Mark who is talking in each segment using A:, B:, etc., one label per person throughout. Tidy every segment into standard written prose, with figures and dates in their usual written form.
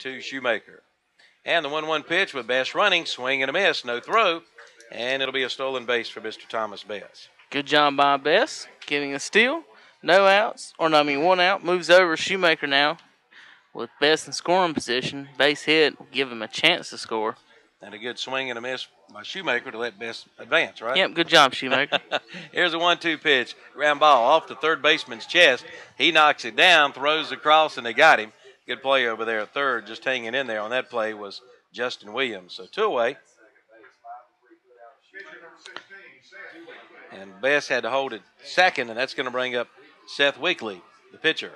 A: to Shoemaker. And the 1-1 pitch with Bess running, swing and a miss, no throw, and it'll be a stolen base for Mr. Thomas Bess.
B: Good job by Bess, getting a steal. No outs, one out. Moves over Shoemaker now with Bess in scoring position. Base hit will give him a chance to score.
A: And a good swing and a miss by Shoemaker to let Bess advance, right?
B: Yep, good job, Shoemaker.
A: Here's a 1-2 pitch. Ground ball off the third baseman's chest. He knocks it down, throws across, and they got him. Good play over there at third. Just hanging in there on that play was Justin Williams. So 2 away. And Bess had to hold it second, and that's going to bring up Seth Weekly, the pitcher.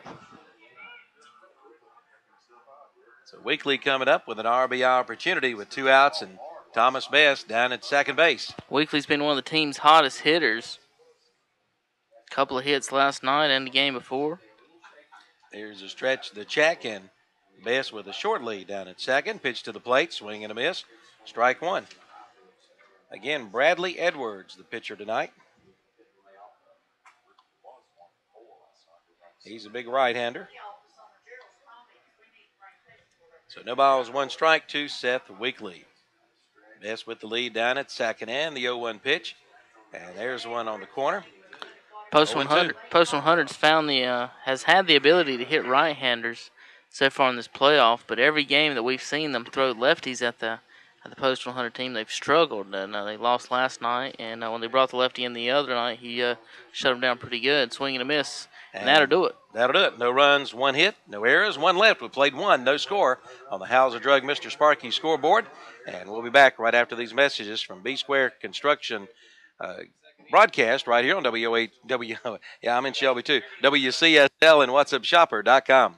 A: So Weekly coming up with an RBI opportunity with 2 outs, and Thomas Bess down at second base.
B: Weekly's been one of the team's hottest hitters. A couple of hits last night and the game before.
A: There's a stretch, the check, and Bess with a short lead down at second. Pitch to the plate, swing and a miss. Strike 1. Again, Bradley Edwards, the pitcher tonight. He's a big right-hander. So no balls, 1 strike to Seth Weekly. Bess with the lead down at second, and the 0-1 pitch. And there's one on the corner.
B: Post 100's has had the ability to hit right-handers so far in this playoff, but every game that we've seen them throw lefties at the Post 100 team, they've struggled. And they lost last night, and when they brought the lefty in the other night, he shut them down pretty good. Swing and a miss, and that'll do it.
A: That'll do it. No runs, 1 hit, no errors, 1 left. We played 1, no score on the Hauser Drug Mr. Sparky scoreboard. And we'll be back right after these messages from B Square Construction broadcast right here on I'm in Shelby too, WCSL and WhatsAppShopper.com.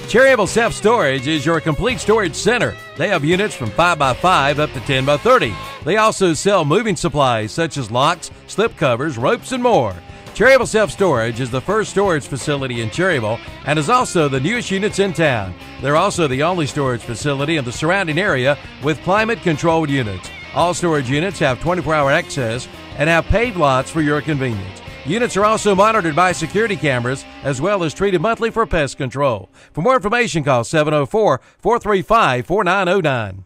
C: Cherryville Self-Storage is your complete storage center. They have units from 5x5 up to 10x30. They also sell moving supplies such as locks, slip covers, ropes, and more. Cherryville Self-Storage is the first storage facility in Cherryville and is also the newest units in town. They're also the only storage facility in the surrounding area with climate-controlled units. All storage units have 24-hour access and have paved lots for your convenience. Units are also monitored by security cameras as well as treated monthly for pest control. For more information, call 704-435-4909.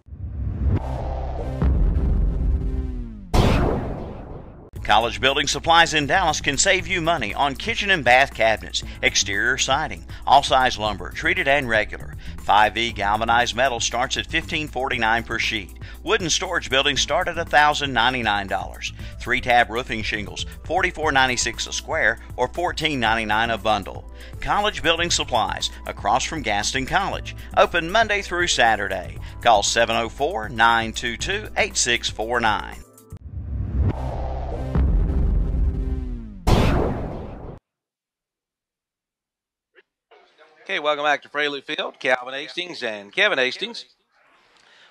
D: College Building Supplies in Dallas can save you money on kitchen and bath cabinets, exterior siding, all-size lumber, treated and regular. 5E galvanized metal starts at $15.49 per sheet. Wooden storage buildings start at $1,099. 3-tab roofing shingles, $44.96 a square or $14.99 a bundle. College Building Supplies, across from Gaston College. Open Monday through Saturday. Call 704-922-8649.
A: Okay, welcome back to Prelude Field. Calvin Hastings and Kevin Hastings.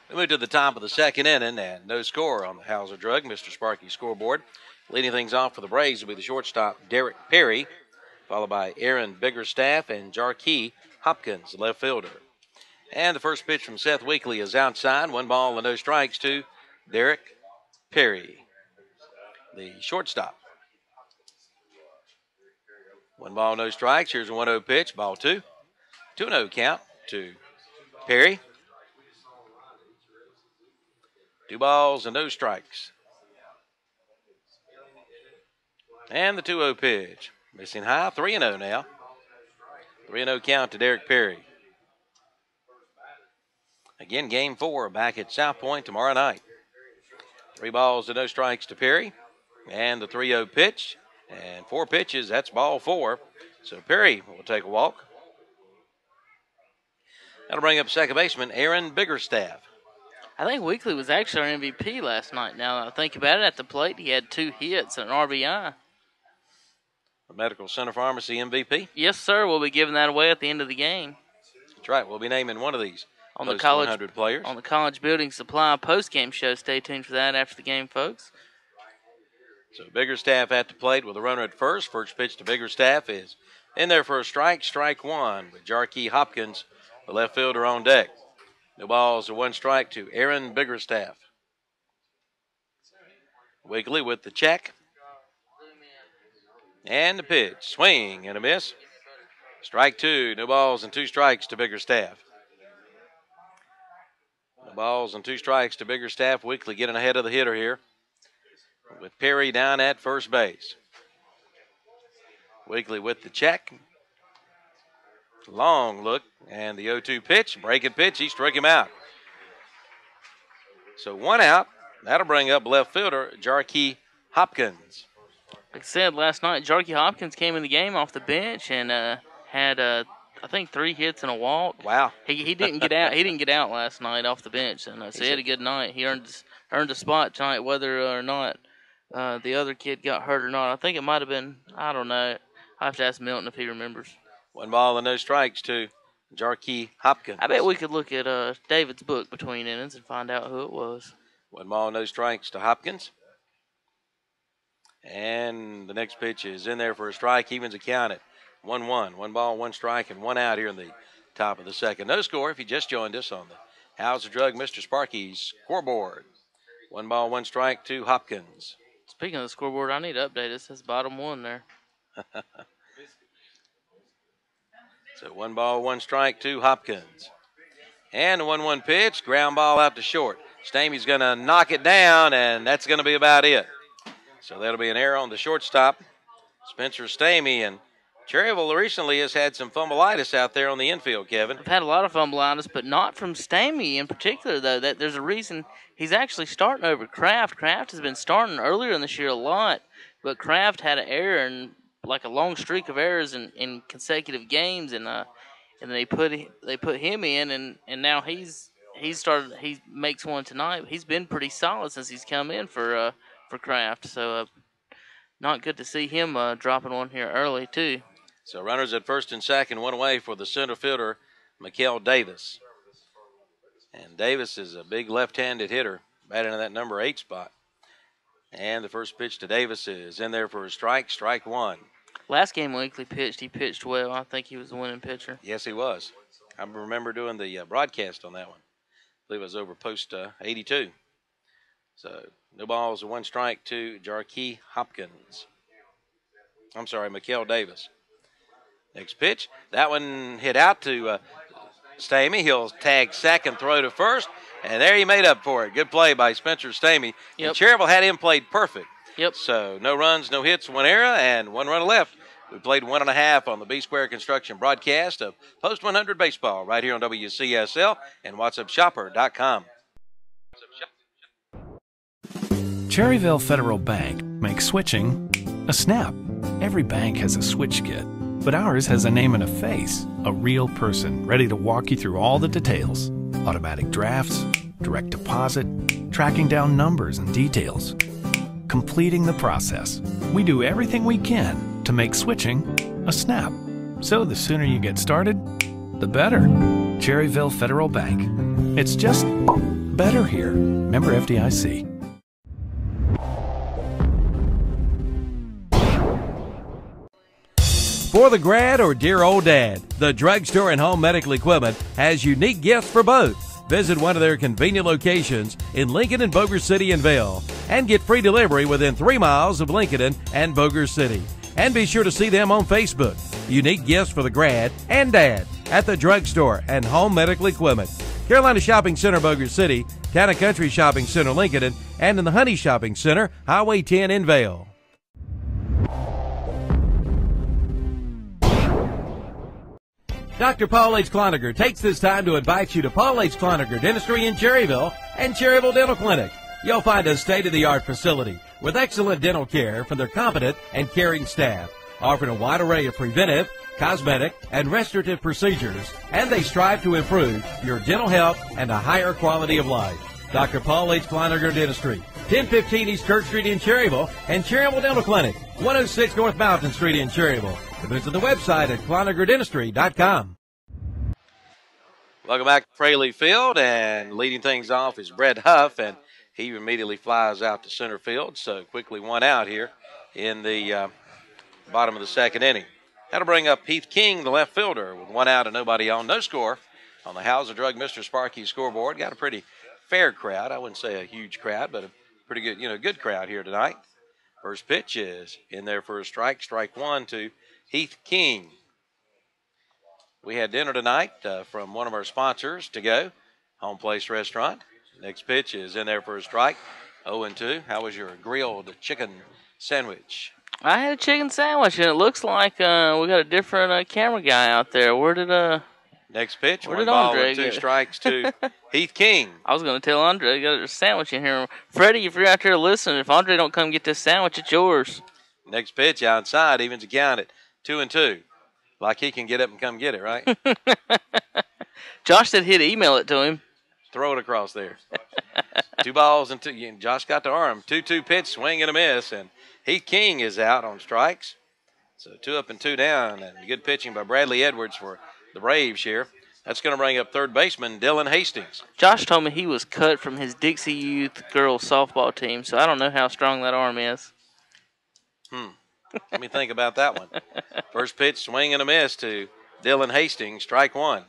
A: We move to the top of the second inning, and no score on the Hauser Drug Mr. Sparky scoreboard. Leading things off for the Braves will be the shortstop, Derek Perry, followed by Aaron Biggerstaff and Jarkey Hopkins, the left fielder. And the first pitch from Seth Weekly is outside. 1 ball and no strikes to Derek Perry, the shortstop. 1 ball, no strikes. Here's a 1-0 pitch, ball 2. 2-0 count to Perry. 2 balls and no strikes. And the 2-0 pitch. Missing high, 3-0 now. 3-0 count to Derek Perry. Again, game 4 back at South Point tomorrow night. 3 balls and no strikes to Perry. And the 3-0 pitch. And 4 pitches, that's ball 4. So Perry will take a walk. That'll bring up second baseman Aaron Biggerstaff.
B: I think Weekly was actually our MVP last night. Now that I think about it, at the plate he had 2 hits and an RBI.
A: The Medical Center Pharmacy MVP?
B: Yes, sir. We'll be giving that away at the end of the game.
A: That's right. We'll be naming one of these
B: on the college
A: 100 players.
B: On the College Building Supply post-game show. Stay tuned for that after the game, folks.
A: So Biggerstaff at the plate with a runner at first. First pitch to Biggerstaff is in there for a strike. Strike 1 with Jarkey Hopkins, the left fielder, on deck. No balls or 1 strike to Aaron Biggerstaff. Weekly with the check. And the pitch. Swing and a miss. Strike two. No balls and 2 strikes to Biggerstaff. No balls and 2 strikes to Biggerstaff. Weekly getting ahead of the hitter here with Perry down at first base. Weekly with the check. Long look, and the 0-2 pitch, breaking pitch, he struck him out. So 1 out. That'll bring up left fielder Jarkey Hopkins.
B: Like I said last night, Jarkey Hopkins came in the game off the bench and had I think 3 hits and a walk.
A: Wow.
B: He didn't get out. He didn't get out last night off the bench, and so he had a good night. He earned a spot tonight, whether or not the other kid got hurt or not. I think it might have been. I don't know. I have to ask Milton if he remembers.
A: 1 ball and no strikes to Jarkey Hopkins.
B: I bet we could look at David's book between innings and find out who it was.
A: 1 ball, no strikes to Hopkins. And the next pitch is in there for a strike. Evens the count at 1-1. 1 ball, 1 strike, and 1 out here in the top of the second. No score if you just joined us on the How's the Drug Mr. Sparky's scoreboard. 1 ball, 1 strike to Hopkins.
B: Speaking of the scoreboard, I need to update it. It says bottom 1 there.
A: So 1 ball, 1 strike to Hopkins. And the 1-1 pitch, ground ball out to short. Stamey's going to knock it down, and that's going to be about it. So that'll be an error on the shortstop, Spencer Stamey. And Cherryville recently has had some fumbleitis out there on the infield, Kevin.
B: I've had a lot of fumbleitis, but not from Stamey in particular, though. There's a reason he's actually starting over Kraft. Kraft has been starting earlier in this year a lot, but Kraft had an error and like a long streak of errors in consecutive games, and they put him in, and now he makes one tonight. He's been pretty solid since he's come in for Kraft, so not good to see him dropping one here early too.
A: So runners at first and second, 1 away for the center fielder, Mikael Davis. And Davis is a big left-handed hitter, batting in that number 8 spot. And the first pitch to Davis is in there for a strike, strike 1.
B: Last game Weekly pitched, he pitched well. I think he was the winning pitcher.
A: Yes, he was. I remember doing the broadcast on that one. I believe it was over post 82. So no balls, 1 strike to Jarkey Hopkins. I'm sorry, Mikael Davis. Next pitch, that one hit out to Stamey. He'll tag second, throw to first, and there he made up for it. Good play by Spencer Stamey.
B: Yep.
A: And Cherryville had him played perfect.
B: Yep.
A: So no runs, no hits, 1 error, and 1 run left. We played 1.5 on the B Square Construction broadcast of Post 100 Baseball right here on WCSL and WhatsAppShopper.com.
E: Cherryville Federal Bank makes switching a snap. Every bank has a switch kit, but ours has a name and a face, a real person ready to walk you through all the details. Automatic drafts, direct deposit, tracking down numbers and details. Completing the process. We do everything we can to make switching a snap. So the sooner you get started, the better. Cherryville Federal Bank. It's just better here. Member FDIC.
C: For the grad or dear old dad, the Drugstore and Home Medical Equipment has unique gifts for both. Visit one of their convenient locations in Lincoln and Boger City and Vail and get free delivery within 3 miles of Lincoln and Boger City. And be sure to see them on Facebook. Unique gifts for the grad and dad at the Drugstore and Home Medical Equipment. Carolina Shopping Center, Boger City, Town and Country Shopping Center, Lincoln, and in the Honey Shopping Center, Highway 10 in Vail. Dr. Paul H. Cloninger takes this time to invite you to Paul H. Cloninger Dentistry in Cherryville and Cherryville Dental Clinic. You'll find a state-of-the-art facility with excellent dental care from their competent and caring staff, offering a wide array of preventive, cosmetic, and restorative procedures, and they strive to improve your dental health and a higher quality of life. Dr. Paul H. Cloninger Dentistry, 1015 East Kirk Street in Cherryville, and Cherryville Dental Clinic, 106 North Mountain Street in Cherryville. Visit the website at CloningerDentistry.com.
A: Welcome back to Fraley Field, and leading things off is Brett Huff, and he immediately flies out to center field. So quickly 1 out here in the bottom of the second inning. That'll bring up Heath King, the left fielder, with 1 out and nobody on. No score on the How's the Drug Mr. Sparky scoreboard. Got a pretty fair crowd. I wouldn't say a huge crowd, but a pretty good, good crowd here tonight. First pitch is in there for a strike. Strike 1 to Heath King. We had dinner tonight from one of our sponsors to go, Home Place Restaurant. Next pitch is in there for a strike. 0-2. How was your grilled chicken sandwich?
B: I had a chicken sandwich, and it looks like we got a different camera guy out there. Where did
A: Next pitch,
B: Where
A: one
B: did
A: ball
B: Andre
A: and 2
B: get it?
A: strikes to Heath King.
B: I was going to tell Andre, you got a sandwich in here. Freddie, if you're out there listening, if Andre don't come get this sandwich, it's yours.
A: Next pitch outside, evens the count at 2-2. Like he can get up and come get it, right?
B: Josh said he'd email it to him.
A: Throw it across there. 2 balls and 2. Josh got the arm. 2-2 pitch, swing and a miss, and Heath King is out on strikes. So 2 up and 2 down, and good pitching by Bradley Edwards for the Braves here. That's going to bring up third baseman Dylan Hastings.
B: Josh told me he was cut from his Dixie Youth girls softball team, so I don't know how strong that arm is.
A: Let me think about that one. First pitch, swing and a miss to Dylan Hastings, strike 1.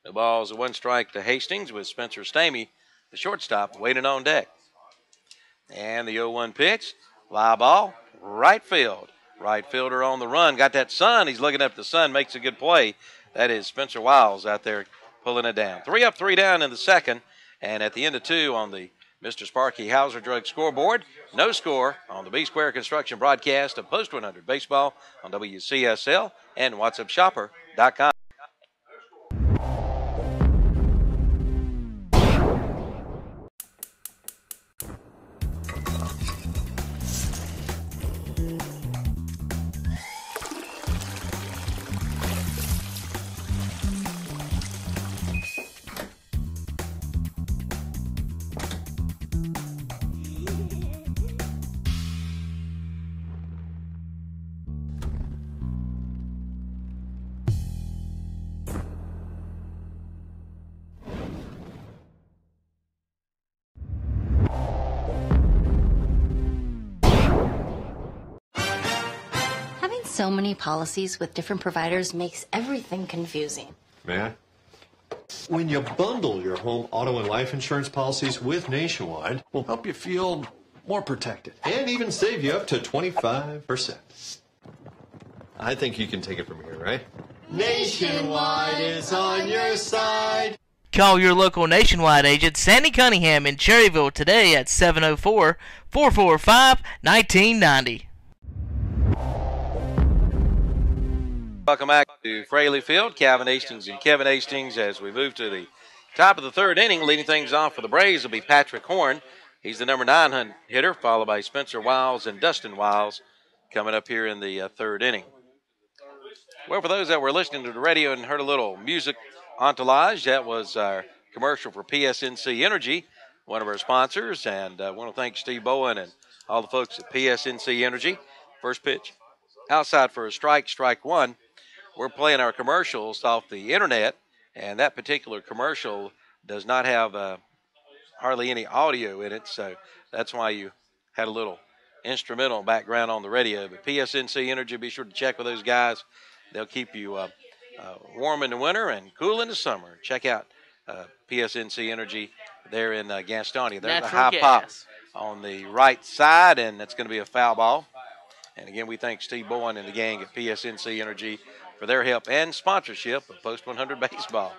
A: The ball's a 1 strike to Hastings with Spencer Stamey, the shortstop, waiting on deck. And the 0-1 pitch, fly ball, right field. Right fielder on the run, got that sun. He's looking up the sun, makes a good play. That is Spencer Wiles out there pulling it down. 3 up, 3 down in the second. And at the end of 2 on the Mr. Sparky Hauser Drug scoreboard, no score on the B-Square Construction broadcast of Post 100 Baseball on WCSL and WhatsAppShopper.com.
F: So many policies with different providers makes everything confusing.
G: Man, when you bundle your home, auto, and life insurance policies with Nationwide, will help you feel more protected and even save you up to 25%. I think you can take it from here, right? Nationwide is on your side.
B: Call your local Nationwide agent, Sandy Cunningham in Cherryville today at 704-445-1990.
A: Welcome back to Fraley Field. Calvin Hastings and Kevin Hastings as we move to the top of the third inning. Leading things off for the Braves will be Patrick Horn. He's the number 9 hitter, followed by Spencer Wiles and Dustin Wiles coming up here in the third inning. Well, for those that were listening to the radio and heard a little music entourage, that was our commercial for PSNC Energy, one of our sponsors. And I want to thank Steve Bowen and all the folks at PSNC Energy. First pitch outside for a strike, strike 1. We're playing our commercials off the internet, and that particular commercial does not have hardly any audio in it, so that's why you had a little instrumental background on the radio. But PSNC Energy, be sure to check with those guys. They'll keep you warm in the winter and cool in the summer. Check out PSNC Energy there in Gastonia. There's a high pop on the right side, and that's going to be a foul ball. And again, we thank Steve Bowen and the gang at PSNC Energy for their help and sponsorship of Post 100 Baseball.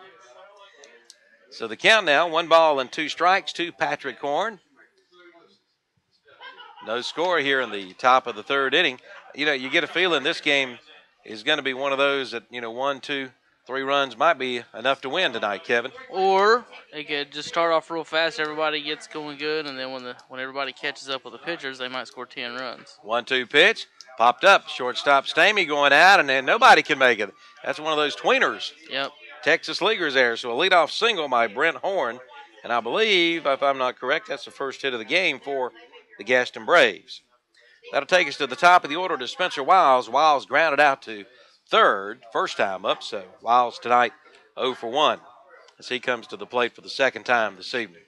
A: So the count now, 1 ball and 2 strikes to Patrick Horn. No score here in the top of the third inning. You know, you get a feeling this game is going to be one of those that, 1, 2, 3 runs might be enough to win tonight, Kevin.
B: Or they could just start off real fast, everybody gets going good, and then when everybody catches up with the pitchers, they might score 10 runs.
A: 1-2 pitch. Popped up, shortstop Stamey going out, and then nobody can make it. That's one of those tweeners.
B: Yep.
A: Texas leaguers there. So a leadoff single by Brent Horn. And I believe, if I'm not correct, that's the first hit of the game for the Gaston Braves. That'll take us to the top of the order to Spencer Wiles. Wiles grounded out to third, first time up. So Wiles tonight 0 for 1 as he comes to the plate for the second time this evening.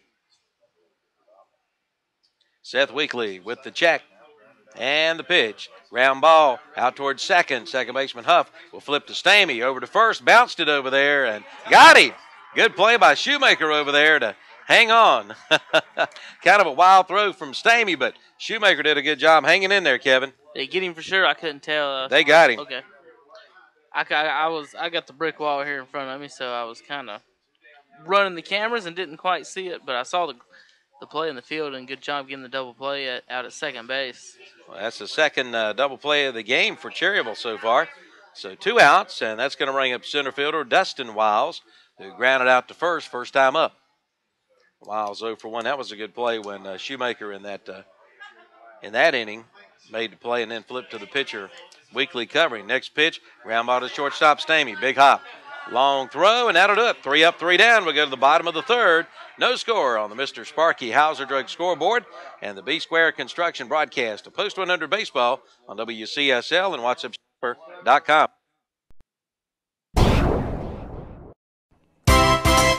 A: Seth Weekley with the check. And the pitch. Ground ball out towards second. Second baseman Huff will flip to Stamey. Over to first. Bounced it over there and got him. Good play by Shoemaker over there to hang on. Kind of a wild throw from Stamey, but Shoemaker did a good job hanging in there, Kevin.
B: They get him for sure? I couldn't tell.
A: They got him.
B: Okay. I got the brick wall here in front of me, so I was kind of running the cameras and didn't quite see it, but I saw the play in the field, and good job getting the double play out at second base.
A: Well, that's the second double play of the game for Cherryville so far. So 2 outs, and that's going to bring up center fielder Dustin Wiles, who grounded out to first time up. Wiles 0 for 1. That was a good play when Shoemaker in that inning made the play and then flipped to the pitcher, Weekly covering. Next pitch, ground ball to shortstop Stamey. Big hop. Long throw, and that'll do it. 3 up, 3 down. We go to the bottom of the third. No score on the Mr. Sparky Hauser Drug scoreboard and the B-Square Construction broadcast of Post 100 Baseball on WCSL and WhatsApp.com.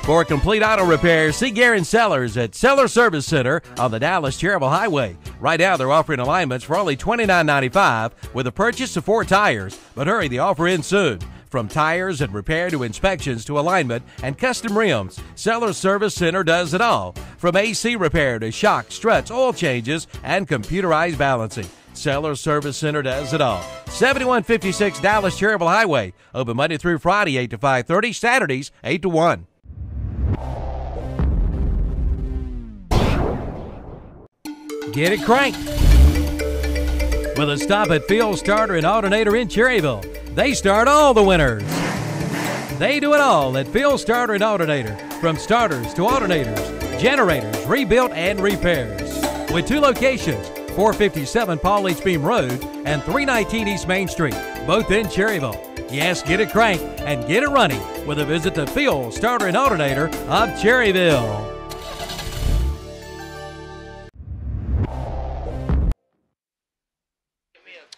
C: For complete auto repair, see Garen Sellers at Seller Service Center on the Dallas-Cherryville Highway. Right now, they're offering alignments for only $29.95 with a purchase of 4 tires. But hurry, the offer ends soon. From tires and repair to inspections to alignment and custom rims, Seller Service Center does it all. From AC repair to shock, struts, oil changes, and computerized balancing. Seller Service Center does it all. 7156 Dallas-Cherryville Highway. Open Monday through Friday, 8 to 5:30, Saturdays, 8 to 1. Get it cranked with a stop at Field Starter and Alternator in Cherryville. They start all the winners. They do it all at Field Starter and Alternator, from starters to alternators, generators, rebuilt and repairs. With 2 locations, 457 Paul H. Beam Road and 319 East Main Street, both in Cherryville. Yes, get it cranked and get it running with a visit to Field Starter and Alternator of Cherryville.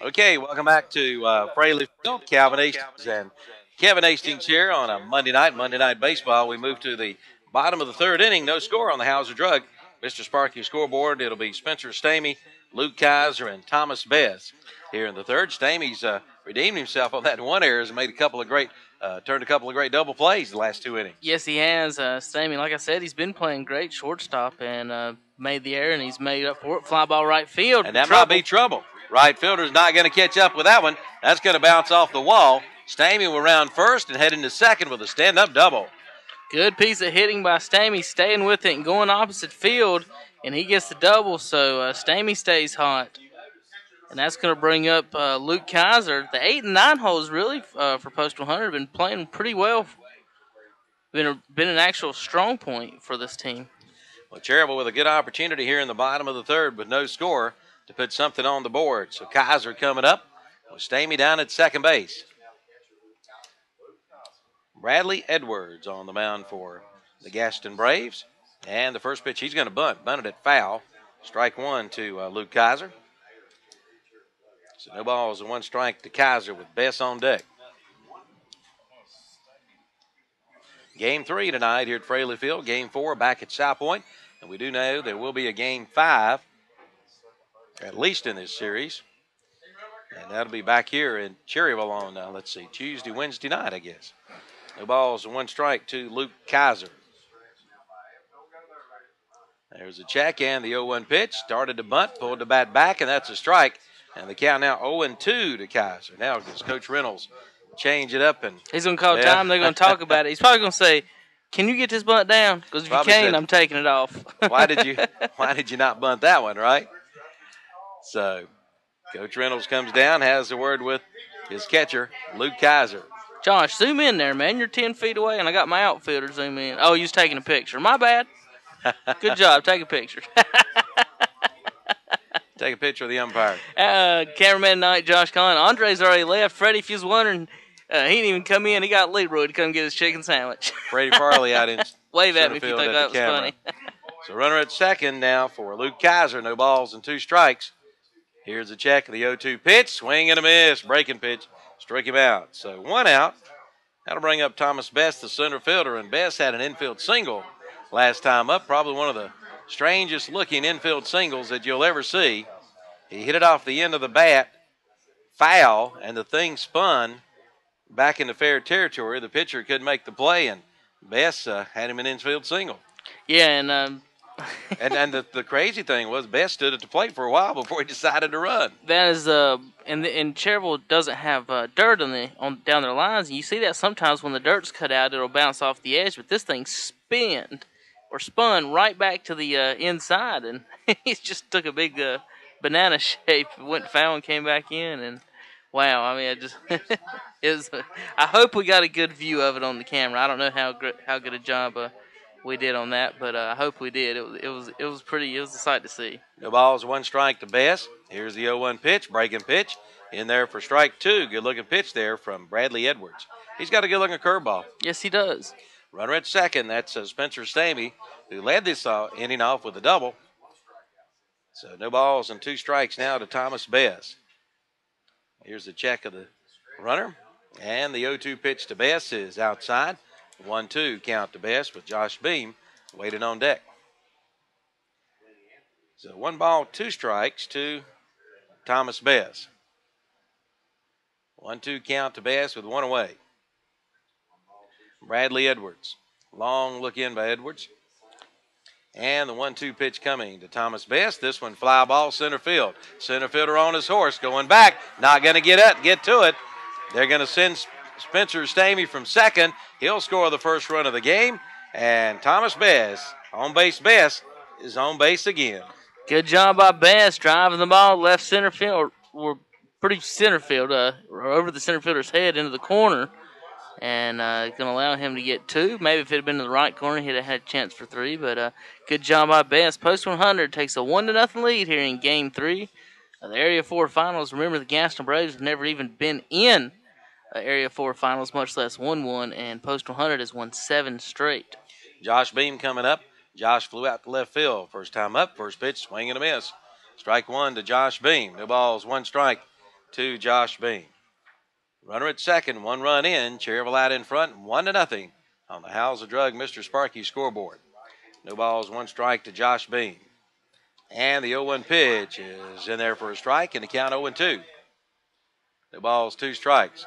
A: Okay, welcome back to Fraley Field. Calvin Hastings and Kevin Hastings here on a Monday Night Baseball. We move to the bottom of the third inning. No score on the Hauser Drug Mr. Sparky scoreboard. It'll be Spencer Stamey, Luke Kaiser, and Thomas Bess here in the third. Stamey's redeemed himself on that 1 error and made turned a couple of great double plays the last 2 innings.
B: Yes, he has. Stamey, like I said, he's been playing great shortstop and made the error, and he's made up for it. Fly ball right field.
A: And that might be trouble. Right fielder's not going to catch up with that one. That's going to bounce off the wall. Stamey will round first and head into second with a stand-up double.
B: Good piece of hitting by Stamey, staying with it and going opposite field, and he gets the double, so Stamey stays hot. And that's going to bring up Luke Kaiser. The 8 and 9 holes, really, for Post 100 have been playing pretty well. Been an actual strong point for this team.
A: Well, Cherryville with a good opportunity here in the bottom of the third with no score to put something on the board. So Kaiser coming up with Stamey down at second base. Bradley Edwards on the mound for the Gaston Braves. And the first pitch, he's going to bunt it at foul. Strike 1 to Luke Kaiser. So no balls and 1 strike to Kaiser with Bess on deck. Game 3 tonight here at Fraley Field. Game 4 back at South Point. And we do know there will be a Game 5 at least in this series. And that'll be back here in Cherryville on, Tuesday, Wednesday night, I guess. No balls and 1 strike to Luke Kaiser. There's a check and the 0-1 pitch. Started to bunt, pulled the bat back, and that's a strike. And the count now 0-2 to Kaiser. Now does Coach Reynolds change it up? And
B: he's going to call time. They're going to talk about it. He's probably going to say, can you get this bunt down? Because if probably you can't, I'm taking it off.
A: why did you not bunt that one, right? So Coach Reynolds comes down, has a word with his catcher, Luke Kaiser.
B: Josh, zoom in there, man. You're 10 feet away, and I got my outfielder zoom in. Oh, you was taking a picture. My bad. Good job. Take a picture.
A: Take a picture of the umpire.
B: Cameraman tonight, Josh Collin. Andre's already left. Freddie, if you was wondering, he didn't even come in. He got Leroy to come get his chicken sandwich.
A: Freddie Farley out in
B: wave at me if you think that was funny.
A: So runner at second now for Luke Kaiser. No balls and 2 strikes. Here's a check of the 0-2 pitch. Swing and a miss. Breaking pitch. Struck him out. So 1 out. That'll bring up Thomas Bess, the center fielder. And Bess had an infield single last time up. Probably one of the strangest looking infield singles that you'll ever see. He hit it off the end of the bat. Foul. And the thing spun back into fair territory. The pitcher couldn't make the play. And Bess had him an infield single.
B: Yeah, and
A: and the crazy thing was Best stood at the plate for a while before he decided to run.
B: That is and Cherryville doesn't have dirt on down their lines, and you see that sometimes when the dirt's cut out, it'll bounce off the edge. But this thing spun right back to the inside, and he just took a big banana shape, went foul, and came back in. And wow, I mean, it was. I hope we got a good view of it on the camera. I don't know how good a job we did on that, but I hope we did. It was a sight to see.
A: No balls, 1 strike to Best. Here's the 0-1 pitch, breaking pitch in there for strike 2. Good looking pitch there from Bradley Edwards. He's got a good looking curveball.
B: Yes, he does.
A: Runner at second. That's Spencer Stamey, who led this inning off with a double. So no balls and 2 strikes now to Thomas Best. Here's the check of the runner, and the 0-2 pitch to Best is outside. 1-2 count to Best with Josh Beam waiting on deck. So 1 ball, 2 strikes to Thomas Best. 1-2 count to Best with 1 away. Bradley Edwards. Long look in by Edwards. And the 1-2 pitch coming to Thomas Best. This one fly ball center field. Center fielder on his horse going back. Not going to get to it. They're going to send Spencer Stamey from second. He'll score the first run of the game. And Thomas Best, on base Best, is on base again.
B: Good job by Best driving the ball left center field, or pretty center field, over the center fielder's head into the corner. And going to allow him to get 2. Maybe if it had been in the right corner, he'd have had a chance for 3. But good job by Best. Post 100 takes a 1-0 lead here in Game 3 of the Area 4 Finals. Remember, the Gaston Braves have never even been in Area 4 Finals, much less won one. And Post 100 has won 7 straight.
A: Josh Beam coming up. Josh flew out to left field. First time up, first pitch, swing and a miss. Strike 1 to Josh Beam. No balls, 1 strike to Josh Beam. Runner at second, 1 run in. Cherryville out in front, 1-0 on the Howells of Drug Mr. Sparky scoreboard. No balls, 1 strike to Josh Beam. And the 0-1 pitch is in there for a strike, and the count 0-2. No balls, 2 strikes.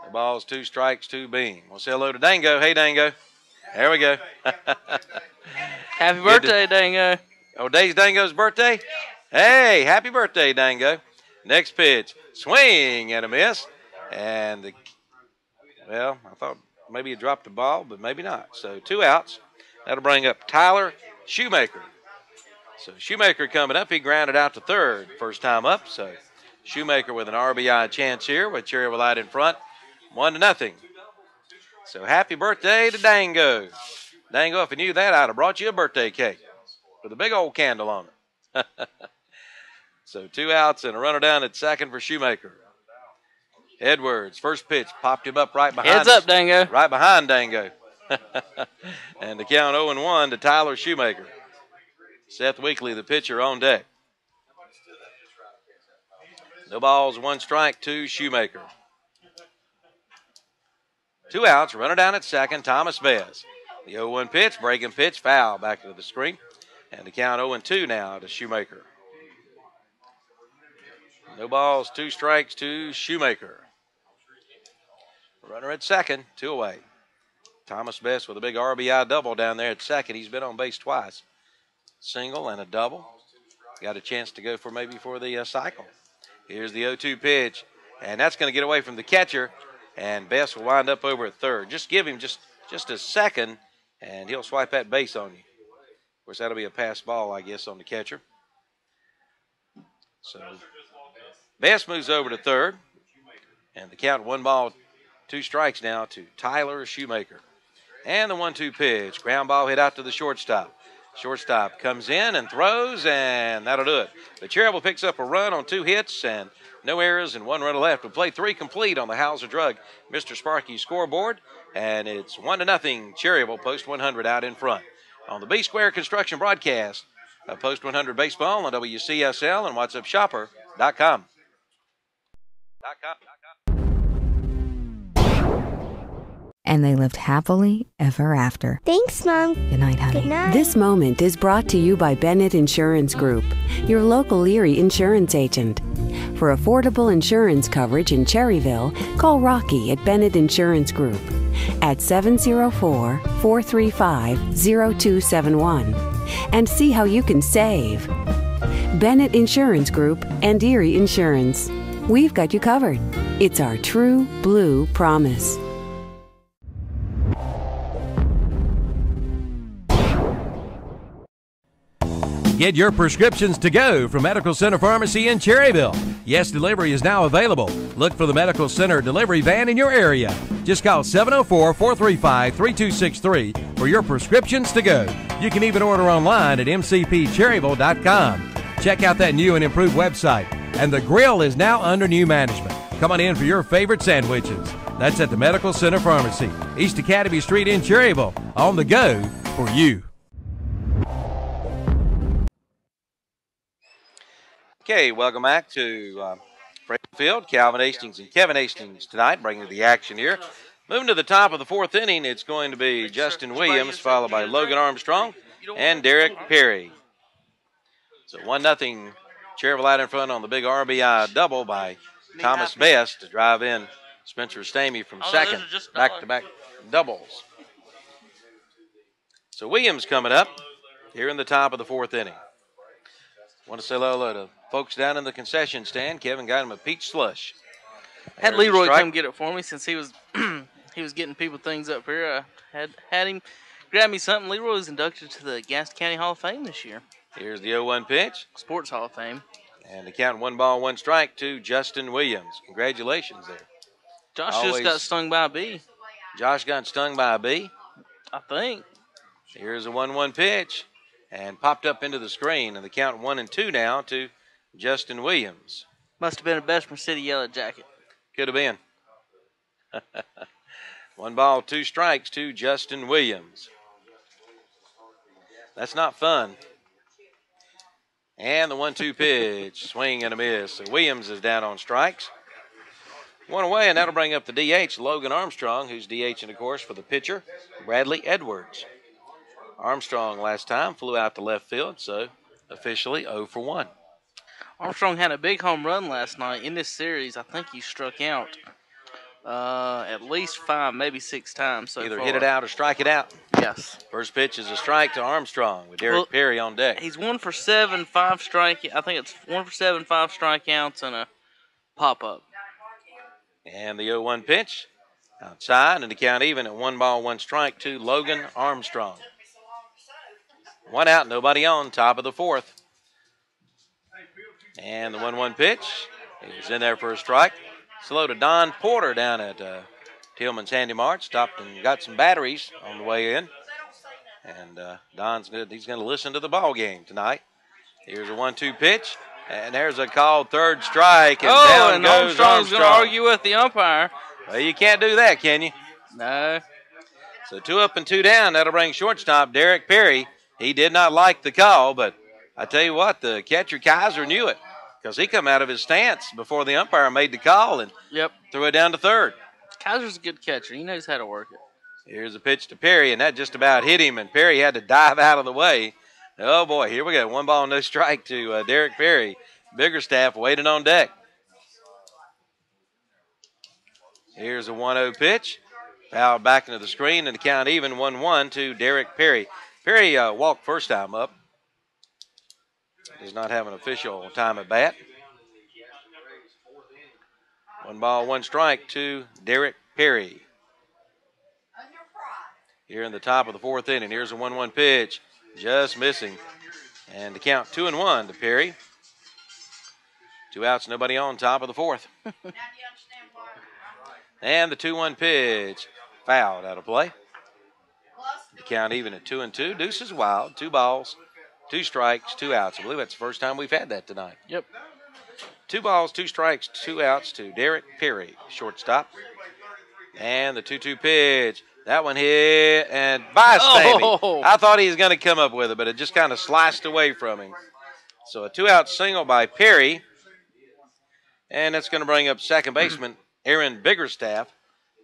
A: No balls, 2 strikes to Beam. We'll say hello to Dango. Hey, Dango. There we go.
B: Happy birthday, Dango.
A: Oh, today's Dango's birthday? Hey, happy birthday, Dango. Next pitch, swing and a miss. And, I thought maybe he dropped the ball, but maybe not. So 2 outs. That'll bring up Tyler Shoemaker. So Shoemaker coming up. He grounded out to third first time up. So Shoemaker with an RBI chance here with Cherryville out in front. 1-0. So happy birthday to Dango. Dango, if you knew that, I'd have brought you a birthday cake with a big old candle on it. So 2 outs and a runner down at second for Shoemaker. Edwards, first pitch, popped him up right behind.
B: Heads up, Dango.
A: Right behind Dango. And the count 0-1 to Tyler Shoemaker. Seth Weekly, the pitcher, on deck. No balls, 1 strike to Shoemaker. 2 outs, runner down at second, Thomas Best. The 0-1 pitch, breaking pitch, foul back to the screen. And the count 0-2 now to Shoemaker. No balls, 2 strikes to Shoemaker. Runner at second, 2 away. Thomas Best with a big RBI double down there at second. He's been on base twice. Single and a double. Got a chance to go for the cycle. Here's the 0-2 pitch, and that's going to get away from the catcher, and Best will wind up over at third. Just give him just a second, and he'll swipe that base on you. Of course, that'll be a pass ball, I guess, on the catcher. So Best moves over to third, and the count 1 ball, 2 strikes now to Tyler Shoemaker. And the 1-2 pitch, ground ball hit out to the shortstop. Shortstop comes in and throws, and that'll do it. The Cherryville picks up a run on 2 hits and no errors and 1 run left. We'll play 3 complete on the Howells of Drug Mr. Sparky scoreboard, and it's 1-0 Cherryville, Post 100 out in front. On the B-Square Construction broadcast of Post 100 Baseball on WCSL and WhatsAppShopper.com.
H: And they lived happily ever after.
I: Thanks, Mom.
H: Good night, honey.
I: Good night.
J: This moment is brought to you by Bennett Insurance Group, your local Erie insurance agent. For affordable insurance coverage in Cherryville, call Rocky at Bennett Insurance Group at 704-435-0271. and see how you can save. Bennett Insurance Group and Erie Insurance. We've got you covered. It's our true blue promise.
C: Get your prescriptions to go from Medical Center Pharmacy in Cherryville. Yes, delivery is now available. Look for the Medical Center delivery van in your area. Just call 704-435-3263 for your prescriptions to go. You can even order online at mcpcherryville.com. Check out that new and improved website. And the grill is now under new management. Come on in for your favorite sandwiches. That's at the Medical Center Pharmacy, East Academy Street in Cherryville. On the go for you.
A: Okay, welcome back to Fraley Field. Calvin Hastings and Kevin Hastings tonight bringing the action here. Moving to the top of the fourth inning, it's going to be Justin Williams, followed by Logan Armstrong and Derek Perry. So 1-0 Cherryville out in front on the big RBI double by Thomas Best to drive in Spencer Stamey from second. Back-to-back doubles. So Williams coming up here in the top of the fourth inning. Want to say hello to folks down in the concession stand. Kevin got him a peach slush.
B: Had Leroy come get it for me since he was he was getting people things up here. I had him grab me something. Leroy was inducted to the Gaston County Hall of Fame this year.
A: Here's the 0-1 pitch.
B: Sports Hall of Fame.
A: And the count 1-1 to Justin Williams. Congratulations there.
B: Josh just got stung by a bee.
A: Josh got stung by a bee?
B: I think.
A: Here's a 1-1 pitch. And popped up into the screen. And the count 1-2 now to Justin Williams.
B: Must have been a Bessemer City Yellow Jacket.
A: Could have been. 1-2 to Justin Williams. That's not fun. And the 1-2 pitch. Swing and a miss. So Williams is down on strikes. One away, and that'll bring up the DH, Logan Armstrong, who's DHing, of course, for the pitcher, Bradley Edwards. Armstrong last time flew out to left field, so officially 0 for 1.
B: Armstrong had a big home run last night. In this series, I think he struck out at least 5, maybe 6 times so
A: Either
B: far.
A: hit it out or strike it out.
B: Yes.
A: First pitch is a strike to Armstrong with Derek Perry on deck.
B: He's 1 for 7, 5 strike. I think it's 1 for 7, 5 strikeouts and a pop-up.
A: And the 0-1 pitch outside, and the count even at 1-1 to Logan Armstrong. 1 out, nobody on, top of the fourth. And the 1-1 pitch is in there for a strike. Slow to Don Porter down at Tillman's Handy Mart. Stopped and got some batteries on the way in. And Don's good. He's going to listen to the ball game tonight. Here's a 1-2 pitch. And there's a called third strike. And down goes
B: Armstrong's going to argue with the umpire.
A: Well, you can't do that, can you?
B: No.
A: So 2 up and 2 down. That'll bring shortstop Derek Perry. He did not like the call, but I tell you what, the catcher Kaiser knew it because he come out of his stance before the umpire made the call and threw it down to third.
B: Kaiser's a good catcher. He knows how to work it.
A: Here's a pitch to Perry, and that just about hit him, and Perry had to dive out of the way. Oh, boy, here we go. 1 no strike to Derek Perry. Biggerstaff waiting on deck. Here's a 1-0 pitch. Fouled back into the screen, and the count even 1-1 to Derek Perry. Perry walked first time up. Does not have an official time at bat. 1-1 to Derek Perry. Here in the top of the fourth inning. Here's a 1-1 pitch. Just missing. And the count 2-1 to Perry. 2 outs, nobody on, top of the fourth. And the 2-1 pitch. Fouled out of play. The count even at 2-2. Deuce is wild. 2 balls, 2 strikes, 2 outs. I believe that's the first time we've had that tonight.
B: Yep.
A: 2 balls, 2 strikes, 2 outs to Derek Perry, shortstop. And the 2-2 pitch. That one hit and by Stamey. I thought he was going to come up with it, but it just kind of sliced away from him. So a 2-out single by Perry. And that's going to bring up second baseman Aaron Biggerstaff.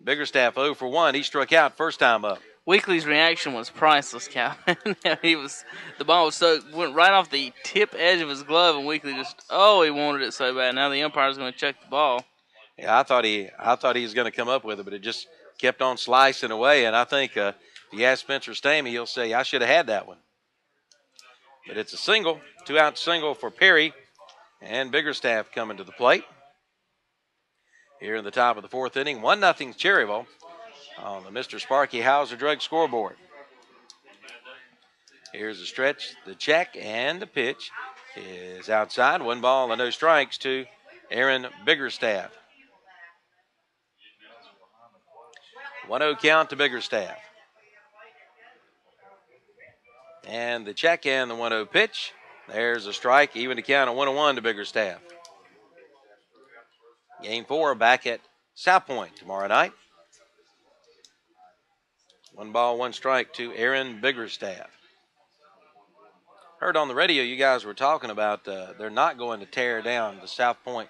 A: Biggerstaff 0 for 1. He struck out first time up.
B: Weekly's reaction was priceless, Calvin. The ball went right off the tip edge of his glove, and Weekly he wanted it so bad. Now the umpire's going to check the ball.
A: Yeah, I thought he was going to come up with it, but it just kept on slicing away. And I think if you ask Spencer Stamey, he'll say, I should have had that one. but it's a single, 2-out single for Perry, and Biggerstaff coming to the plate. Here in the top of the fourth inning, 1-0 Cherryville on the Mr. Sparky Hauser Drug scoreboard. Here's the stretch, the check, and the pitch is outside. 1 ball and no strikes to Aaron Biggerstaff. 1-0 count to Biggerstaff. And the check and the 1-0 pitch. There's a strike, even to count, a 1-1 to Biggerstaff. Game 4 back at South Point tomorrow night. 1 ball, 1 strike to Aaron Biggerstaff. Heard on the radio you guys were talking about they're not going to tear down the South Point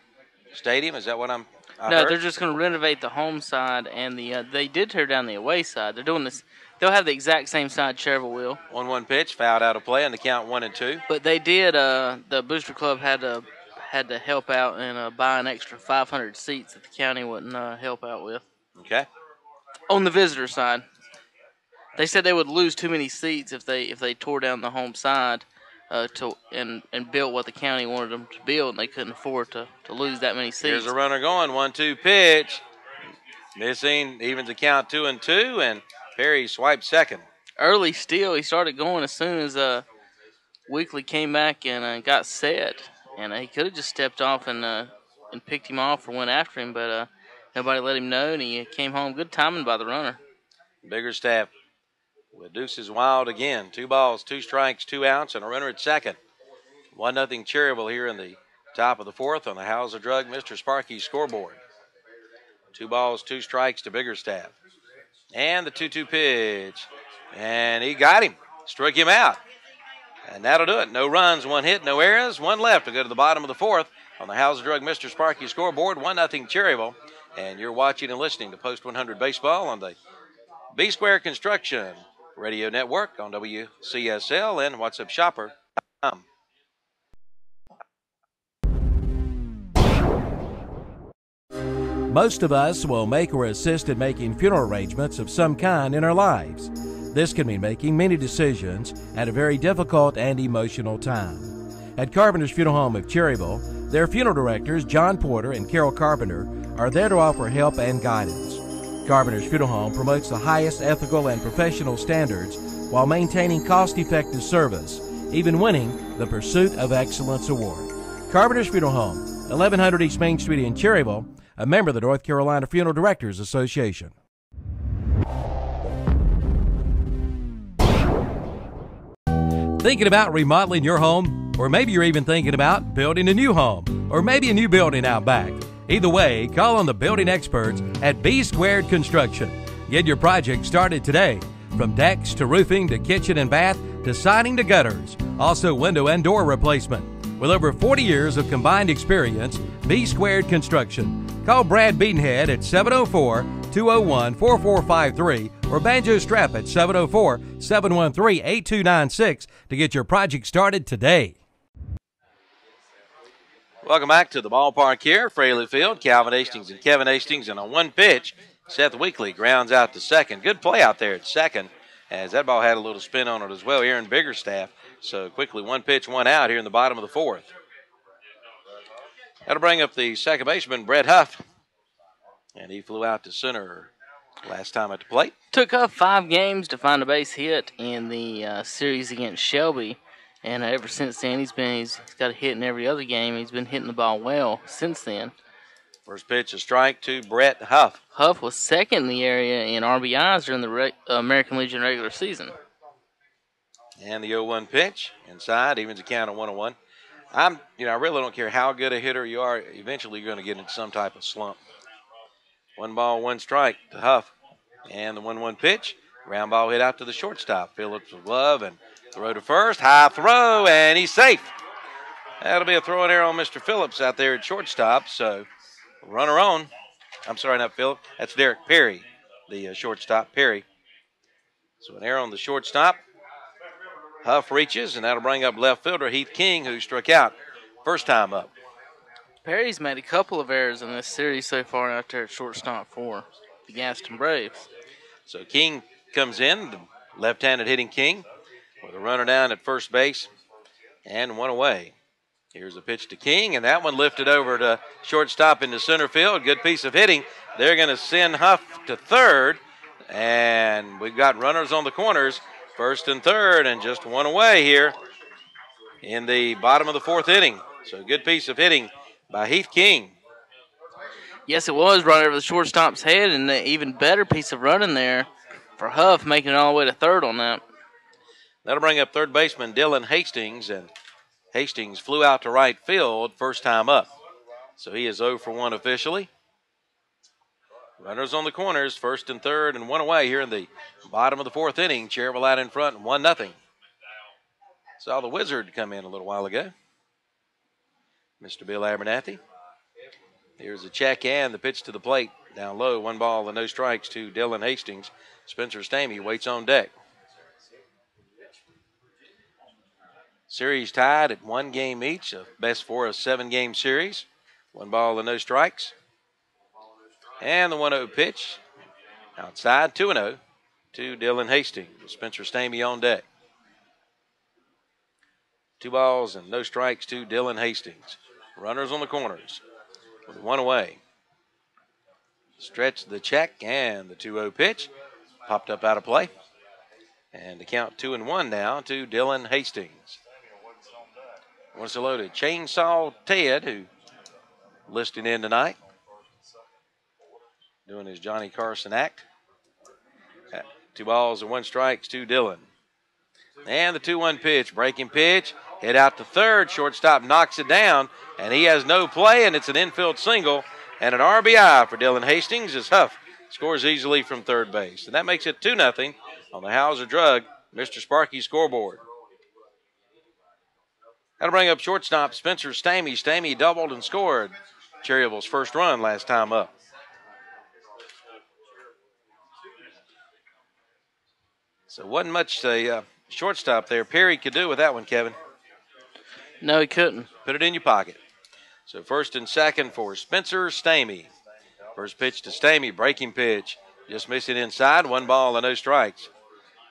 A: Stadium. Is that what I
B: No,
A: heard?
B: they're just going to renovate the home side, and they did tear down the away side. They're doing this. They'll have the exact same side Cherryville will.
A: 1-1 pitch, fouled out of play, and the count 1-2.
B: But they did. The Booster Club had to help out and buy an extra 500 seats that the county wouldn't help out with.
A: Okay.
B: On the visitor side, they said they would lose too many seats if they tore down the home side and built what the county wanted them to build, and they couldn't afford to lose that many seats.
A: Here's a runner going, 1-2 pitch. Missing, evens the count 2-2, and Perry swiped second.
B: Early still, he started going as soon as Weekly came back and got set, and he could have just stepped off and picked him off or went after him, but nobody let him know, and he came home. Good timing by the runner.
A: Biggerstaff with deuces wild again. 2 balls, 2 strikes, 2 outs, and a runner at second. 1-0 Cherryville here in the top of the fourth on the Hauser Drug Mr. Sparky scoreboard. 2 balls, 2 strikes to Biggerstaff. And the 2-2 pitch. And he got him. Struck him out. And that'll do it. No runs, 1 hit, no errors, 1 left to go to the bottom of the fourth on the Hauser Drug Mr. Sparky scoreboard. 1-0 Cherryville. And you're watching and listening to Post 100 Baseball on the B-Square Construction Radio Network on WCSL and WhatsAppShopper.com.
C: Most of us will make or assist in making funeral arrangements of some kind in our lives. This can mean making many decisions at a very difficult and emotional time. At Carpenter's Funeral Home of Cherryville, their funeral directors, John Porter and Carol Carpenter, are there to offer help and guidance. Carpenter's Funeral Home promotes the highest ethical and professional standards while maintaining cost-effective service, even winning the Pursuit of Excellence Award. Carpenter's Funeral Home, 1100 East Main Street in Cherryville, a member of the North Carolina Funeral Directors Association. Thinking about remodeling your home? Or maybe you're even thinking about building a new home, or maybe a new building out back. Either way, call on the building experts at B Squared Construction. Get your project started today. From decks to roofing to kitchen and bath to siding to gutters. Also window and door replacement. With over 40 years of combined experience, B Squared Construction. Call Brad Beatonhead at 704-201-4453 or Banjo Strap at 704-713-8296 to get your project started today.
A: Welcome back to the ballpark here, Fraley Field. Calvin Hastings and Kevin Hastings, and on 1 pitch, Seth Weekly grounds out to second. Good play out there at second, as that ball had a little spin on it as well. Aaron Biggerstaff. So quickly, 1 pitch, 1 out here in the bottom of the fourth. That'll bring up the second baseman, Brett Huff. And he flew out to center last time at the plate.
B: Took Huff 5 games to find a base hit in the series against Shelby. And ever since then, he's got a hit in every other game. He's been hitting the ball well since then.
A: First pitch, a strike to Brett Huff.
B: Huff was second in the area in RBIs during the American Legion regular season.
A: And the 0-1 pitch inside, evens the count of 1-1. I really don't care how good a hitter you are. Eventually, you're going to get into some type of slump. 1 ball, 1 strike to Huff. And the 1-1 pitch, ground ball hit out to the shortstop. Phillips with glove and throw to first. High throw, and he's safe. That'll be a throw and error on Mr. Phillips out there at shortstop. So, runner on. I'm sorry, not Phillips. That's Derek Perry, the shortstop, Perry. So, an error on the shortstop. Huff reaches, and that'll bring up left fielder Heath King, who struck out first time up.
B: Perry's made a couple of errors in this series so far out there at shortstop for the Gaston Braves.
A: So King comes in, the left-handed hitting King, with a runner down at first base. and 1 away. Here's a pitch to King, and that one lifted over to shortstop into center field. Good piece of hitting. They're going to send Huff to third, and we've got runners on the corners, first and third, and just 1 away here in the bottom of the 4th inning. So good piece of hitting by Heath King.
B: Yes, it was right over the shortstop's head, and an even better piece of running there for Huff, making it all the way to third on that.
A: That'll bring up third baseman Dylan Hastings, and Hastings flew out to right field first time up. So he is 0 for 1 officially. Runners on the corners, first and third, and 1 away here in the bottom of the 4th inning. Cherryville out in front, 1-0. Saw the Wizard come in a little while ago. Mr. Bill Abernathy. Here's a check and the pitch to the plate. Down low, 1 ball and no strikes to Dylan Hastings. Spencer Stamey waits on deck. Series tied at 1 game each, a best for a 7-game series. 1 ball and no strikes. And the 1-0 pitch. Outside, 2-0 to Dylan Hastings. Spencer Stamey on deck. 2 balls and no strikes to Dylan Hastings. Runners on the corners with 1 away. Stretch the check and the 2-0 pitch. Popped up out of play. And the count 2-1 now to Dylan Hastings. Once loaded, Chainsaw Ted, who listing in tonight, doing his Johnny Carson act. 2 balls and 1 strikes to Dylan. And the 2-1 pitch, breaking pitch, hit out to third. Shortstop knocks it down, and he has no play, and it's an infield single and an RBI for Dylan Hastings as Huff scores easily from third base. And that makes it 2-0 on the Hauser Drug Mr. Sparky scoreboard. That'll bring up shortstop Spencer Stamey. Stamey doubled and scored Cherryville's first run last time up. So wasn't much a shortstop there Perry could do with that one, Kevin.
B: No, he couldn't.
A: Put it in your pocket. So first and second for Spencer Stamey. First pitch to Stamey, breaking pitch. Just missing inside, 1 ball and no strikes.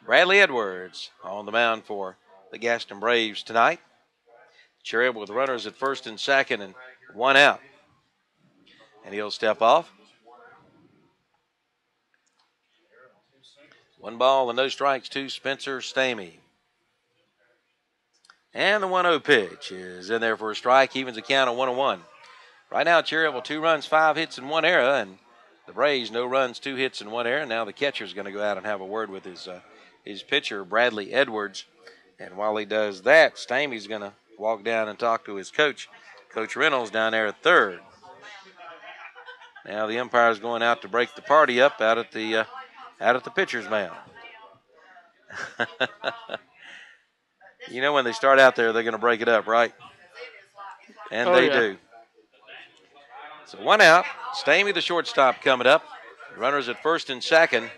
A: Bradley Edwards on the mound for the Gaston Braves tonight. Cherryville with runners at first and second and 1 out. And he'll step off. 1 ball and no strikes to Spencer Stamey. And the 1-0 pitch is in there for a strike. Evens the count of 1-1. Right now, Cherryville 2 runs, 5 hits, and 1 error. And the Braves, no runs, 2 hits, and 1 error. Now the catcher's going to go out and have a word with his pitcher, Bradley Edwards. And while he does that, Stamey's going to walk down and talk to his coach, Coach Reynolds, down there at third. Now the umpire's going out to break the party up out at the pitcher's mound. You know when they start out there, they're going to break it up, right? And they do. So 1 out. Stamey, the shortstop, coming up. Runners at first and second.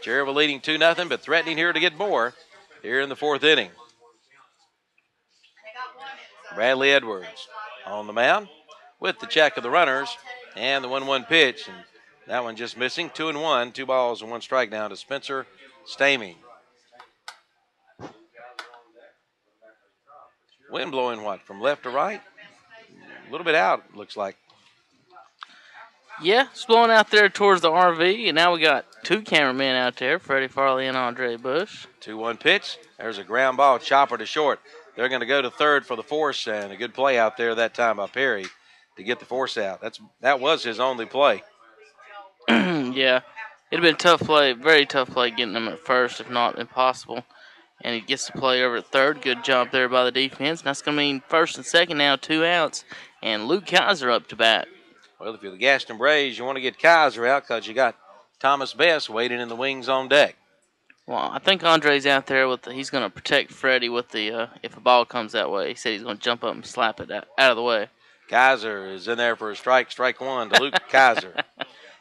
A: Cherryville leading 2-0, but threatening here to get more here in the 4th inning. Bradley Edwards on the mound with the check of the runners and the 1-1 pitch. And that one just missing. 2-1, 2 balls and 1 strike now to Spencer Stamey. Wind blowing what, from left to right? A little bit out, looks like.
B: Yeah, it's blowing out there towards the RV, and now we got 2 cameramen out there, Freddie Farley and Andre Bush.
A: 2-1 pitch. There's a ground ball, chopper to short. They're going to go to third for the force, and a good play out there that time by Perry to get the force out. That was his only play.
B: Yeah, it'd have been a tough play, very tough play getting him at first, if not impossible. And he gets to play over at third. Good job there by the defense. And that's going to mean first and second now, 2 outs. And Luke Kaiser up to bat.
A: Well, if you're the Gaston Braves, you want to get Kaiser out because you got Thomas Best waiting in the wings on deck.
B: Well, I think Andre's out there he's going to protect Freddie with the if a ball comes that way. He said he's going to jump up and slap it out of the way.
A: Kaiser is in there for a strike 1 to Luke Kaiser.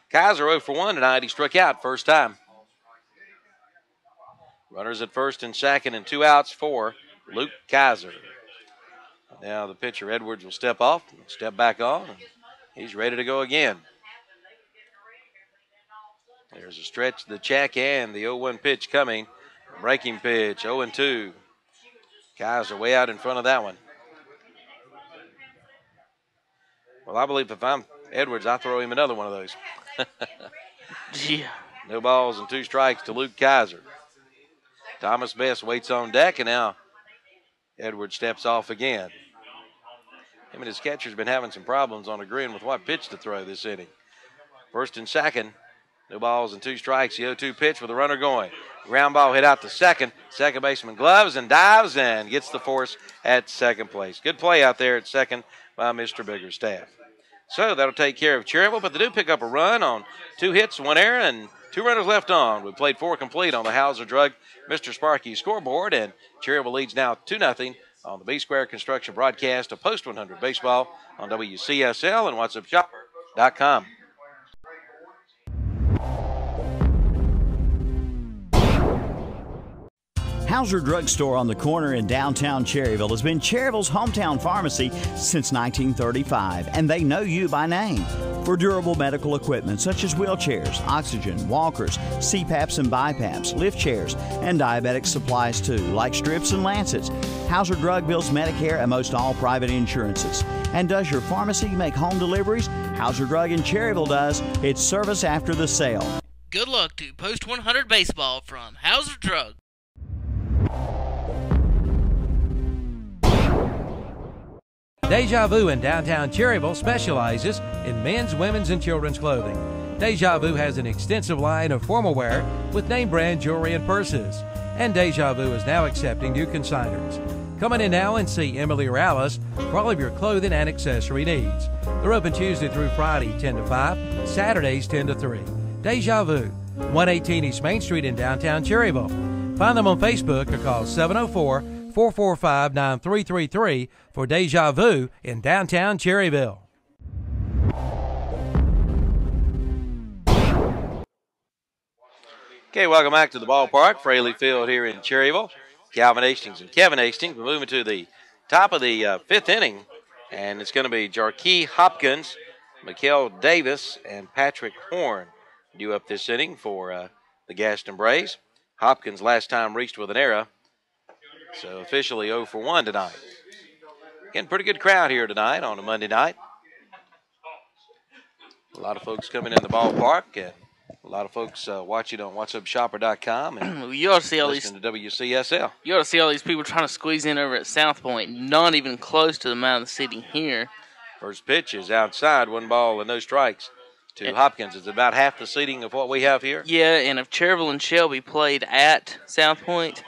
A: Kaiser 0 for 1 tonight. He struck out first time. Runners at first and second and 2 outs for Luke Kaiser. Now the pitcher Edwards will step off, step back on, and he's ready to go again. There's a stretch to the check and the 0-1 pitch coming. Breaking pitch, 0-2. Kaiser way out in front of that one. Well, I believe if I'm Edwards, I throw him another one of those.
B: Yeah.
A: No balls and 2 strikes to Luke Kaiser. Thomas Best waits on deck, and now Edwards steps off again. Him and his catcher's been having some problems on agreeing with what pitch to throw this inning. First and second. No balls and 2 strikes. The 0-2 pitch with the runner going. Ground ball hit out to second. Second baseman gloves and dives and gets the force at second place. Good play out there at second by Mr. Biggerstaff. So that'll take care of Cherryville, but they do pick up a run on 2 hits, 1 error, and 2 runners left on. We played 4 complete on the Hauser Drug Mr. Sparky scoreboard, and Cherryville leads now 2-0 on the B-Square Construction broadcast of Post 100 Baseball on WCSL and WhatsAppShopper.com.
D: Hauser Drug Store on the corner in downtown Cherryville has been Cherryville's hometown pharmacy since 1935, and they know you by name. For durable medical equipment such as wheelchairs, oxygen, walkers, CPAPs and BiPAPs, lift chairs, and diabetic supplies too, like strips and lancets. Hauser Drug bills Medicare and most all private insurances. And does your pharmacy make home deliveries? Hauser Drug in Cherryville does. It's service after the sale.
B: Good luck to Post 100 Baseball from Hauser Drug.
C: Deja Vu in downtown Cherryville specializes in men's, women's, and children's clothing. Deja Vu has an extensive line of formal wear with name brand jewelry and purses. And Deja Vu is now accepting new consigners. Come on in now and see Emily Morales for all of your clothing and accessory needs. They're open Tuesday through Friday, 10 to 5, Saturdays, 10 to 3. Deja Vu, 118 East Main Street in downtown Cherryville. Find them on Facebook or call 704-445-9333 for Deja Vu in downtown Cherryville.
A: Okay, welcome back to the ballpark, Fraley Field here in Cherryville. Calvin Hastings and Kevin Hastings. We're moving to the top of the 5th inning, and it's going to be Jarkey Hopkins, Mikael Davis, and Patrick Horn due up this inning for the Gaston Braves. Hopkins last time reached with an error, so officially 0 for 1 tonight. Again, pretty good crowd here tonight on a Monday night. A lot of folks coming in the ballpark, and a lot of folks watching on WhatsAppShopper.com and
B: you ought to see all
A: listening to WCSL.
B: You ought to see all these people trying to squeeze in over at South Point. Not even close to the amount of the seating here.
A: First pitch is outside, 1 ball and no strikes to Hopkins. It's about half the seating of what we have here.
B: Yeah, and if Cherryville and Shelby played at South Point,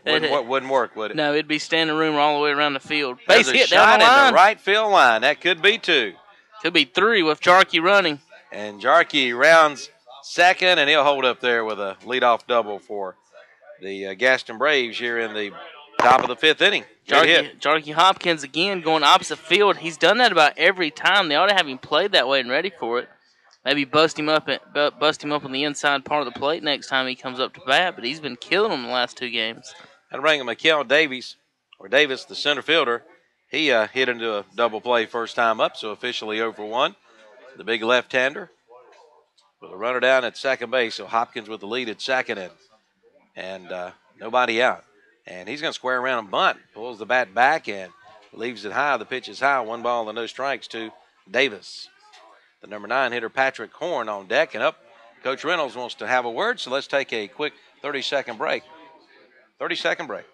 A: wouldn't work, would it?
B: No, it'd be standing room all the way around the field.
A: Base
B: hit
A: hit
B: down
A: down
B: the line.
A: in the right field line. That could be 2.
B: Could be 3 with Jarkey running.
A: And Jarkey rounds second, and he'll hold up there with a leadoff double for the Gaston Braves here in the top of the 5th inning.
B: Jarkey Hopkins again going opposite field. He's done that about every time. They ought to have him played that way and ready for it. Maybe bust him up on the inside part of the plate next time he comes up to bat. But he's been killing them the last 2 games.
A: That'll bring Mikael Davis, the center fielder. He hit into a double play first time up, so officially 0 for 1. The big left-hander with a runner down at second base. So Hopkins with the lead at second and nobody out. And he's going to square around and bunt. Pulls the bat back and leaves it high. The pitch is high. 1 ball and no strikes to Davis. The number 9 hitter Patrick Horn on deck and up. Coach Reynolds wants to have a word, so let's take a quick 30-second break. 30-second break.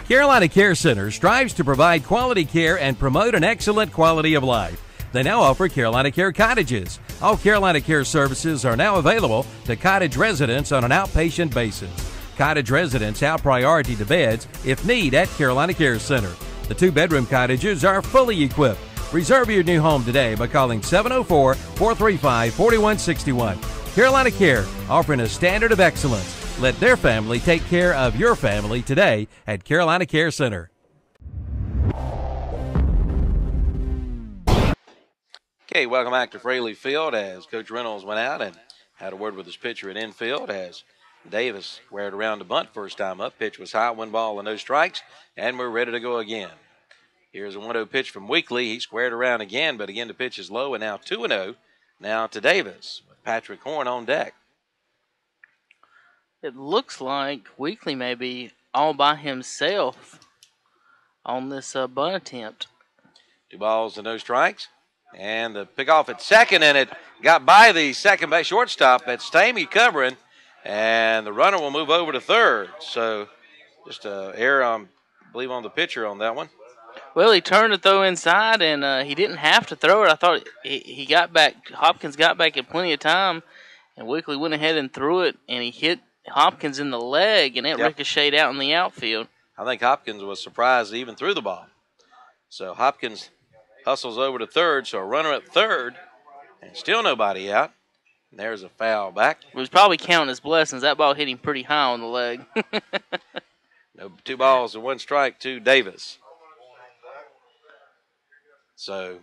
C: Carolina Care Center strives to provide quality care and promote an excellent quality of life. They now offer Carolina Care Cottages. All Carolina Care services are now available to cottage residents on an outpatient basis. Cottage residents have priority to beds if need at Carolina Care Center. The 2-bedroom cottages are fully equipped. Reserve your new home today by calling 704-435-4161. Carolina Care, offering a standard of excellence. Let their family take care of your family today at Carolina Care Center.
A: Okay, welcome back to Fraley Field as Coach Reynolds went out and had a word with his pitcher at infield as Davis squared around to bunt first time up. Pitch was high, 1 ball and no strikes, and we're ready to go again. Here's a 1-0 pitch from Weekly. He squared around again, but again the pitch is low, and now 2-0. Now to Davis with Patrick Horn on deck.
B: It looks like Weekly may be all by himself on this bunt attempt.
A: 2 balls and no strikes. And the pick off at second, and it got by the second base shortstop. That's Stamey covering, and the runner will move over to third. So just an error, I believe, on the pitcher on that one.
B: Well, he turned to throw inside, and he didn't have to throw it. I thought he got back. Hopkins got back in plenty of time, and Wickley went ahead and threw it, and he hit Hopkins in the leg, and it ricocheted out in the outfield.
A: I think Hopkins was surprised he even threw the ball. So Hopkins hustles over to third, so a runner at third, and still nobody out. And there's a foul back.
B: He was probably counting his blessings. That ball hit him pretty high on the leg.
A: No, 2 balls and 1 strike to Davis. So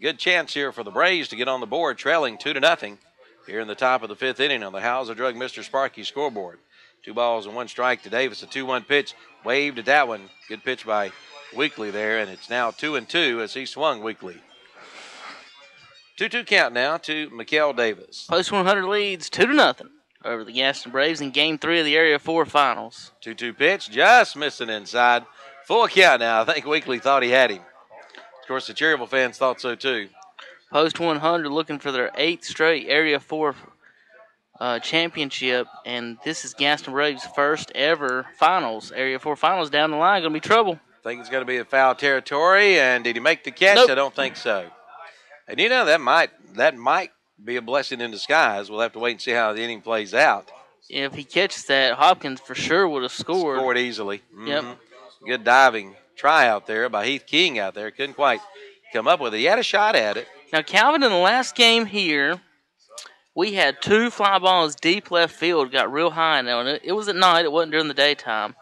A: good chance here for the Braves to get on the board, trailing 2-0 here in the top of the 5th inning on the Hauser Drug Mr. Sparky scoreboard. 2 balls and 1 strike to Davis. A 2-1 pitch, waved at that one. Good pitch by Weekly there, and it's now 2-2 as he swung Weekly. 2-2 count now to Mikael Davis.
B: Post 100 leads 2-0 over the Gaston Braves in Game 3 of the Area 4 Finals.
A: 2-2 pitch, just missing inside. Full count now. I think Weekly thought he had him. Of course, the Cherryville fans thought so too.
B: Post 100 looking for their 8th straight Area 4 championship, and this is Gaston Braves' first ever finals. Area 4 finals down the line. Going to be trouble.
A: I think it's going to be a foul territory, and did he make the catch?
B: Nope.
A: I don't think so. And you know, that might be a blessing in disguise. We'll have to wait and see how the inning plays out.
B: If he catches that, Hopkins for sure would have scored.
A: Scored easily. Mm-hmm.
B: Yep.
A: Good diving try out there by Heath King out there. Couldn't quite come up with it. He had a shot at it.
B: Now, Calvin, in the last game here, we had 2 fly balls deep left field, got real high now, and it was at night. It wasn't during the daytime.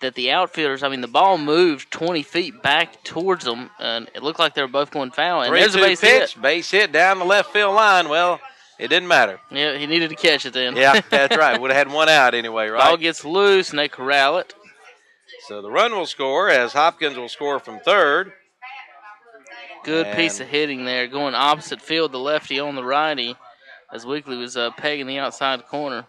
B: That the outfielders, the ball moved 20 feet back towards them, and it looked like they were both going foul. And there's a base
A: pitch,
B: hit.
A: Base hit down the left field line. Well, it didn't matter.
B: Yeah, he needed to catch it then.
A: Yeah, that's right. Would have had 1 out anyway, right?
B: Ball gets loose, and they corral it.
A: So the run will score as Hopkins will score from third.
B: Good piece of hitting there, going opposite field, the lefty on the righty, as Weekly was pegging the outside corner.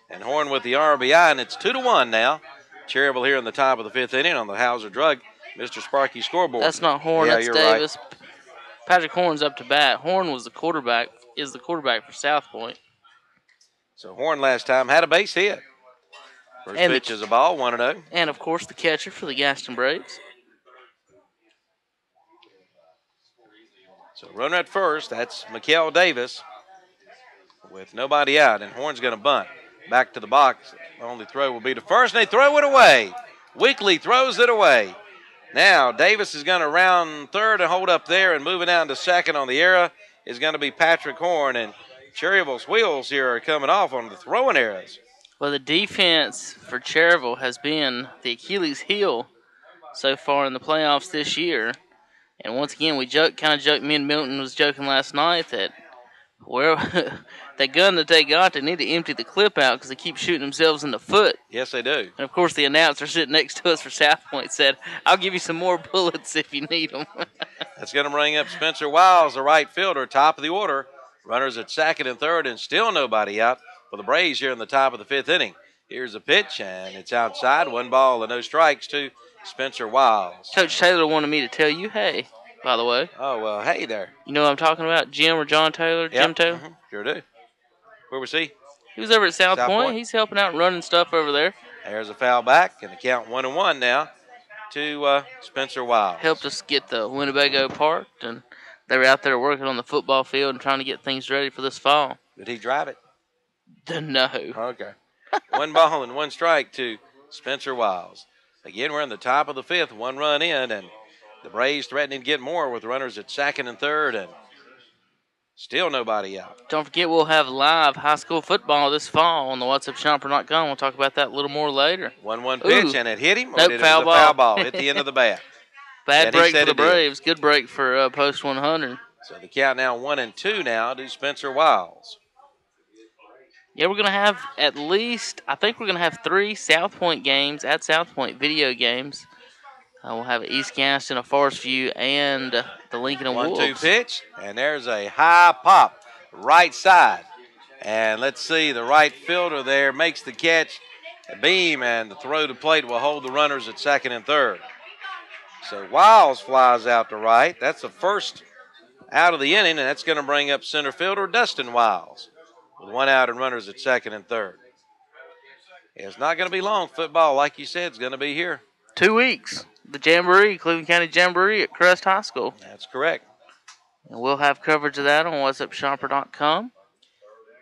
A: And Horn with the RBI, and it's 2-1 now. Cherryville here in the top of the 5th inning on the Hauser Drug Mr. Sparky scoreboard.
B: That's not Horn, that's Davis. Right. Patrick Horn's up to bat. Horn was the quarterback for South Point.
A: So Horn last time had a base hit. First pitch is a ball, 1-0.
B: And, of course, the catcher for the Gaston Braves.
A: So runner at first, that's Mikael Davis with nobody out, and Horn's going to bunt. Back to the box. Only throw will be to first, and they throw it away. Weekly throws it away. Now Davis is going to round third and hold up there, and moving down to second on the error is going to be Patrick Horn, and Cherryville's wheels here are coming off on the throwing errors.
B: Well, the defense for Cherryville has been the Achilles heel so far in the playoffs this year. And once again, we joked, me and Milton was joking last night that that gun that they got, they need to empty the clip out because they keep shooting themselves in the foot.
A: Yes, they do.
B: And, of course, the announcer sitting next to us for South Point said, I'll give you some more bullets if you need them.
A: That's going to bring up Spencer Wiles, the right fielder, top of the order. Runners at second and third, and still nobody out for the Braves here in the top of the 5th inning. Here's a pitch, and it's outside. 1 ball and no strikes to Spencer Wiles.
B: Coach Taylor wanted me to tell you, hey, by the way.
A: Oh, well, hey there.
B: You know what I'm talking about? Jim or John Taylor?
A: Yep.
B: Jim Taylor?
A: Mm-hmm. Sure do. Where was he?
B: He was over at South Point. He's helping out and running stuff over there.
A: There's a foul back, and the count 1-1 now to Spencer Wiles.
B: Helped us get the Winnebago parked, and they were out there working on the football field and trying to get things ready for this fall.
A: Did he drive it?
B: No.
A: Okay. 1 ball and 1 strike to Spencer Wiles. Again, we're in the top of the 5th, 1 run in, and the Braves threatening to get more with runners at second and third, and still nobody out.
B: Don't forget, we'll have live high school football this fall on the WhatsAppShopper.com. We'll talk about that a little more later.
A: 1-1 pitch, and it hit him.
B: Nope,
A: it
B: foul ball.
A: Foul ball. Hit the end of the bat.
B: Bad break for the Braves. Good break for post 100.
A: So the count now 1-2 now to Spencer Wiles.
B: Yeah, we're going to have at least, I think we're going to have 3 South Point games at South Point, video games. We'll have East Gaston, a Forest View, and the Lincoln and Wolves.
A: 1-2 pitch, and there's a high pop right side. And let's see, the right fielder there makes the catch, a beam, and the throw to plate will hold the runners at second and third. So Wiles flies out to right. That's the first out of the inning, and that's going to bring up center fielder Dustin Wiles with one out and runners at second and third. It's not going to be long. Football, like you said, is going to be here.
B: 2 weeks. The Jamboree, Cleveland County Jamboree at Crest High School.
A: That's correct.
B: And we'll have coverage of that on whatsupshopper.com.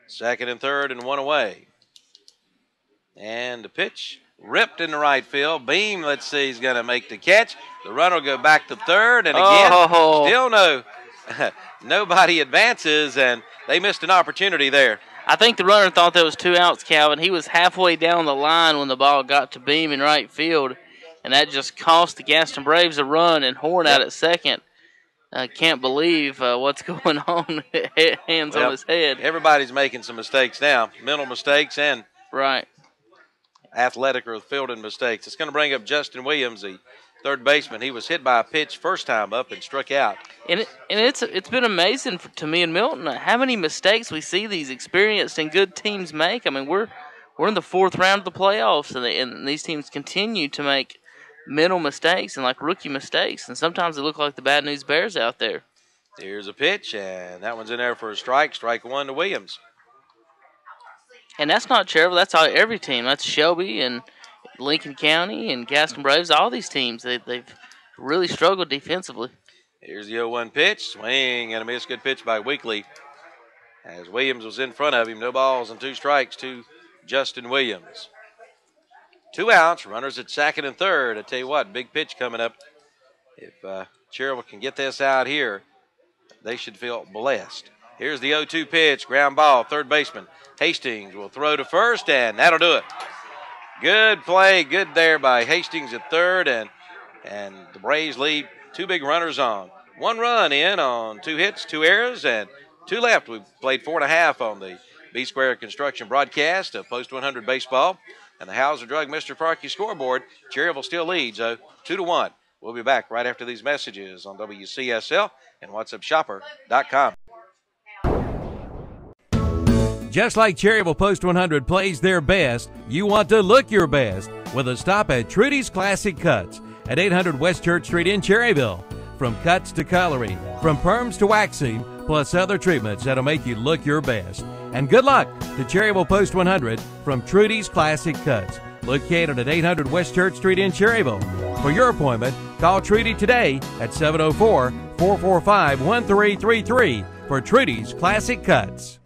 A: Second and third and one away. And the pitch ripped in the right field. Beam, let's see, he's going to make the catch. The runner will go back to third, and again, still no. Nobody advances, and they missed an opportunity there.
B: I think the runner thought there was 2 outs, Calvin. He was halfway down the line when the ball got to Beam in right field, and that just cost the Gaston Braves a run, and Horn out at second. I can't believe what's going on. Hands on his head.
A: Everybody's making some mistakes now, mental mistakes and athletic or fielding mistakes. It's going to bring up Justin Williams, the third baseman. He was hit by a pitch first time up and struck out.
B: And it's been amazing to me and Milton how many mistakes we see these experienced and good teams make. I mean, we're in the fourth round of the playoffs, and these teams continue to make mental mistakes and like rookie mistakes, and sometimes they look like the bad news bears out there.
A: Here's a pitch, and that one's in there for a strike. Strike one to Williams.
B: And that's not Cherryville. That's every team. That's Shelby and Lincoln County and Gaston Braves. All these teams, they've really struggled defensively.
A: Here's the 0-1 pitch. Swing and a miss. Good pitch by Weekly. As Williams was in front of him. No balls and 2 strikes to Justin Williams. 2 outs. Runners at second and third. I tell you what, big pitch coming up. If Cherryville can get this out here, they should feel blessed. Here's the 0-2 pitch. Ground ball. Third baseman Hastings will throw to first, and that'll do it. Good play. Good there by Hastings at third, and the Braves lead 2 big runners on. 1 run in on 2 hits, 2 errors, and 2 left. We've played 4.5 on the B-Square Construction broadcast of Post 100 baseball. And the Hauser Drug Mr. Parkey scoreboard, Cherryville still leads 2-1. We'll be back right after these messages on WCSL and WhatsUpShopper.com.
C: Just like Cherryville Post 100 plays their best, you want to look your best with a stop at Trudy's Classic Cuts at 800 West Church Street in Cherryville. From cuts to coloring, from perms to waxing, plus other treatments that'll make you look your best. And good luck to Cherryville Post 100 from Trudy's Classic Cuts, located at 800 West Church Street in Cherryville. For your appointment, call Trudy today at 704-445-1333 for Trudy's Classic Cuts.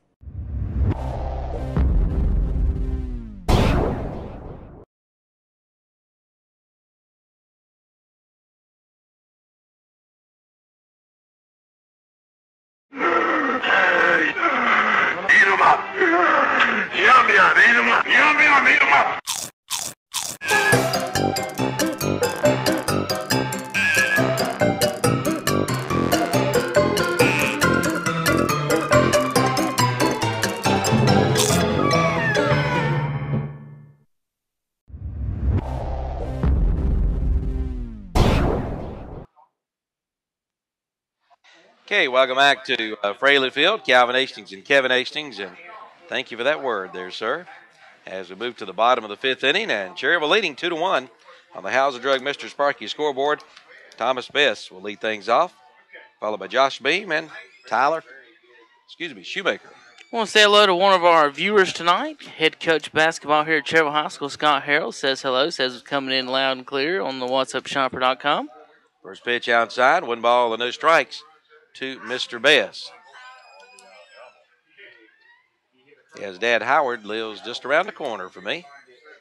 A: Okay, welcome back to Fraley Field. Calvin Hastings and Kevin Hastings, and thank you for that word there, sir. As we move to the bottom of the 5th inning, and Cherryville leading 2-1 on the Hauser Drug Mr. Sparky scoreboard. Thomas Best will lead things off, followed by Josh Beam and Shoemaker.
B: I want to say hello to one of our viewers tonight. Head coach basketball here at Cherryville High School, Scott Harrell, says hello, says it's coming in loud and clear on the WhatsUpShopper.com.
A: First pitch outside, 1 ball and no strikes to Mr. Best. His dad Howard lives just around the corner from me.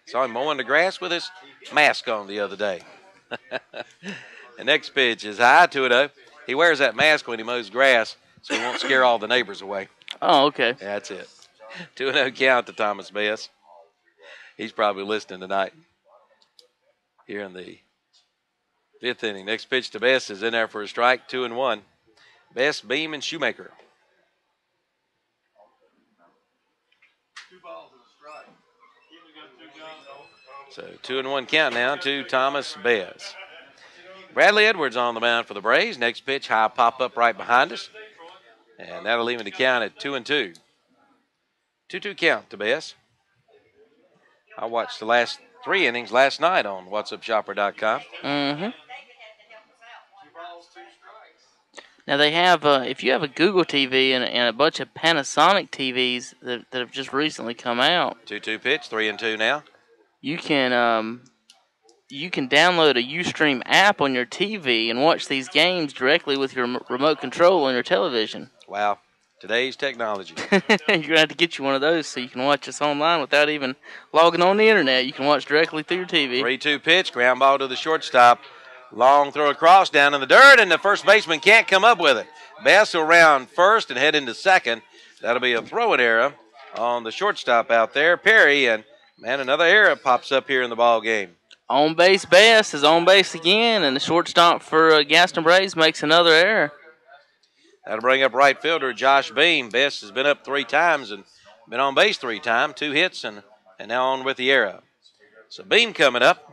A: Saw him mowing the grass with his mask on the other day. The next pitch is high, 2-0. He wears that mask when he mows grass so he won't scare all the neighbors away.
B: Oh, okay.
A: That's it. 2-0 count to Thomas Best. He's probably listening tonight here in the 5th inning. Next pitch to Best is in there for a strike, 2-1. Best, Beam, and Shoemaker.
I: 2 balls and a strike.
A: So 2-1 count now to Thomas Best. Bradley Edwards on the mound for the Braves. Next pitch, high pop up right behind us. And that'll even the count at 2-2. 2-2 count to Best. I watched the last 3 innings last night on WhatsUpShopper.com.
B: Mm-hmm. Now they have, if you have a Google TV and a bunch of Panasonic TVs that have just recently come out.
A: 2-2 pitch, 3-2 now.
B: You can download a Ustream app on your TV and watch these games directly with your remote control on your television.
A: Wow, today's technology.
B: You're going to have to get you one of those so you can watch us online without even logging on the internet. You can watch directly through your TV.
A: 3-2 pitch, ground ball to the shortstop. Long throw across down in the dirt, and the first baseman can't come up with it. Bass will round first and head into second. That'll be a throwing error on the shortstop out there, Perry, and man, another error pops up here in the ball game.
B: On base Bass is on base again, and the shortstop for Gaston Braves makes another error.
A: That'll bring up right fielder Josh Beam. Best has been up 3 times and been on base 3 times, 2 hits, and now on with the error. So Beam coming up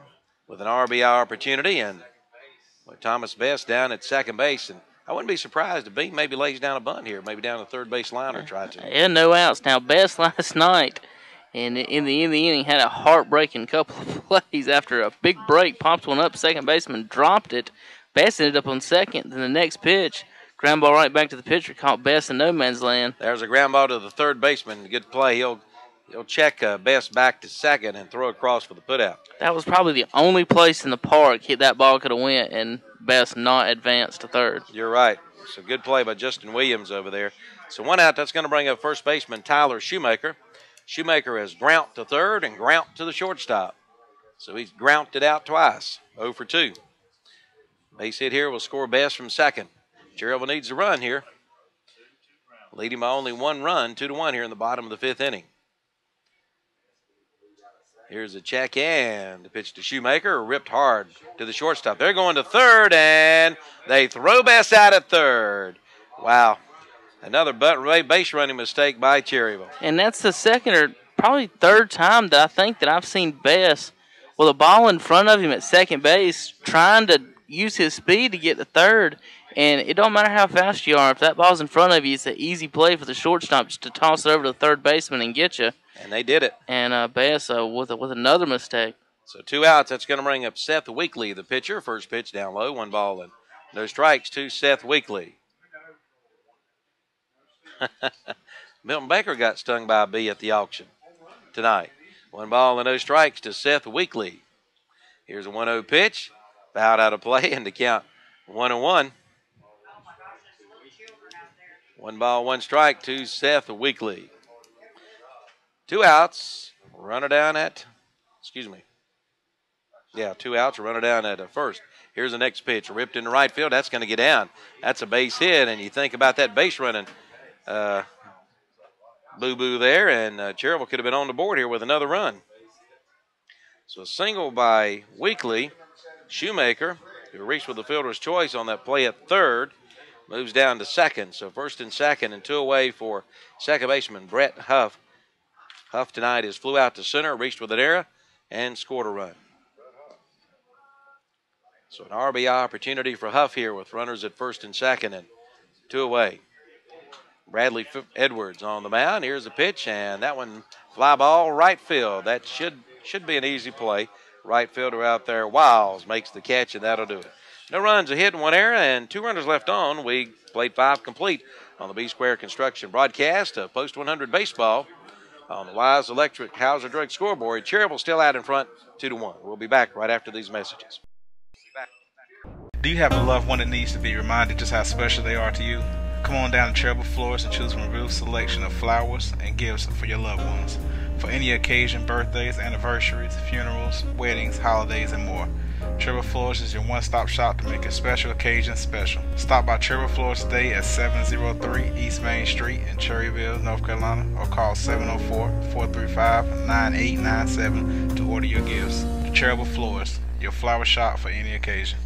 A: with an RBI opportunity, and with Thomas Best down at second base, and I wouldn't be surprised if Beam maybe lays down a bunt here, maybe down the third base line or try to.
B: Yeah, no outs. Now Best last night and in the inning had a heartbreaking couple of plays after a big break, popped one up, second baseman dropped it. Best ended up on second. Then the next pitch, ground ball right back to the pitcher, caught Best in no man's land.
A: There's a ground ball to the third baseman. Good play. He'll check Best back to second and throw across for the putout.
B: That was probably the only place in the park that ball could have went and Best not advanced to third.
A: You're right. It's a good play by Justin Williams over there. So 1 out. That's going to bring up first baseman Tyler Shoemaker. Shoemaker has grounded to third and grounded to the shortstop. So he's grounded it out twice. 0 for 2. Base hit here will score Best from second. Cherryville needs a run here. Leading by only 1 run, 2-1 here in the bottom of the 5th inning. Here's a check and the pitch to Shoemaker, ripped hard to the shortstop. They're going to third, and they throw Best out at third. Wow. Another base running mistake by Cherryville.
B: And that's the second or probably third time that I think that I've seen Best with a ball in front of him at second base trying to use his speed to get to third. And it don't matter how fast you are. If that ball's in front of you, it's an easy play for the shortstop just to toss it over to the third baseman and get you.
A: And they did it.
B: And Bass with another mistake.
A: So 2 outs. That's going to bring up Seth Weekly, the pitcher. First pitch down low, 1 ball and no strikes to Seth Weekly. Milton Baker got stung by a bee at the auction tonight. 1 ball and no strikes to Seth Weekly. Here's a 1-0 pitch. Fouled out of play and the count 1-1. 1 ball, 1 strike to Seth Weekly. 2 outs. Runner down at, 2 outs. Runner down at first. Here's the next pitch. Ripped into right field. That's going to get down. That's a base hit. And you think about that base running boo-boo there. And Cherryville could have been on the board here with another run. So a single by Weekly. Shoemaker, who reached with the fielder's choice on that play at third, moves down to second. So first and second and 2 away for second baseman Brett Huff. Huff tonight is flew out to center, reached with an error, and scored a run. So an RBI opportunity for Huff here with runners at first and second and 2 away. Bradley Edwards on the mound. Here's the pitch, and that one fly ball right field. That should be an easy play. Right fielder out there, Wiles, makes the catch, and that'll do it. No runs, a hit and 1 error, and 2 runners left on. We played 5 complete on the B-Square Construction broadcast of Post 100 Baseball on the Wise Electric Hauser Drug scoreboard. Cherryville still out in front, 2-1. We'll be back right after these messages.
K: Do you have a loved one that needs to be reminded just how special they are to you? Come on down to Cherryville Florist and choose from a real selection of flowers and gifts for your loved ones. For any occasion, birthdays, anniversaries, funerals, weddings, holidays, and more. Cherryville Florist is your one-stop shop to make a special occasion special. Stop by Cherryville Florist today at 703 East Main Street in Cherryville, North Carolina, or call 704-435-9897 to order your gifts. Cherryville Florist, your flower shop for any occasion.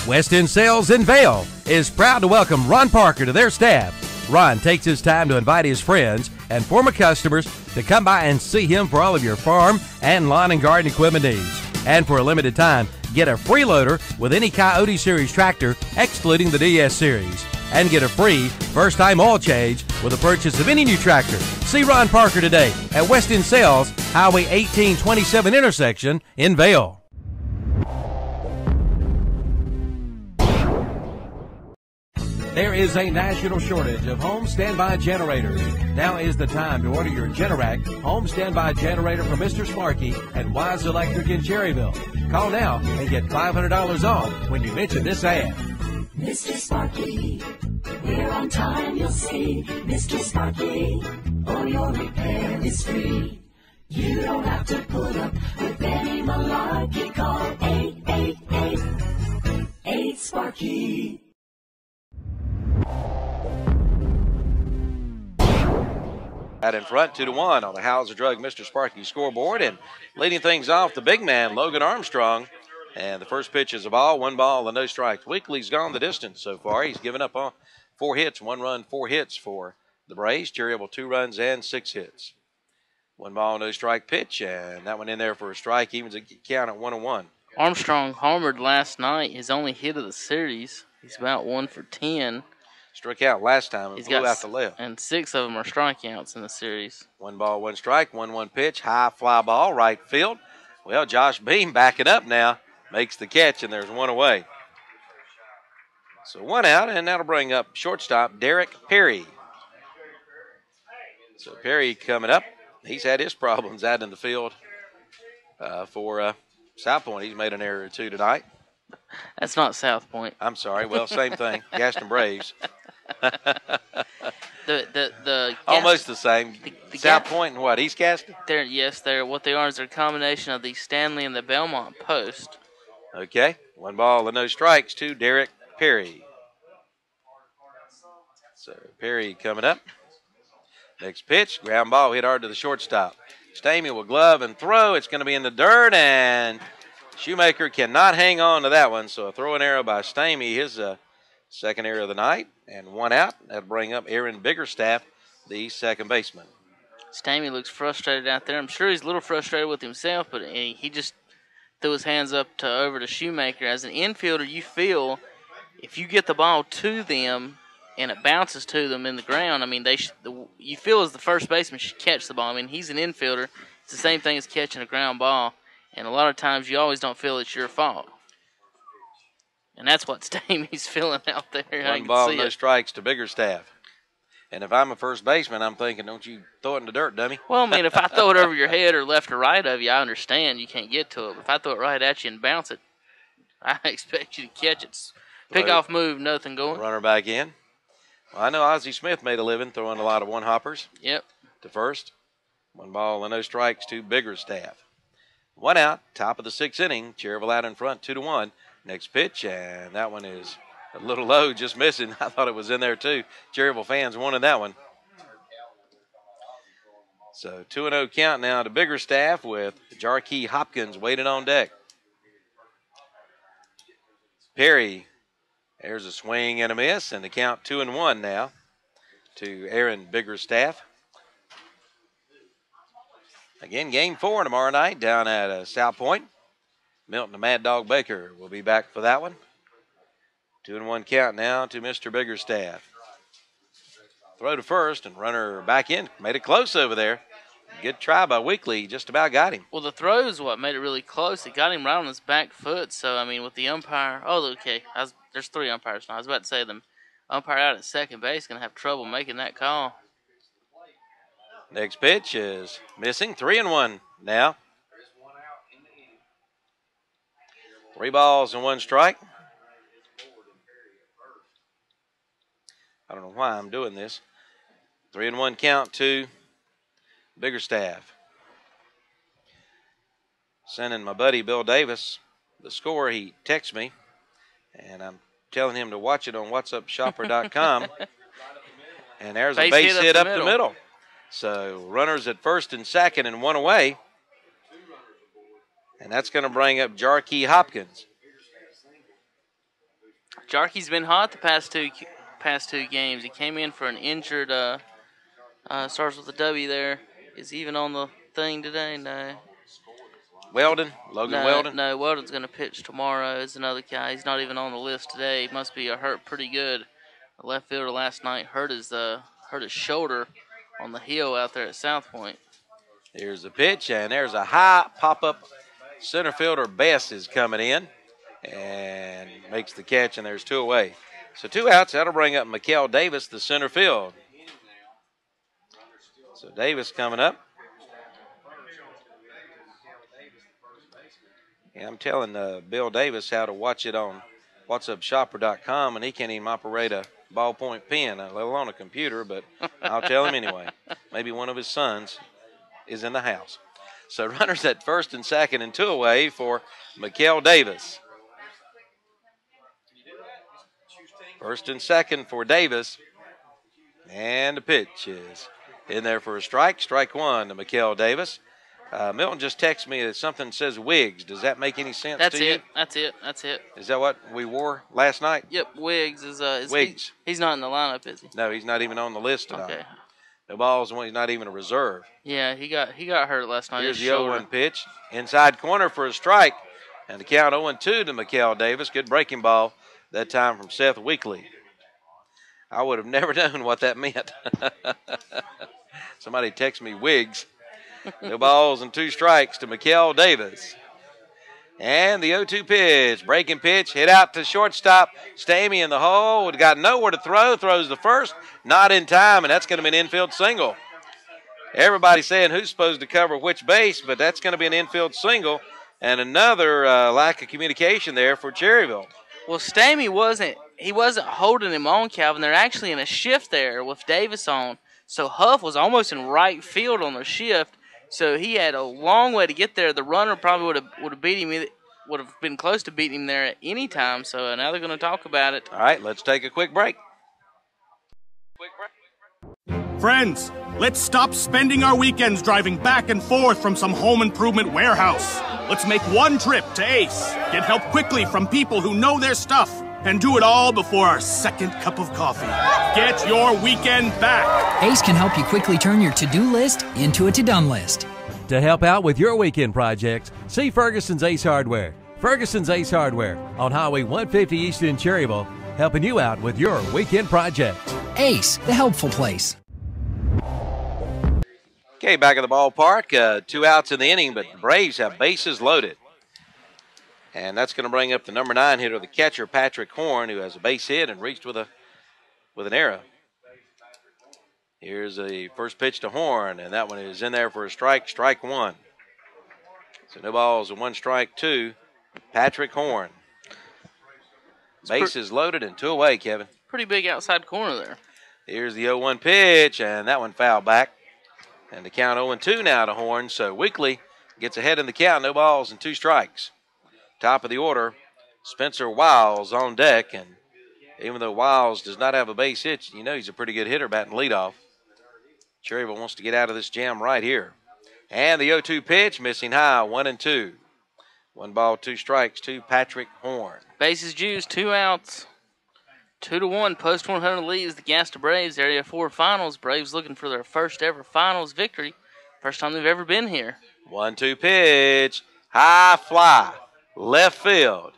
C: West End Sales in Vale is proud to welcome Ron Parker to their staff. Ron takes his time to invite his friends and former customers to come by and see him for all of your farm and lawn and garden equipment needs. And for a limited time, get a free loader with any Coyote Series tractor, excluding the DS Series. And get a free first-time oil change with the purchase of any new tractor. See Ron Parker today at West End Sales, Highway 1827 intersection in Vale. There is a national shortage of home standby generators. Now is the time to order your Generac home standby generator from Mr. Sparky at Wise Electric in Cherryville. Call now and get $500 off when you mention this ad.
L: Mr. Sparky, we're on time, you'll see. Mr. Sparky, all your repair is free. You don't have to put up with any malarkey. Call 888-8-SPARKY.
A: Out in front, 2-1 on the Hauser Drug Mr. Sparky scoreboard, and leading things off, the big man, Logan Armstrong. And the first pitch is a ball, 1 ball, and no strikes. Weekly's gone the distance so far. He's given up on 4 hits, 1 run, 4 hits for the Braves. Cherryville 2 runs and 6 hits. 1 ball, no strike pitch, and that one in there for a strike. Evens the count at 1-1.
B: Armstrong homered last night. His only hit of the series. He's about 1 for 10.
A: Struck out last time and blew out the left.
B: And 6 of them are strikeouts in the series.
A: 1 ball, 1 strike, 1-1 pitch, high fly ball, right field. Well, Josh Beam backing up now. Makes the catch, and there's 1 away. So 1 out, and that'll bring up shortstop Derek Perry. So Perry coming up. He's had his problems out in the field for South Point. He's made an error or 2 tonight.
B: That's not South Point.
A: I'm sorry. Well, same thing. Gaston Braves. Almost the same. South Point and what? East Gaston?
B: They're what they are is they're a combination of the Stanley and the Belmont Post.
A: Okay. 1 ball and no strikes to Derek Perry. So Perry coming up. Next pitch, ground ball hit hard to the shortstop. Stamey will glove and throw. It's going to be in the dirt, and Shoemaker cannot hang on to that one. So a throw and arrow by Stamey, his second error of the night, and 1 out. That'll bring up Aaron Biggerstaff, the second baseman.
B: Stamey looks frustrated out there. I'm sure he's a little frustrated with himself, but he just threw his hands up over to Shoemaker. As an infielder, you feel if you get the ball to them and it bounces to them in the ground, I mean, you feel as the first baseman should catch the ball. I mean, he's an infielder. It's the same thing as catching a ground ball, and a lot of times you always don't feel it's your fault. And that's what Stamey's feeling out there.
A: 1 ball, no strikes to Biggerstaff. And if I'm a first baseman, I'm thinking, don't you throw it in the dirt, dummy.
B: Well, I mean, if I throw it over your head or left or right of you, I understand you can't get to it. But if I throw it right at you and bounce it, I expect you to catch it. Pick-off move, nothing going.
A: Runner back in. Well, I know Ozzie Smith made a living throwing a lot of one-hoppers.
B: Yep.
A: To first. 1 ball and no strikes to Biggerstaff. 1 out, top of the 6th inning. Cherryville out in front, 2-1. Next pitch, and that one is a little low, just missing. I thought it was in there too. Cherryville fans wanted that one. So 2-0 count now to Biggerstaff with Jarkey Hopkins waiting on deck. Perry, there's a swing and a miss, and the count 2-1 now to Aaron Biggerstaff. Again, game 4 tomorrow night down at South Point. Milton the Mad Dog Baker will be back for that one. 2-1 count now to Mr. Biggerstaff. Throw to first and runner back in. Made it close over there. Good try by Weekly. Just about got him.
B: Well, the throw is what made it really close. It got him right on his back foot. So, I mean, with the umpire. Oh, okay. There's 3 umpires now. I was about to say the umpire out at second base is going to have trouble making that call.
A: Next pitch is missing. 3-1 now. 3 balls and 1 strike. I don't know why I'm doing this. 3-1 count to Biggerstaff. Sending my buddy Bill Davis the score. He texts me, and I'm telling him to watch it on whatsupshopper.com. And there's a base hit up the middle. So runners at first and second and 1 away. And that's going to bring up Jarkey Hopkins.
B: Jarkey's been hot the past two games. He came in for an injured, starts with a W there. Is he even on the thing today? No.
A: Weldon? Logan Weldon?
B: No, Weldon's going to pitch tomorrow. Is another guy. He's not even on the list today. He must be hurt pretty good. The left fielder last night hurt his shoulder on the hill out there at South Point.
A: Here's the pitch, and there's a high pop-up. Center fielder Bess is coming in and makes the catch, and there's 2 away. So 2 outs. That'll bring up Mikael Davis, the center field. So Davis coming up. Yeah, I'm telling Bill Davis how to watch it on WhatsUpShopper.com, and he can't even operate a ballpoint pen, let alone a computer, but I'll tell him anyway. Maybe one of his sons is in the house. So runners at first and second and 2 away for Mikael Davis. First and second for Davis. And the pitch is in there for a strike. Strike 1 to Mikael Davis. Milton just texted me that something says wigs. Does that make any sense to you?
B: That's it.
A: Is that what we wore last night?
B: Yep, Wiggs is
A: Wiggs.
B: He's not in the lineup, is he?
A: No, he's not even on the list tonight.
B: Okay.
A: No balls, he's not even a reserve.
B: Yeah, he got hurt last night.
A: Here's the 0-1 pitch. Inside corner for a strike. And the count 0-2 to Mikael Davis. Good breaking ball that time from Seth Weekly. I would have never known what that meant. Somebody text me wigs. No balls and 2 strikes to Mikael Davis. And the 0-2 pitch, breaking pitch, hit out to shortstop. Stamey in the hole, got nowhere to throw, throws the first, not in time, and that's going to be an infield single. Everybody's saying who's supposed to cover which base, but that's going to be an infield single, and another lack of communication there for Cherryville.
B: Well, Stamey wasn't holding him on, Calvin. They're actually in a shift there with Davis on, so Huff was almost in right field on the shift. So he had a long way to get there. The runner probably would have beat him. Would have been close to beating him there at any time. So now they're going to talk about it.
A: All right, let's take a quick break.
M: Friends, let's stop spending our weekends driving back and forth from some home improvement warehouse. Let's make one trip to Ace, get help quickly from people who know their stuff, and do it all before our second cup of coffee. Get your weekend back.
N: Ace can help you quickly turn your to-do list into a to-done list.
C: To help out with your weekend projects, see Ferguson's Ace Hardware. Ferguson's Ace Hardware on Highway 150 East in Cherryville, helping you out with your weekend project.
N: Ace, the helpful place.
A: Okay, back at the ballpark. 2 outs in the inning, but the Braves have bases loaded. And that's going to bring up the number 9 hitter, the catcher, Patrick Horn, who has a base hit and reached with an error. Here's the first pitch to Horn, and that one is in there for a strike, strike 1. So no balls and 1 strike to Patrick Horn. Bases loaded and 2 away, Kevin.
B: Pretty big outside corner there.
A: Here's the 0-1 pitch, and that one fouled back. And the count 0-2 now to Horn, so Weekly gets ahead in the count, no balls and 2 strikes. Top of the order, Spencer Wiles on deck, and even though Wiles does not have a base hit, you know he's a pretty good hitter batting leadoff. Cherryville wants to get out of this jam right here. And the 0-2 pitch, missing high, 1-2. 1 ball, 2 strikes to Patrick Horn.
B: Bases juiced, 2 outs. 2-1, post 100 leads the Gaston Braves, Area 4 Finals. Braves looking for their first ever Finals victory. First time they've ever been here.
A: 1-2 pitch, high fly. Left field.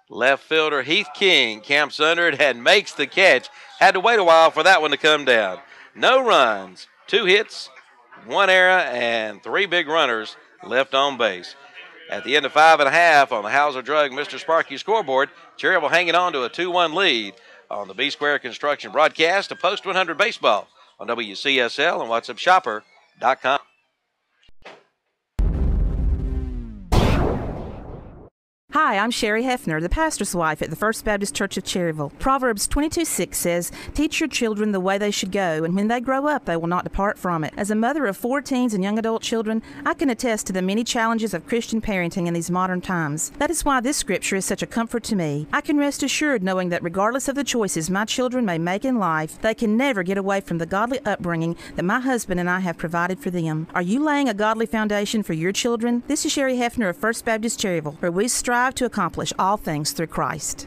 A: Left fielder Heath King camps under it and makes the catch. Had to wait a while for that one to come down. No runs, 2 hits, 1 error, and 3 big runners left on base. At the end of 5 1/2 on the Hauser Drug Mr. Sparky scoreboard, Cherryville hanging on to a 2-1 lead on the B-Square Construction broadcast of Post 100 Baseball on WCSL and WhatsUpShopper.com.
O: Hi, I'm Sherry Hefner, the pastor's wife at the First Baptist Church of Cherryville. Proverbs 22:6 says, "Teach your children the way they should go, and when they grow up, they will not depart from it." As a mother of 4 teens and young adult children, I can attest to the many challenges of Christian parenting in these modern times. That is why this scripture is such a comfort to me. I can rest assured knowing that regardless of the choices my children may make in life, they can never get away from the godly upbringing that my husband and I have provided for them. Are you laying a godly foundation for your children? This is Sherry Hefner of First Baptist Cherryville, where we strive to accomplish all things through Christ.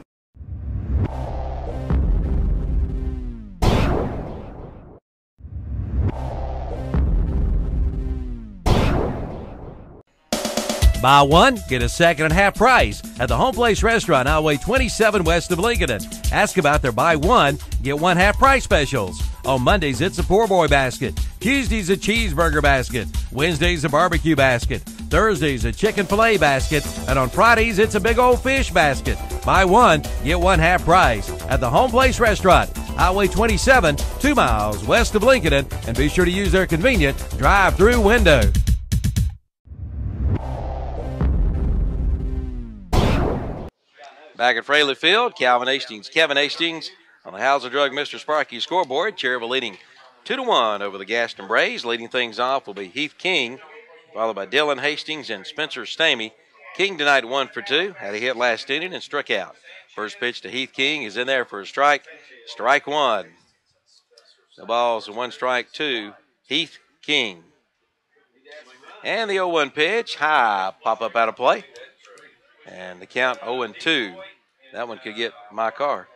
C: Buy one, get a second at half price at the Home Place Restaurant, Highway 27 west of Lincoln. Ask about their buy one, get one half price specials. On Mondays, it's a poor boy basket. Tuesdays, a cheeseburger basket. Wednesdays, a barbecue basket. Thursdays, a chicken filet basket. And on Fridays, it's a big old fish basket. Buy one, get one half price at the Home Place Restaurant, Highway 27, 2 miles west of Lincoln. And be sure to use their convenient drive-through window.
A: Back at Fraley Field, Kevin Hastings on the Hauser Drug Mr. Sparky scoreboard. Cherryville leading 2-1 over the Gaston Braves. Leading things off will be Heath King, followed by Dylan Hastings and Spencer Stamey. King tonight 1 for 2, had a hit last inning and struck out. First pitch to Heath King is in there for a strike. Strike 1. The ball's a 1 strike to Heath King. And the 0-1 pitch, high, pop up out of play. And the count 0-2. That one could get my car.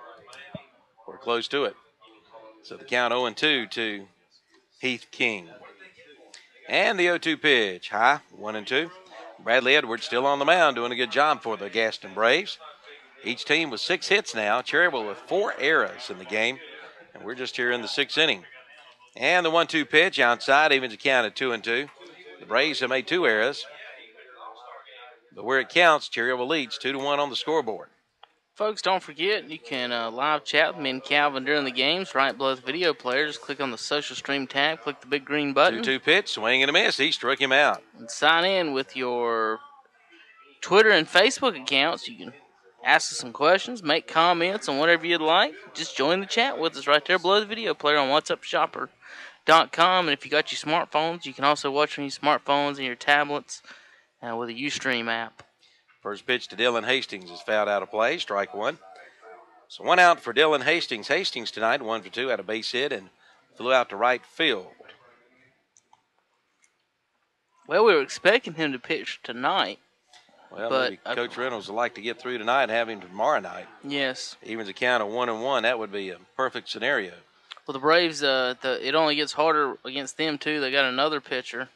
A: We're close to it. So the count 0-2 to Heath King. And the 0-2 pitch, high, 1-2. Bradley Edwards still on the mound, doing a good job for the Gaston Braves. Each team with 6 hits now. Cherryville with 4 errors in the game. And we're just here in the 6th inning. And the 1-2 pitch outside evens the count at 2-2. The Braves have made 2 errors. But where it counts, Cherryville leads 2-1 on the scoreboard.
B: Folks, don't forget, you can live chat with me and Calvin during the games right below the video player. Just click on the social stream tab, click the big green button.
A: 2-2 pitch, swing and a miss. He struck him out.
B: And sign in with your Twitter and Facebook accounts. You can ask us some questions, make comments on whatever you'd like. Just join the chat with us right there below the video player on whatsupshopper.com. And if you got your smartphones, you can also watch on your smartphones and your tablets with a Ustream app.
A: First pitch to Dylan Hastings is fouled out of play, strike 1. So 1 out for Dylan Hastings. Hastings tonight, 1 for 2, had a base hit and flew out to right field.
B: Well, we were expecting him to pitch tonight.
A: Well, maybe Coach Reynolds would like to get through tonight and have him tomorrow night.
B: Yes.
A: Evens a count of 1-1. That would be a perfect scenario.
B: Well, the Braves, it only gets harder against them, too. They got another pitcher.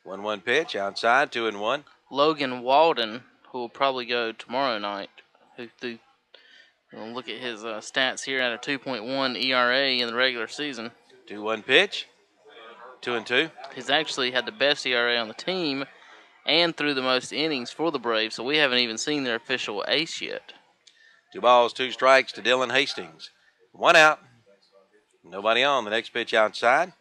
A: 1-1 pitch, outside, 2-1.
B: Logan Walden, who will probably go tomorrow night. Look at his stats here at a 2.1 ERA in the regular season.
A: 2-1 pitch, 2-2.
B: He's actually had the best ERA on the team and threw the most innings for the Braves, so we haven't even seen their official ace yet.
A: 2 balls, 2 strikes to Dylan Hastings. 1 out. Nobody on. The next pitch outside.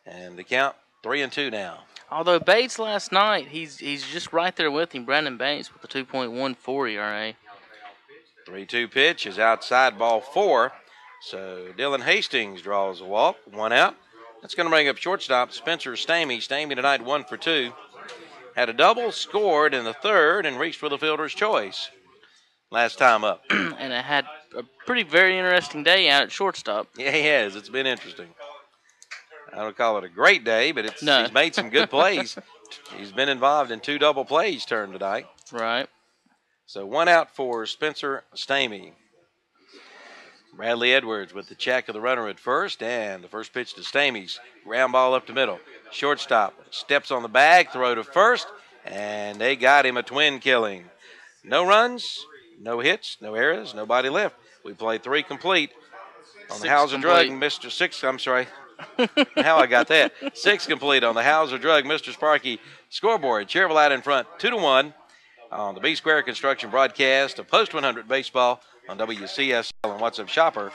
A: And the count 3-2 now.
B: Although Bates last night, he's just right there with him, Brandon Bates, with a 2.14 ERA.
A: 3-2 pitch is outside, ball 4. So Dylan Hastings draws a walk, 1 out. That's going to bring up shortstop Spencer Stamey. Stamey tonight 1 for 2. Had a double, scored in the 3rd, and reached for the fielder's choice last time up.
B: And it had a very interesting day out at shortstop.
A: Yeah, he has. It's been interesting. I don't call it a great day, but he's made some good plays. He's been involved in 2 double plays turned tonight.
B: Right.
A: So 1 out for Spencer Stamey. Bradley Edwards with the check of the runner at first, and the first pitch to Stamey's ground ball up the middle. Shortstop steps on the bag, throw to first, and they got him a twin killing. No runs, no hits, no errors, nobody left. We played 3 complete on the Hauser Drug, Mr. 6, I'm sorry. How I got that. 6 complete on the Hauser Drug Mr. Sparky scoreboard. Cherryville out in front 2-1 on the B Square Construction broadcast of Post 100 Baseball on WCSL and What's Up Shopper.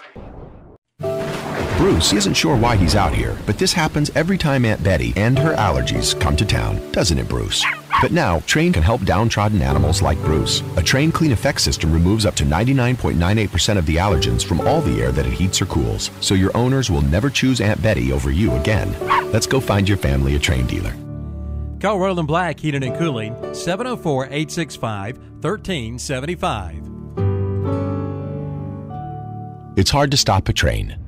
P: Bruce isn't sure why he's out here, but this happens every time Aunt Betty and her allergies come to town, doesn't it, Bruce? But now, Train can help downtrodden animals like Bruce. A Train Clean Effect system removes up to 99.98% of the allergens from all the air that it heats or cools, so your owners will never choose Aunt Betty over you again. Let's go find your family a Train dealer.
C: Call Roland Black Heating and Cooling, 704-865-1375.
P: It's hard to stop a train.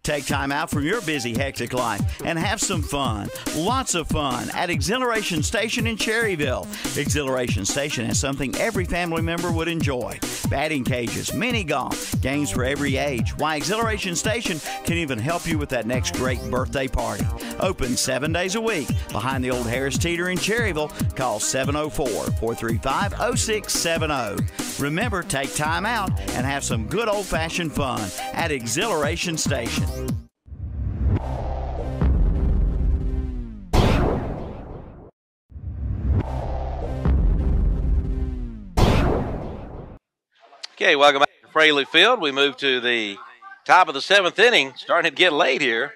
D: Take time out from your busy, hectic life and have some fun. Lots of fun at Exhilaration Station in Cherryville. Exhilaration Station has something every family member would enjoy. Batting cages, mini golf, games for every age. Why, Exhilaration Station can even help you with that next great birthday party. Open 7 days a week behind the old Harris Teeter in Cherryville. Call 704-435-0670. Remember, take time out and have some good old-fashioned fun at Exhilaration Station.
A: Okay, welcome back to Fraley Field. We move to the top of the 7th inning. Starting to get late here.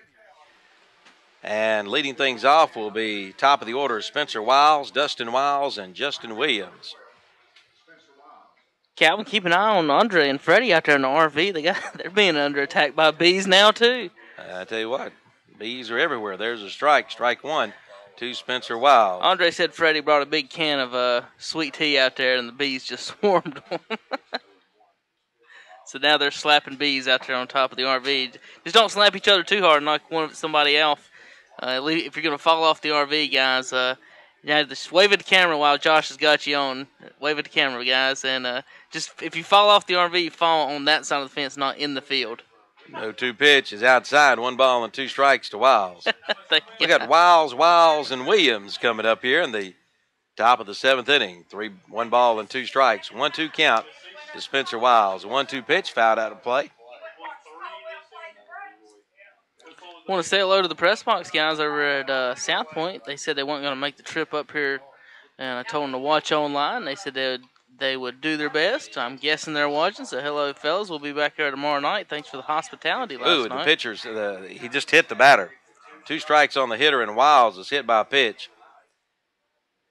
A: And leading things off will be top of the order Spencer Wiles, Dustin Wiles, and Justin Williams.
B: Calvin, keep an eye on Andre and Freddie out there in the RV. They're being under attack by bees now, too.
A: I tell you what, bees are everywhere. There's a strike. Strike one to Spencer Wiles.
B: Andre said Freddie brought a big can of sweet tea out there, and the bees just swarmed them. So now they're slapping bees out there on top of the RV. Just don't slap each other too hard and knock somebody off. If you're going to fall off the RV, guys, just wave at the camera while Josh has got you on. Wave at the camera, guys. And just if you fall off the RV, you fall on that side of the fence, not in the field.
A: No 2 pitch is outside. 1 ball and 2 strikes to Wiles. We got Wiles, and Williams coming up here in the top of the 7th inning. 1 ball and 2 strikes. 1-2 count to Spencer Wiles. 1-2 pitch fouled out of play.
B: I want to say hello to the press box guys over at South Point. They said they weren't going to make the trip up here, and I told them to watch online. They said they would do their best. I'm guessing they're watching, so hello, fellas. We'll be back there tomorrow night. Thanks for the hospitality last night.
A: The pitchers, he just hit the batter. 2 strikes on the hitter, and Wiles is hit by a pitch.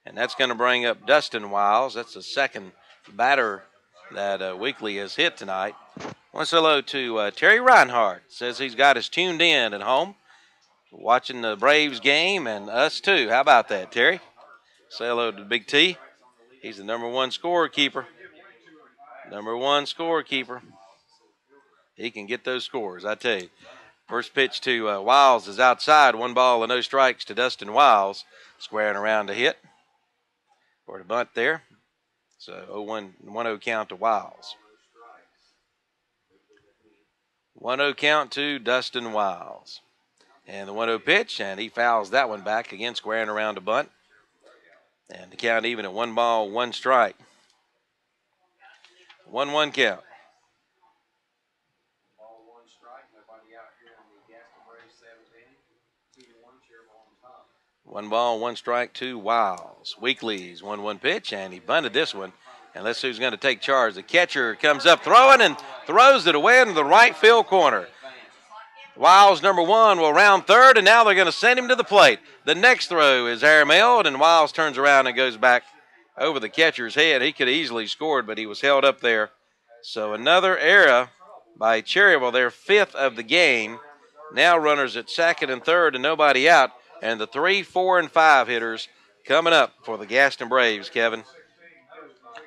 A: And that's going to bring up Dustin Wiles. That's the second batter that Weekly has hit tonight. Once hello to Terry Reinhardt. Says he's got us tuned in at home, watching the Braves game, and us too. How about that, Terry? Say hello to Big T. He's the #1 scorekeeper. #1 scorekeeper. He can get those scores, I tell you. First pitch to Wiles is outside. 1 ball and no strikes to Dustin Wiles. Squaring around to hit. Or to bunt there. So 1-0 count to Wiles. 1-0 count to Dustin Wiles. And the 1-0 pitch, and he fouls that one back again, squaring around to bunt. And the count even at 1 ball, 1 strike. 1-1 count. 1 ball, 1 strike to Wiles. Weekly's 1-1 pitch, and he bunted this one. And let's see who's going to take charge. The catcher comes up throwing and throws it away into the right field corner. Wiles, #1, will round third, and now they're going to send him to the plate. The next throw is airmailed, and Wiles turns around and goes back over the catcher's head. He could have easily scored, but he was held up there. So another error by Cherryville, their 5th of the game. Now runners at second and third and nobody out. And the 3, 4, and 5 hitters coming up for the Gaston Braves, Kevin.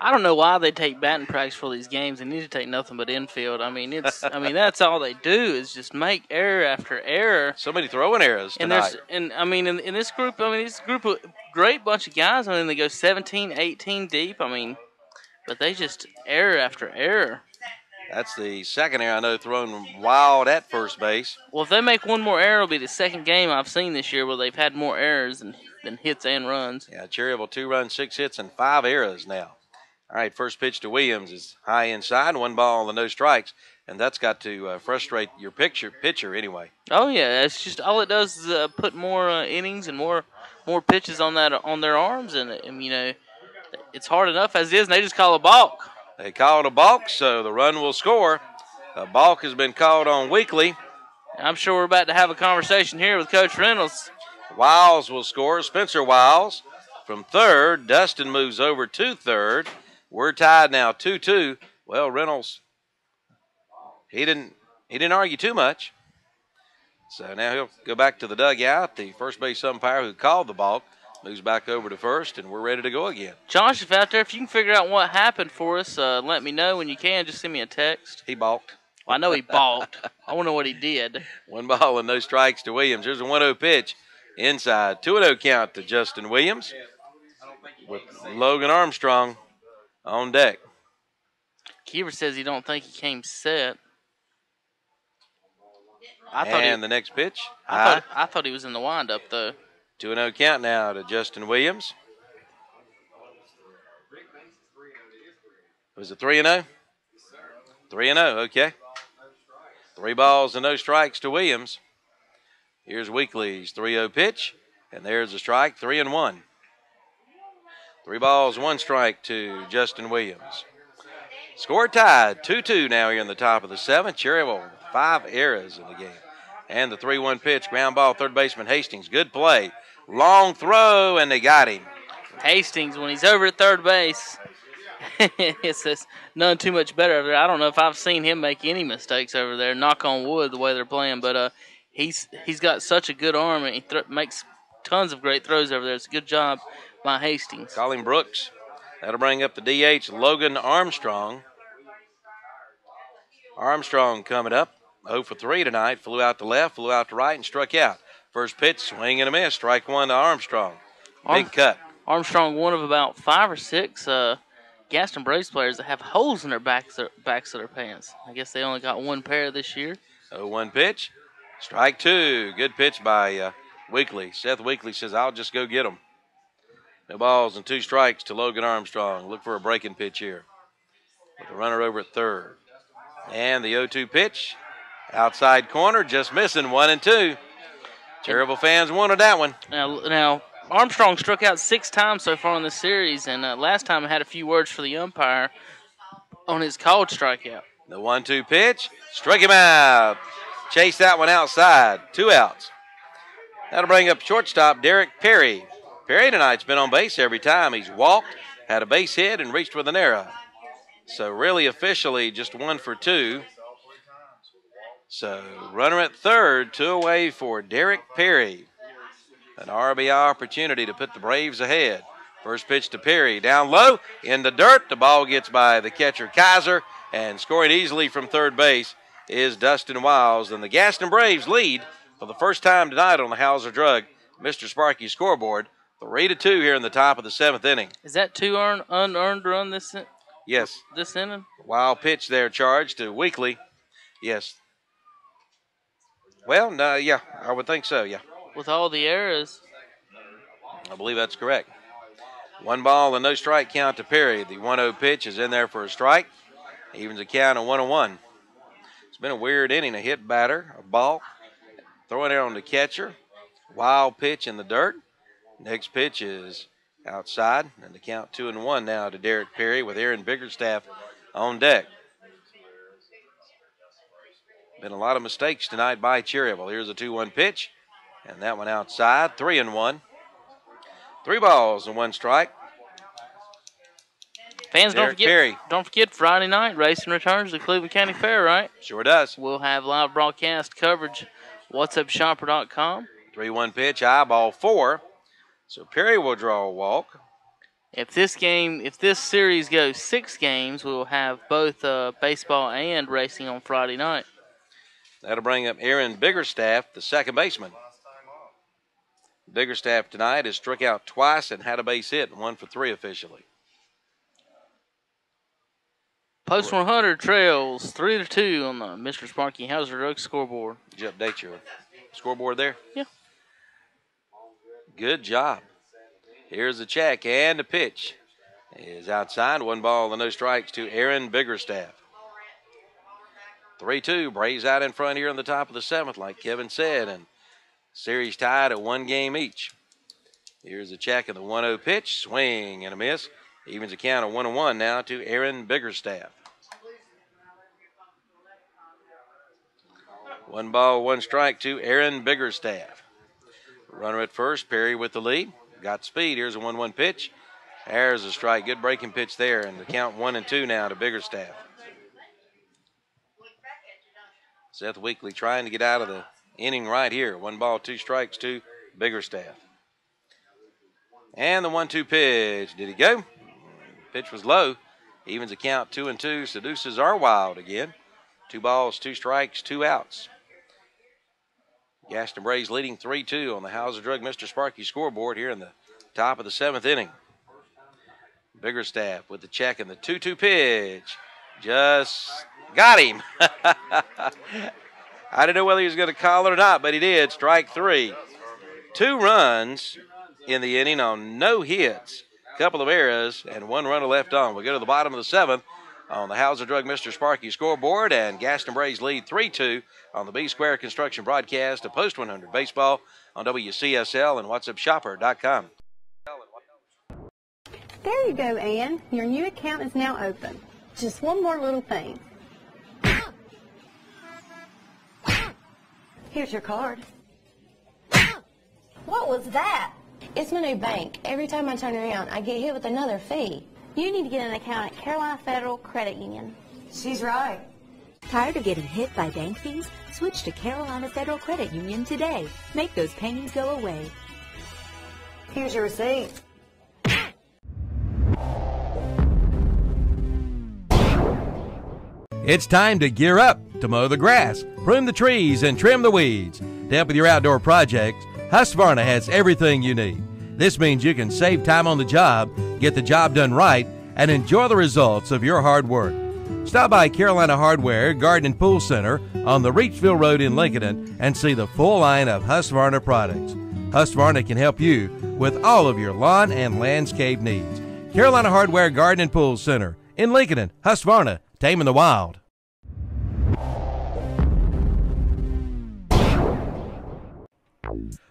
B: I don't know why they take batting practice for these games. They need to take nothing but infield. I mean, that's all they do is just make error after error.
A: So many throwing errors tonight.
B: In this group, this group of great bunch of guys. I mean, they go 17, 18 deep. I mean, but they just error after error.
A: That's the second error I know thrown wild at first base.
B: Well, if they make one more error, it'll be the second game I've seen this year where they've had more errors than hits and runs.
A: Yeah, Cherryville 2 runs, 6 hits, and 5 errors now. All right, first pitch to Williams is high inside, 1 ball and no strikes, and that's got to frustrate your pitcher anyway.
B: Oh yeah, it's just all it does is put more innings and more pitches on their arms, and it's hard enough as it is, and they just call a balk.
A: They called a balk, so the run will score. A balk has been called on Weekly.
B: I'm sure we're about to have a conversation here with Coach Reynolds.
A: Wiles will score. Spencer Wiles from third. Dustin moves over to third. We're tied now 2-2. Well, Reynolds, he didn't argue too much. So now he'll go back to the dugout. The first base umpire who called the balk moves back over to first, and we're ready to go again.
B: Josh, if you can figure out what happened for us, let me know when you can. Just send me a text.
A: He balked.
B: Well, I know he balked. I wonder what he did.
A: 1 ball and no strikes to Williams. There's a 1-0 pitch inside. 2-0 count to Justin Williams with Logan Armstrong on deck.
B: Keever says he don't think he came set.
A: The next pitch.
B: I thought he was in the windup, though.
A: 2-0 count now to Justin Williams. Was it 3-0? 3-0, okay. 3 balls and no strikes to Williams. Here's Weekly's 3-0 pitch, and there's a strike, 3-1. 3 balls, 1 strike to Justin Williams. Score tied, 2-2 now here in the top of the 7th. Cherryville with 5 errors in the game. And the 3-1 pitch, ground ball, third baseman Hastings. Good play. Long throw, and they got him.
B: Hastings, when he's over at third base, it's just none too much better over there. I don't know if I've seen him make any mistakes over there. Knock on wood, the way they're playing, but he's got such a good arm, and he makes tons of great throws over there. It's a good job by Hastings.
A: Colin Brooks. That'll bring up the DH, Logan Armstrong. Armstrong coming up. 0 for 3 tonight. Flew out to left, flew out to right, and struck out. First pitch, swing and a miss. Strike 1 to Armstrong. Big cut.
B: Armstrong, one of about 5 or 6 Gaston Braves players that have holes in their backs of their pants. I guess they only got 1 pair this year.
A: 0-1 pitch. Strike 2. Good pitch by Weekly. Seth Weekly says, I'll just go get them. No balls and 2 strikes to Logan Armstrong. Look for a breaking pitch here. With the runner over at third. And the 0-2 pitch. Outside corner, just missing 1 and 2. Cherryville fans wanted that one.
B: Now Armstrong struck out 6 times so far in the series, and last time I had a few words for the umpire on his called strikeout.
A: The 1-2 pitch, struck him out. Chased that one outside. 2 outs. That'll bring up shortstop Derek Perry. Perry tonight's been on base every time he's walked, had a base hit, and reached with an error. So really officially just 1 for 2. So runner at third, 2 away for Derek Perry. An RBI opportunity to put the Braves ahead. First pitch to Perry, down low, in the dirt. The ball gets by the catcher Kaiser, and scoring easily from third base is Dustin Wiles. And the Gaston Braves lead for the first time tonight on the Hauser Drug Mr. Sparky scoreboard, 3-2 here in the top of the 7th inning.
B: Is that 2 unearned run this inning?
A: Wild pitch there charged to Weekly. Yes. Well, no, yeah, I would think so, yeah.
B: With all the errors.
A: I believe that's correct. 1 ball and no strike count to Perry. The 1-0 pitch is in there for a strike. Evens a count of 1-1. It's been a weird inning. A hit batter, a ball, throwing it on the catcher. Wild pitch in the dirt. Next pitch is outside, and the count 2-1 now to Derek Perry with Aaron Biggerstaff on deck. Been a lot of mistakes tonight by Cherryville. Here's a 2-1 pitch, and that one outside, 3-1. 3 balls and 1 strike.
B: Fans, don't forget Friday night, racing returns to Cleveland County Fair, right?
A: Sure does.
B: We'll have live broadcast coverage, whatsupshopper.com.
A: 3-1 pitch, eyeball 4. So Perry will draw a walk.
B: If this series goes 6 games, we will have both baseball and racing on Friday night.
A: That'll bring up Aaron Biggerstaff, the second baseman. Biggerstaff tonight has struck out twice and had a base hit, 1 for 3 officially.
B: Post 100 trails 3-2 on the Mr. Sparky Hauser Drug scoreboard.
A: Did you update your scoreboard there?
B: Yeah.
A: Good job. Here's the check and the pitch is outside. 1 ball and no strikes to Aaron Biggerstaff. 3-2, Braves out in front here in the top of the 7th, like Kevin said, and series tied at 1 game each. Here's a check of the 1-0 pitch, swing and a miss. Evens a count of 1-1 now to Aaron Biggerstaff. 1 ball, 1 strike to Aaron Biggerstaff. Runner at first, Perry with the lead. Got speed. Here's a 1-1 pitch. There's a strike. Good breaking pitch there, and the count 1-2 now to Biggerstaff. Seth Weekly trying to get out of the inning right here. 1 ball, 2 strikes to Biggerstaff. And the 1-2 pitch. Did he go? Pitch was low. Evens a count 2-2. Seduces are wild again. 2 balls, 2 strikes, 2 outs. Gaston Braves leading 3-2 on the Hauser Drug Mr. Sparky scoreboard here in the top of the 7th inning. Biggerstaff with the check and the 2-2 pitch. Just got him. I didn't know whether he was going to call it or not, but he did. Strike 3. 2 runs in the inning on no hits, a couple of errors, and 1 runner left on. We go to the bottom of the 7th on the Hauser Drug Mr. Sparky scoreboard, and Gaston Braves lead 3-2 on the B Square Construction broadcast of Post 100 Baseball on WCSL and WhatsAppShopper.com.
Q: There you go, Ann. Your new account is now open. Just one more little thing. Here's your card. What was that? It's my new bank. Every time I turn around, I get hit with another fee. You need to get an account at Carolina Federal Credit Union. She's right.
R: Tired of getting hit by bank fees? Switch to Carolina Federal Credit Union today. Make those pains go away.
Q: Here's your receipt.
C: It's time to gear up to mow the grass, prune the trees, and trim the weeds. To help with your outdoor projects, Husqvarna has everything you need. This means you can save time on the job, get the job done right, and enjoy the results of your hard work. Stop by Carolina Hardware Garden and Pool Center on the Reachville Road in Lincoln and see the full line of Husqvarna products. Husqvarna can help you with all of your lawn and landscape needs. Carolina Hardware Garden and Pool Center in Lincoln. Husqvarna, taming the wild.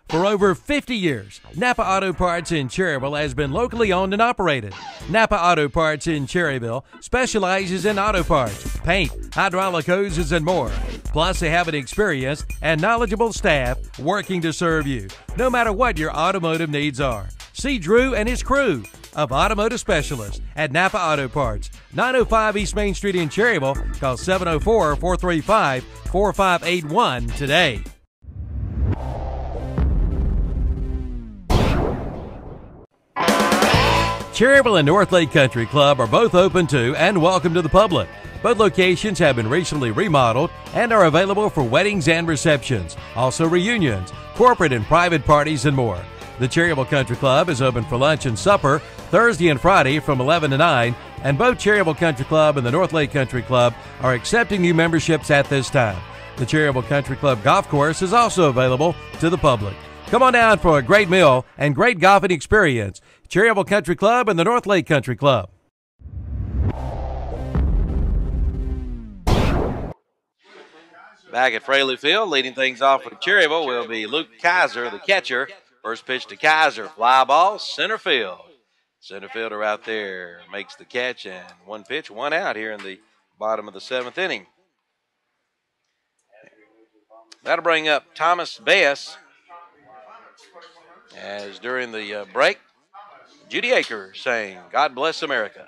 C: For over 50 years, Napa Auto Parts in Cherryville has been locally owned and operated. Napa Auto Parts in Cherryville specializes in auto parts, paint, hydraulic hoses, and more. Plus, they have an experienced and knowledgeable staff working to serve you, no matter what your automotive needs are. See Drew and his crew of automotive specialists at Napa Auto Parts, 905 East Main Street in Cherryville. Call 704-435-4581 today. Cherryville and North Lake Country Club are both open to and welcome to the public. Both locations have been recently remodeled and are available for weddings and receptions, also reunions, corporate and private parties, and more. The Cherryville Country Club is open for lunch and supper Thursday and Friday from 11 to 9, and both Cherryville Country Club and the North Lake Country Club are accepting new memberships at this time. The Cherryville Country Club golf course is also available to the public. Come on down for a great meal and great golfing experience. Cherryville Country Club and the North Lake Country Club.
A: Back at Fraley Field, leading things off with Cherryville will be Luke Kaiser, the catcher. First pitch to Kaiser, fly ball, center field. Center fielder out there makes the catch, and 1 pitch, 1 out here in the bottom of the 7th inning. That'll bring up Thomas Bass. As during the break, Judy Akers saying, "God bless America."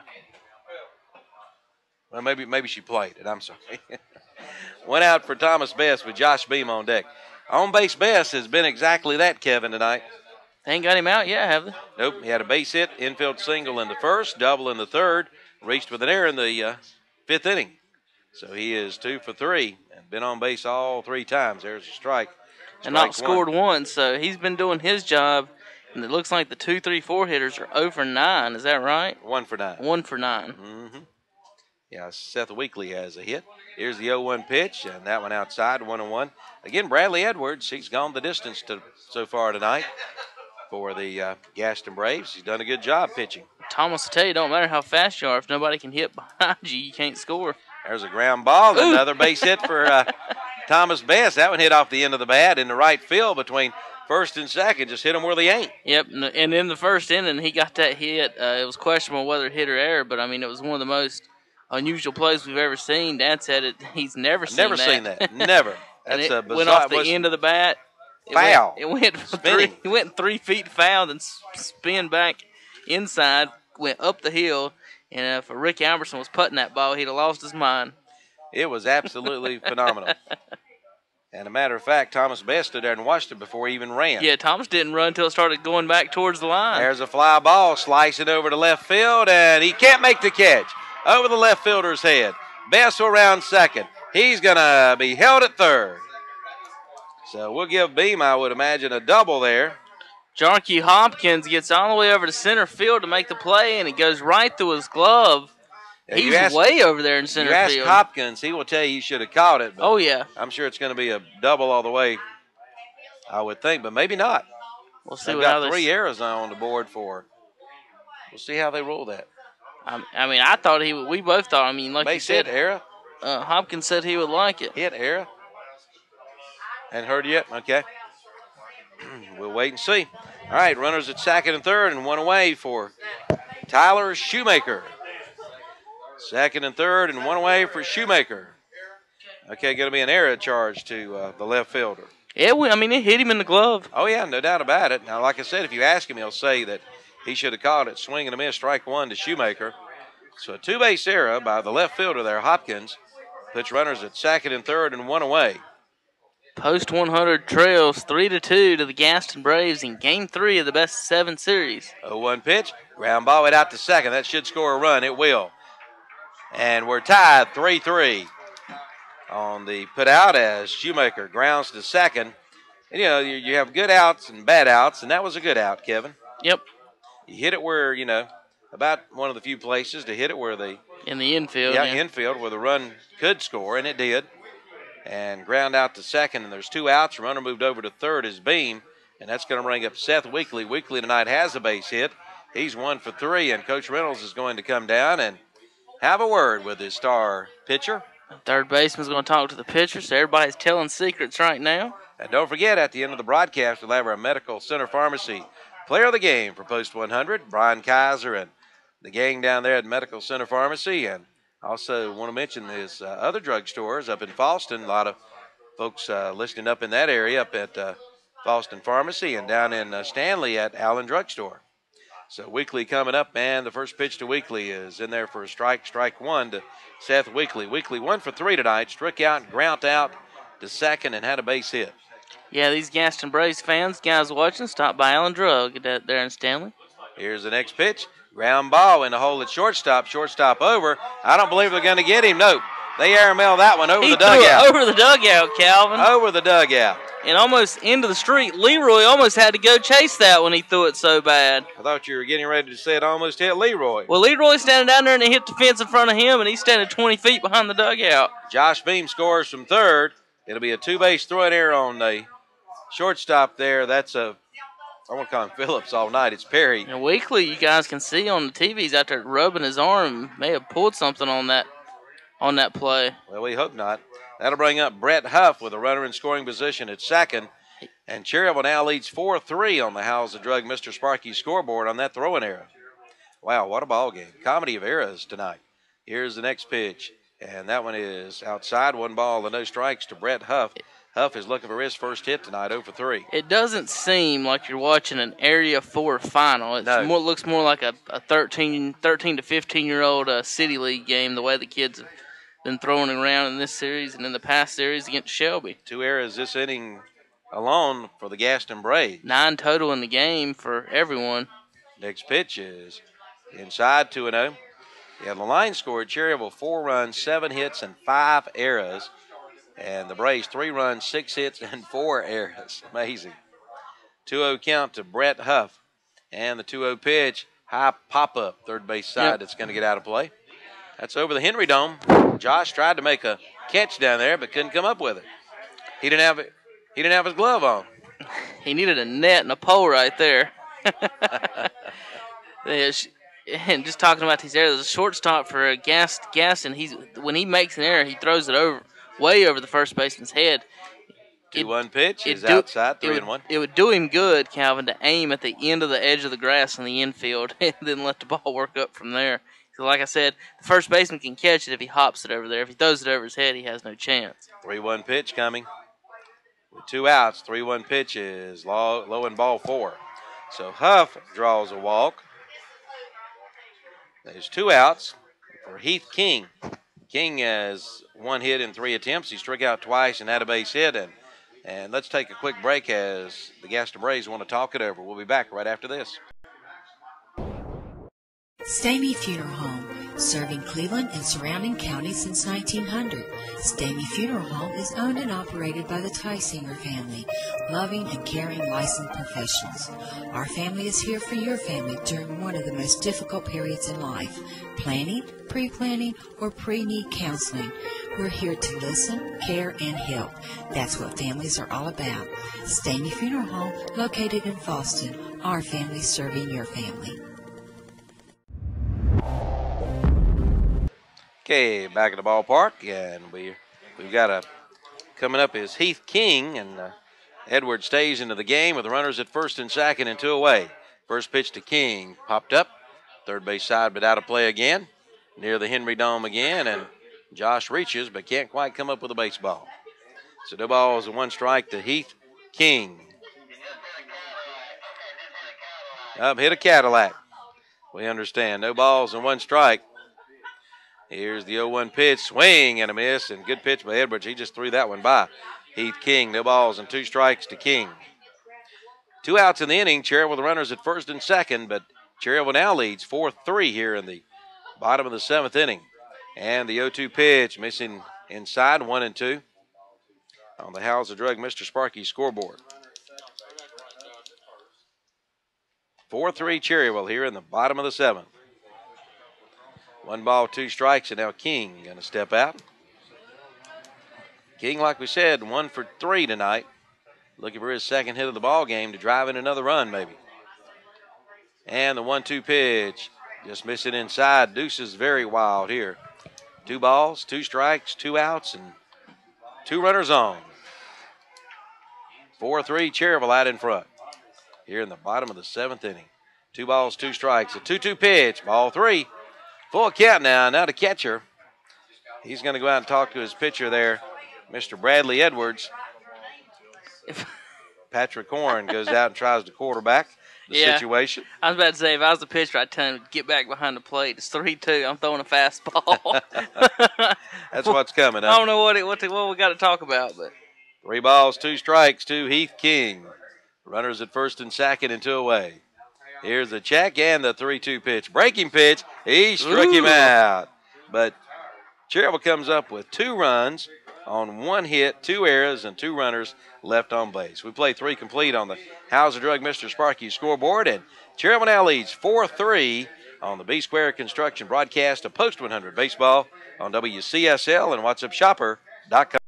A: Well, maybe she played it. I'm sorry. 1 out for Thomas Best with Josh Beam on deck. On-base Best has been exactly that, Kevin, tonight.
B: They ain't got him out yet, have they?
A: Nope. He had a base hit, infield single in the first, double in the third, reached with an error in the 5th inning. So he is 2 for 3 and been on base all 3 times. There's a strike.
B: And not scored one, so he's been doing his job. And it looks like the 2, 3, 4 hitters are 0 for 9. Is that right?
A: 1 for 9.
B: 1 for 9.
A: Mm-hmm. Yeah, Seth Weekly has a hit. Here's the 0-1 pitch, and that one outside, 1-1. Again, Bradley Edwards, he's gone the distance so far tonight for the Gaston Braves. He's done a good job pitching.
B: Thomas will tell you, don't matter how fast you are, if nobody can hit behind you, you can't score.
A: There's a ground ball, another base hit for Thomas Best. That one hit off the end of the bat in the right field between first and second. Just hit them where they ain't.
B: Yep, and in the first inning, he got that hit. It was questionable whether hit or error, but, I mean, it was one of the most unusual plays we've ever seen. Dad said he's never seen that.
A: Never seen that. Never. That's
B: and
A: a
B: it
A: bizarre.
B: Went off the end of the bat.
A: Foul.
B: It went 3 feet foul and spin back inside, went up the hill, and if Rick Albertson was putting that ball, he'd have lost his mind.
A: It was absolutely phenomenal. And a matter of fact, Thomas Best stood there and watched it before he even ran.
B: Yeah, Thomas didn't run until it started going back towards the line.
A: There's a fly ball slicing over to left field, and he can't make the catch. Over the left fielder's head. Best will round second. He's going to be held at third. So we'll give Beam, I would imagine, a double there.
B: Jarkey Hopkins gets all the way over to center field to make the play, and it goes right through his glove.
A: Yeah,
B: He's way over there in center field.
A: You ask Hopkins, he will tell you should have caught it. But
B: oh, yeah.
A: I'm sure it's going to be a double all the way, I would think, but maybe not.
B: We'll see.
A: They've got 3 errors now on the board for. We'll see how they rule that.
B: I mean, I thought we both thought. I mean, like you said,
A: error.
B: Hopkins said he would like it.
A: Hit error. Hadn't heard yet. Okay. We'll wait and see. All right, runners at second and third, and one away for Tyler Shoemaker. Second and third, and one away for Shoemaker. Okay, going to be an error charge to the left fielder.
B: Yeah, I mean, it hit him in the glove.
A: Oh, yeah, no doubt about it. Now, like I said, if you ask him, he'll say that he should have caught it. Swing and a miss, strike one to Shoemaker. So a 2-base error by the left fielder there, Hopkins. Puts runners at second and third and one away.
B: Post 100 trails 3-2 to the Gaston Braves in Game 3 of the best 7 series.
A: 0-1 pitch, ground ball it out to second. That should score a run. It will. And we're tied 3-3 on the put out as Shoemaker grounds to second. And, you know, you have good outs and bad outs, and that was a good out, Kevin.
B: Yep.
A: You hit it where, you know, about one of the few places to hit it where the
B: in the infield.
A: Yeah, infield where the run could score, and it did. And ground out to second, and there's 2 outs. Runner moved over to third is Beam, and that's going to bring up Seth Weekly. Weekly tonight has a base hit. He's 1 for 3, and Coach Reynolds is going to come down and have a word with his star pitcher.
B: Third baseman's going to talk to the pitcher, so everybody's telling secrets right now.
A: And don't forget, at the end of the broadcast, we'll have our Medical Center Pharmacy player of the game for Post 100, Brian Kaiser and the gang down there at Medical Center Pharmacy. And also want to mention his other drugstores up in Falston. A lot of folks listening up in that area, up at Falston Pharmacy, and down in Stanley at Allen Drugstore. So Weekly coming up, and the first pitch to Weekly is in there for a strike one to Seth Weekly. Weekly 1 for 3 tonight, struck out, ground out to second, and had a base hit.
B: Yeah, these Gaston Braves fans, guys watching, stop by Allen Drug there in Stanley.
A: Here's the next pitch. Ground ball in the hole at shortstop. Shortstop over. I don't believe they're going to get him. Nope. They airmail that one over the dugout.
B: Over the dugout, Calvin.
A: Over the dugout.
B: And almost into the street. Leroy almost had to go chase that when he threw it so bad.
A: I thought you were getting ready to say it almost hit Leroy.
B: Well, Leroy's standing down there and it hit the fence in front of him, and he's standing 20 feet behind the dugout.
A: Josh Beam scores from third. It'll be a 2-base throwing error on the shortstop there. That's a, I want to call him Phillips all night. It's Perry.
B: And Weekly, you guys can see on the TVs out there rubbing his arm. May have pulled something on that play.
A: Well, we hope not. That'll bring up Brett Huff with a runner in scoring position at second. And Cherryville now leads 4-3 on the How's the Drug Mr. Sparky scoreboard on that throwing error. Wow, what a ball game. Comedy of errors tonight. Here's the next pitch. And that one is outside. 1 ball and no strikes to Brett Huff. Huff is looking for his first hit tonight, 0 for 3.
B: It doesn't seem like you're watching an Area 4 final. It looks more like a 13 to 15-year-old City League game, the way the kids have been throwing around in this series and in the past series against Shelby.
A: 2 errors this inning alone for the Gaston Braves.
B: 9 total in the game for everyone.
A: Next pitch is inside, 2-0. Yeah, the line scored Cherryville 4 runs, 7 hits, and 5 errors. And the Braves 3 runs, 6 hits, and 4 errors. Amazing. 2-0 count to Brett Huff. And the 2-0 pitch, high pop-up, third base side that's going to get out of play. That's over the Henry Dome. Josh tried to make a catch down there, but couldn't come up with it. He didn't have his glove on.
B: He needed a net and a pole right there. And just talking about these errors, the shortstop for Gaston, when he makes an error, he throws it way over the first baseman's head.
A: 2-1 pitch is outside, 3-1.
B: It would do him good, Calvin, to aim at the end of the edge of the grass in the infield and then let the ball work up from there. So like I said, the first baseman can catch it if he hops it over there. If he throws it over his head, he has no chance.
A: 3-1 pitch coming. With 2 outs, 3-1 pitch is low and ball 4. So Huff draws a walk. There's 2 outs for Heath King. King has 1 hit in 3 attempts. He struck out twice and had a base hit. And let's take a quick break as the Gaston Braves want to talk it over. We'll be back right after this.
R: Stamy Funeral Home,
S: Serving Cleveland and surrounding counties since 1900, Stamey Funeral Home is owned and operated by the Tysinger family, loving and caring licensed professionals. Our family is here for your family during one of the most difficult periods in life, planning, pre-planning, or pre-need counseling. We're here to listen, care, and help. That's what families are all about. Stamey Funeral Home, located in Fallston, our family serving your family.
A: Okay, back at the ballpark, and we've got coming up is Heath King, and Edwards stays into the game with runners at first and second and 2 away. First pitch to King, popped up, third base side, but out of play again, near the Henry Dome again, and Josh reaches but can't quite come up with a baseball. So 2 balls and 1 strike to Heath King. Up hit a Cadillac. We understand. 2 balls and 1 strike. Here's the 0-1 pitch, swing and a miss, and good pitch by Edwards. He just threw that one by. Heath King, 2 balls and 2 strikes to King. 2 outs in the inning. Cherryville with the runners at first and second, but Cherryville now leads 4-3 here in the bottom of the 7th inning. And the 0-2 pitch missing inside, 1-2 on the Hauser Drug Mr. Sparky scoreboard. 4-3 Cherryville here in the bottom of the 7th. 1 ball, 2 strikes, and now King going to step out. King, like we said, 1 for 3 tonight. Looking for his second hit of the ball game to drive in another run, maybe. And the 1-2 pitch, just missing inside. Deuce is very wild here. 2 balls, 2 strikes, 2 outs, and 2 runners on. 4-3 Cherryville out in front here in the bottom of the 7th inning. 2 balls, 2 strikes, a 2-2 pitch, ball 3. Full count now. Now the catcher. He's going to go out and talk to his pitcher there, Mr. Bradley Edwards. Patrick Horn goes out and tries to quarterback the situation.
B: I was about to say, if I was the pitcher, I'd tell him to get back behind the plate. It's 3-2. I'm throwing a fastball.
A: That's what's coming up.
B: I don't know what we got to talk about, but
A: 3 balls, 2 strikes to Heath King. Runners at first and second and 2 away. Here's the check and the 3-2 pitch. Breaking pitch. He struck him out. But Cherryville comes up with 2 runs on 1 hit, 2 errors, and 2 runners left on base. We play 3 complete on the Hauser Drug Mr. Sparky scoreboard, and Cherryville now leads 4-3 on the B-Square Construction broadcast of Post 100 Baseball on WCSL and WhatsAppShopper.com.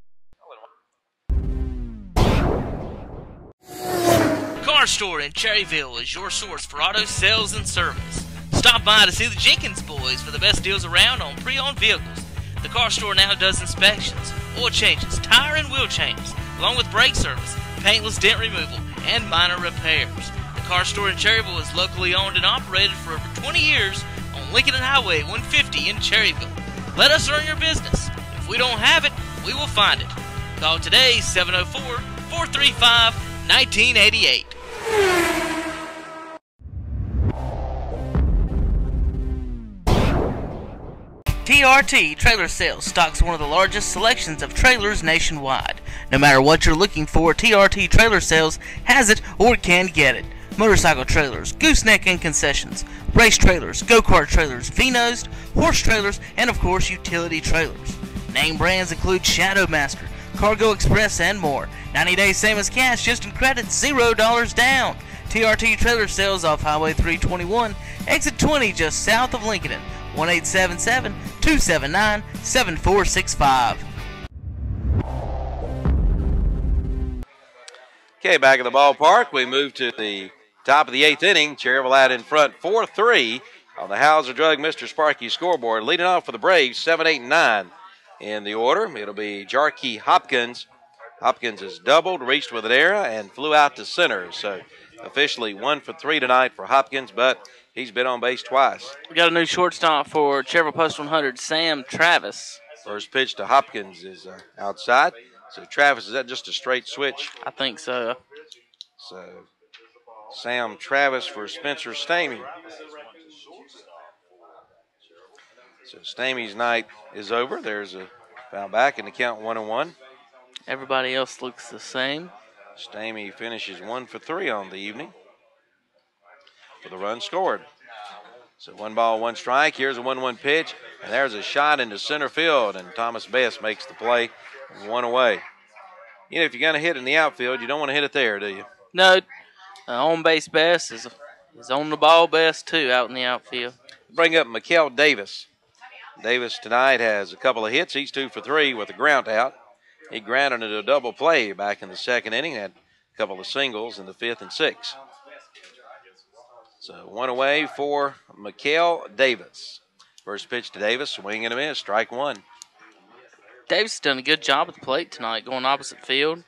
B: Car Store in Cherryville is your source for auto sales and service. Stop by to see the Jenkins boys for the best deals around on pre-owned vehicles. The Car Store now does inspections, oil changes, tire and wheel changes, along with brake service, paintless dent removal, and minor repairs. The Car Store in Cherryville is locally owned and operated for over 20 years on Lincoln and Highway 150 in Cherryville. Let us earn your business. If we don't have it, we will find it. Call today 704-435-1988. TRT Trailer Sales stocks one of the largest selections of trailers nationwide. No matter what you're looking for, TRT Trailer Sales has it or can get it. Motorcycle trailers, gooseneck and concessions, race trailers, go-kart trailers, V-nosed, horse trailers, and of course utility trailers. Name brands include Shadowmaster, Cargo Express, and more. 90 days same as cash, just in credit, $0 down. TRT Trailer Sales off Highway 321, exit 20 just south of Lincoln. 1-877-279-7465.
A: Okay, back at the ballpark, we move to the top of the 8th inning. Cherryville out in front 4-3 on the Hauser Drug Mr. Sparky scoreboard. Leading off for the Braves, 7, 8, and 9 in the order. It'll be Jarkey Hopkins. Hopkins has doubled, reached with an error, and flew out to center. So officially 1 for 3 tonight for Hopkins, but he's been on base twice.
B: We got a new shortstop for Cherryville Post 100, Sam Travis.
A: First pitch to Hopkins is outside. So Travis, is that just a straight switch?
B: I think so.
A: So Sam Travis for Spencer Stamey. So Stamey's night is over. There's a foul back in the count 1-1.
B: Everybody else looks the same.
A: Stamey finishes 1 for 3 on the evening for the run scored. So 1 ball, 1 strike. Here's a 1-1 pitch, and there's a shot into center field, and Thomas Best makes the play, 1 away. You know, if you're going to hit in the outfield, you don't want to hit it there, do you?
B: No, on base Best is on the ball Best too out in the outfield.
A: Bring up Mikael Davis. Davis tonight has a couple of hits. He's 2 for 3 with a ground out. He grounded into a double play back in the 2nd inning. Had a couple of singles in the 5th and 6th. So 1 away for Mikael Davis. First pitch to Davis, swing and a miss, strike 1.
B: Davis has done a good job at the plate tonight, going opposite field.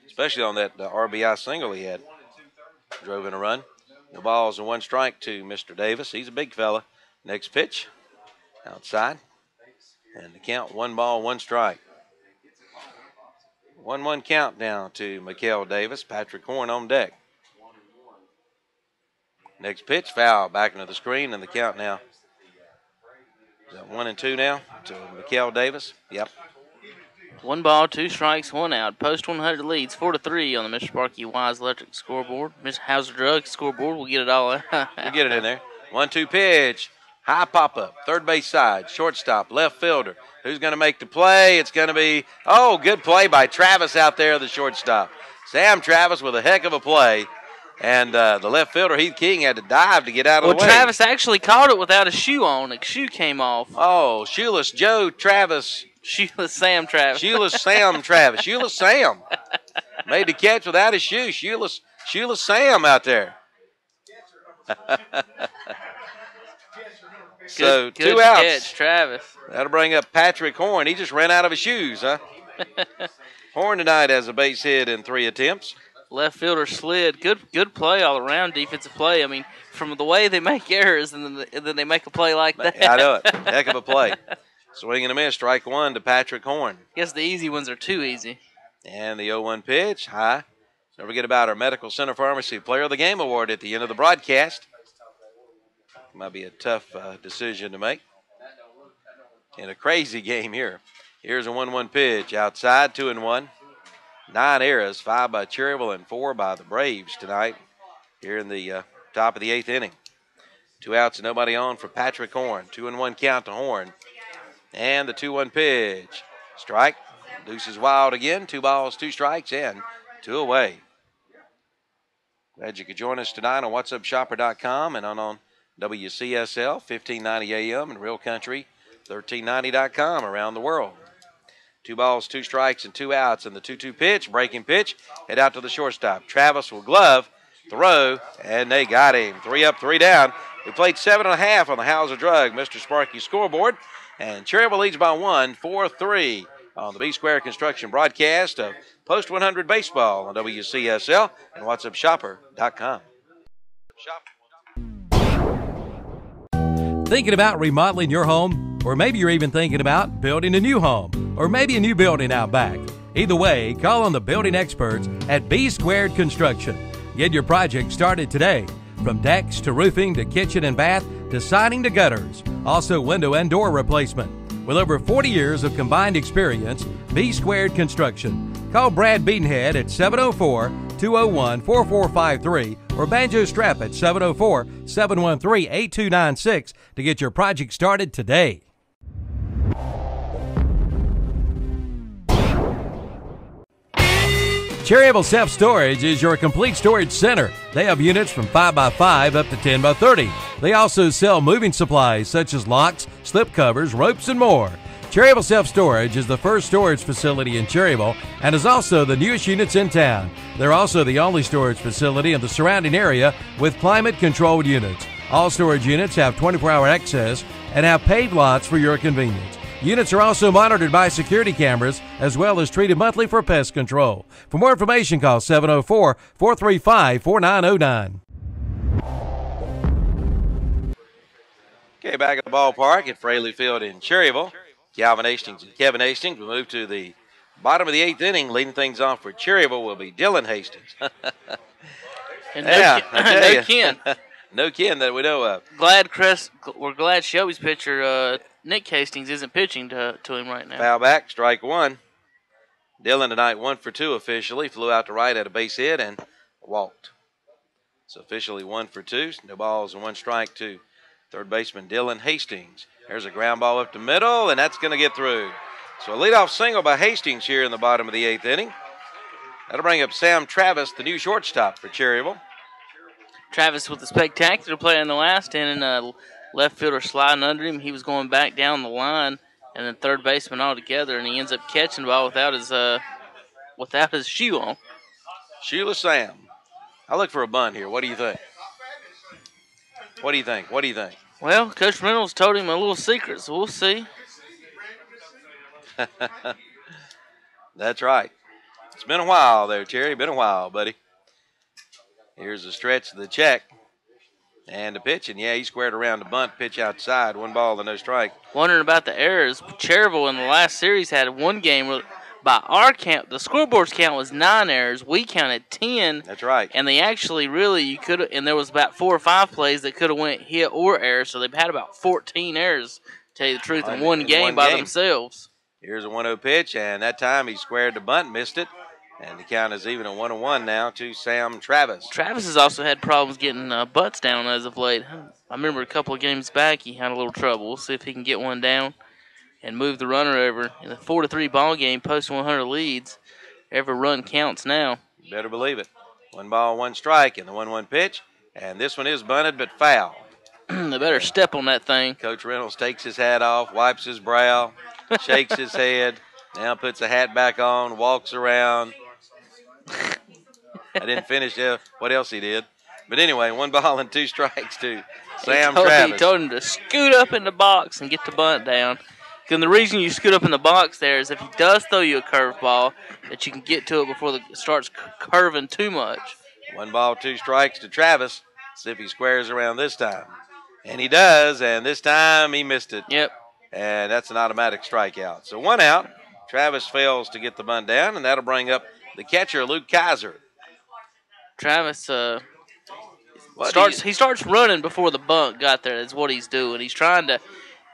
A: Especially on that RBI single he had. Drove in a run. No balls and 1 strike to Mr. Davis. He's a big fella. Next pitch, outside. And the count, 1 ball, 1 strike. 1-1 count down to Mikael Davis. Patrick Horn on deck. Next pitch, foul, back into the screen, and the count now. Is that 1-2 now to Mikael Davis? Yep.
B: 1 ball, 2 strikes, 1 out. Post 100 leads 4-3 on the Mr. Sparky Wise Electric scoreboard. Mr. Hauser Drug scoreboard. We'll get it all in.
A: We'll get it in there. 1-2 pitch. High pop-up. Third base side. Shortstop. Left fielder. Who's going to make the play? It's going to be, good play by Travis out there, the shortstop. Sam Travis with a heck of a play. And the left fielder, Heath King, had to dive to get out of the way.
B: Well, Travis actually caught it without a shoe on. The shoe came off.
A: Oh, Shoeless Joe Travis.
B: Shoeless Sam Travis.
A: Shoeless Sam Travis. Shoeless Sam. Made the catch without his shoe. Shoeless Sam out there. So
B: good
A: 2 outs.
B: Catch, Travis.
A: That'll bring up Patrick Horn. He just ran out of his shoes, huh? Horn tonight has a base hit in 3 attempts.
B: Left fielder slid. Good play all around, defensive play. I mean, from the way they make errors and then they make a play like that.
A: I know it. Heck of a play. Swing and a miss. Strike 1 to Patrick Horn.
B: Guess the easy ones are too easy.
A: And the 0-1 pitch. High. Don't forget about our Medical Center Pharmacy Player of the Game Award at the end of the broadcast. Might be a tough decision to make. In a crazy game here. Here's a 1-1 pitch. Outside, 2-1. 9 errors, 5 by Cherryville and 4 by the Braves tonight here in the top of the 8th inning. 2 outs and nobody on for Patrick Horn. 2-1 count to Horn. And the 2-1 pitch. Strike. Deuces wild again. 2 balls, 2 strikes, and 2 away. Glad you could join us tonight on WhatsUpShopper.com and on WCSL 1590 AM and Real Country 1390.com around the world. 2 balls, 2 strikes, and 2 outs. And the 2-2 pitch, breaking pitch, head out to the shortstop. Travis will glove, throw, and they got him. 3 up, 3 down. We played 7.5 on the Hauser Drug Mr. Sparky scoreboard. And Cherryville leads by 1, 4-3 on the B-Square Construction broadcast of Post 100 Baseball on WCSL and WhatsUpShopper.com.
C: Thinking about remodeling your home? Or maybe you're even thinking about building a new home, or maybe a new building out back. Either way, call on the building experts at B Squared Construction. Get your project started today. From decks to roofing to kitchen and bath to siding to gutters. Also window and door replacement. With over 40 years of combined experience, B Squared Construction. Call Brad Beatonhead at 704-201-4453 or Banjo Strap at 704-713-8296 to get your project started today. Cherryville Self-Storage is your complete storage center. They have units from 5x5 up to 10x30. They also sell moving supplies such as locks, slip covers, ropes, and more. Cherryville Self-Storage is the first storage facility in Cherryville and is also the newest units in town. They're also the only storage facility in the surrounding area with climate-controlled units. All storage units have 24-hour access and have paved lots for your convenience. Units are also monitored by security cameras as well as treated monthly for pest control. For more information, call 704-435-4909.
A: Okay, back at the ballpark at Fraley Field in Cherryville. Calvin Hastings and Kevin Hastings will move to the bottom of the 8th inning. Leading things off for Cherryville will be Dylan Hastings.
B: And
A: no
B: Ken.
A: No Ken that we know of.
B: We're glad Shelby's pitcher, Nick Hastings, isn't pitching to him right now.
A: Foul back, strike 1. Dylan tonight 1 for 2 officially. Flew out to right at a base hit and walked. So officially 1 for 2. No balls and 1 strike to third baseman Dylan Hastings. There's a ground ball up the middle, and that's going to get through. So a leadoff single by Hastings here in the bottom of the 8th inning. That'll bring up Sam Travis, the new shortstop for Cherryville.
B: Travis with a spectacular play in the last inning. Left fielder sliding under him. He was going back down the line, and then third baseman altogether, and he ends up catching the ball without his shoe on.
A: Sheila Sam. I look for a bunt here. What do you think? What do you think? What do you think?
B: Well, Coach Reynolds told him a little secret, so we'll see.
A: That's right. It's been a while there, Cherry. Been a while, buddy. Here's the stretch of the check. And the pitch, and yeah, he squared around the bunt, pitch outside, 1 ball and no strike.
B: Wondering about the errors. Cherryville in the last series had one game where, by our count, the scoreboard's count was 9 errors. We counted 10.
A: That's right.
B: And they actually you could have, and there was about 4 or 5 plays that could have went hit or error, so they've had about 14 errors, to tell you the truth, in one game by themselves.
A: Here's a 1-0 pitch, and that time he squared the bunt, missed it. And the count is even at 1-1 now to Sam Travis.
B: Travis has also had problems getting butts down as of late. I remember a couple of games back he had a little trouble. We'll see if he can get one down and move the runner over. In a 4-3 ball game, post 100 leads. Every run counts now.
A: You better believe it. 1 ball, 1 strike, and the 1-1 pitch. And this one is bunted but foul.
B: They better step on that thing.
A: Coach Reynolds takes his hat off, wipes his brow, shakes his head, now puts the hat back on, walks around. I didn't finish what else he did. But anyway, 1 ball and 2 strikes to Sam Travis.
B: He told him to scoot up in the box and get the bunt down. And the reason you scoot up in the box there is if he does throw you a curveball, that you can get to it before it starts curving too much.
A: 1 ball, 2 strikes to Travis. See if he squares around this time. And he does, and this time he missed it.
B: Yep.
A: And that's an automatic strikeout. So 1 out. Travis fails to get the bunt down, and that'll bring up the catcher, Luke Kaiser.
B: Travis he starts running before the bunt got there. That's what he's doing. He's trying to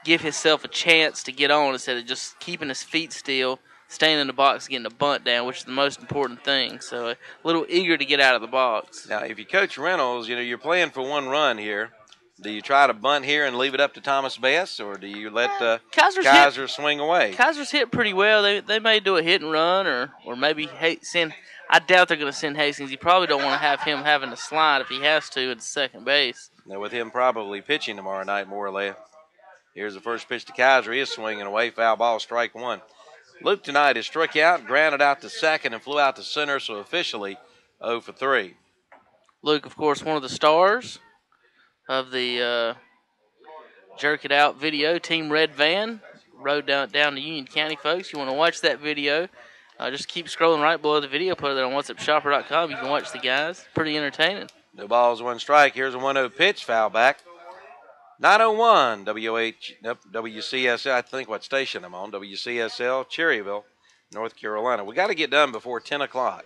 B: give himself a chance to get on instead of just keeping his feet still, staying in the box, getting the bunt down, which is the most important thing. So a little eager to get out of the box.
A: Now, if you coach Reynolds, you're playing for 1 run here. Do you try to bunt here and leave it up to Thomas Bess, or do you let Kaiser swing away?
B: Kaiser's hit pretty well. They may do a hit and run or maybe send – I doubt they're going to send Hastings. You probably don't want to have him having to slide if he has to at second base.
A: Now, with him probably pitching tomorrow night, more or less. Here's the first pitch to Kaiser. He is swinging away. Foul ball, strike 1. Luke tonight is struck out, grounded out to second, and flew out to center, so officially 0 for 3.
B: Luke, of course, one of the stars of the Jerk It Out video, Team Red Van, rode down to Union County, folks. You want to watch that video, just keep scrolling right below the video, put it on WhatsAppShopper.com. You can watch the guys. Pretty entertaining.
A: No balls, 1 strike. Here's a 1-0 pitch, foul back. 9:01, WCSL, I think what station I'm on, WCSL, Cherryville, North Carolina. We got to get done before 10 o'clock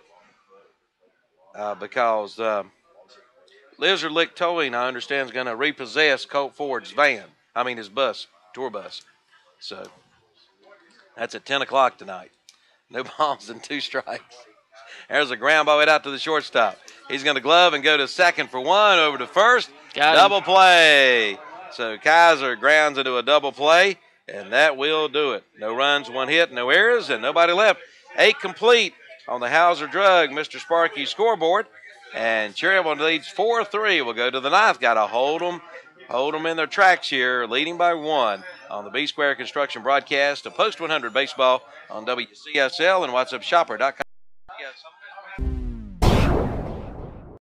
A: because Lizard Lick Towing, I understand, is going to repossess Colt Ford's his bus, tour bus. So that's at 10 o'clock tonight. No balls and 2 strikes. There's a ground ball out to the shortstop. He's going to glove and go to second for 1, over to first. Double play. So Kaiser grounds into a double play, and that will do it. No runs, 1 hit, no errors, and nobody left. 8 complete on the Hauser Drug, Mr. Sparky scoreboard. And Cherryville leads 4-3. We'll go to the 9th. Got to hold them in their tracks here, leading by 1 on the B-Square Construction broadcast of Post 100 Baseball on WCSL and WhatsAppShopper.com.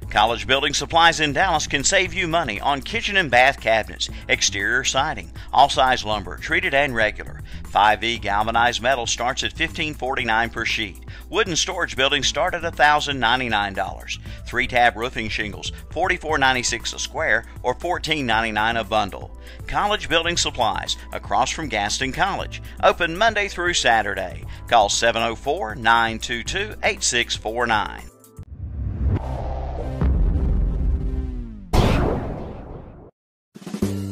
D: College Building Supplies in Dallas can save you money on kitchen and bath cabinets, exterior siding, all-size lumber, treated and regular. 5E galvanized metal starts at $15.49 per sheet. Wooden storage buildings start at $1,099. 3-tab roofing shingles, $44.96 a square or $14.99 a bundle. College Building Supplies, across from Gaston College. Open Monday through Saturday. Call 704-922-8649.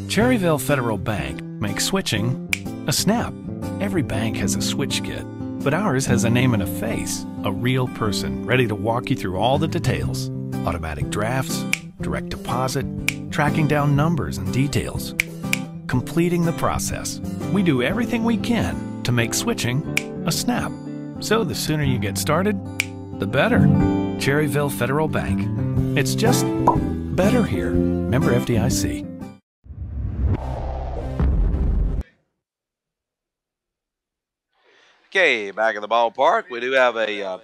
E: Cherryville Federal Bank makes switching a snap. Every bank has a switch kit, but ours has a name and a face, a real person ready to walk you through all the details. Automatic drafts, direct deposit, tracking down numbers and details. completing the process. We do everything we can to make switching a snap. So the sooner you get started, the better. Cherryville Federal Bank. It's just better here. Member FDIC.
A: Okay, back in the ballpark, we do have a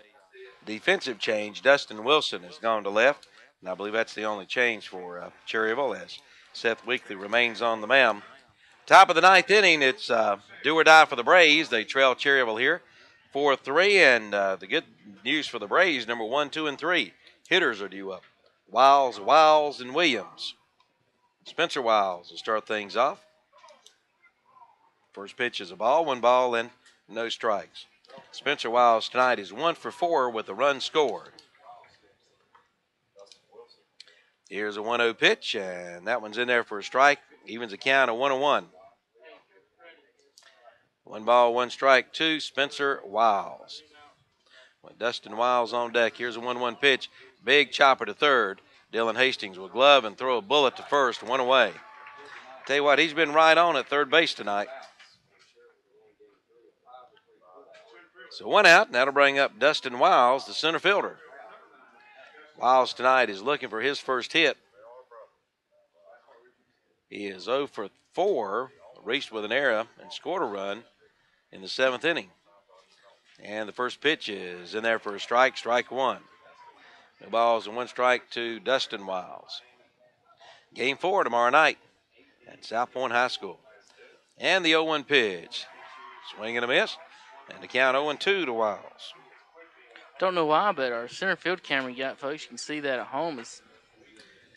A: defensive change. Dustin Wilson has gone to left, and I believe that's the only change for Cherryville as Seth Weekly remains on the mound. Top of the ninth inning, it's do or die for the Braves. They trail Cherryville here 4-3, and the good news for the Braves, number 1, 2, and 3 hitters are due up. Wiles, and Williams. Spencer Wiles will start things off. First pitch is a ball, 1 ball, and no strikes. Spencer Wiles tonight is 1 for 4 with a run scored. Here's a 1-0 pitch, and that one's in there for a strike. Evens the count of 1-1. 1 ball, 1 strike to Spencer Wiles. With Dustin Wiles on deck, here's a 1-1 pitch. Big chopper to third. Dylan Hastings will glove and throw a bullet to first, 1 away. Tell you what, he's been right on at third base tonight. So 1 out, and that'll bring up Dustin Wiles, the center fielder. Wiles tonight is looking for his first hit. He is 0 for 4, reached with an error and scored a run in the 7th inning. And the first pitch is in there for a strike, strike 1. No balls and 1 strike to Dustin Wiles. Game 4 tomorrow night at South Point High School. And the 0-1 pitch. Swing and a miss. And the count 0-2 to Wiles.
B: Don't know why, but our center field camera you got, folks, you can see that at home is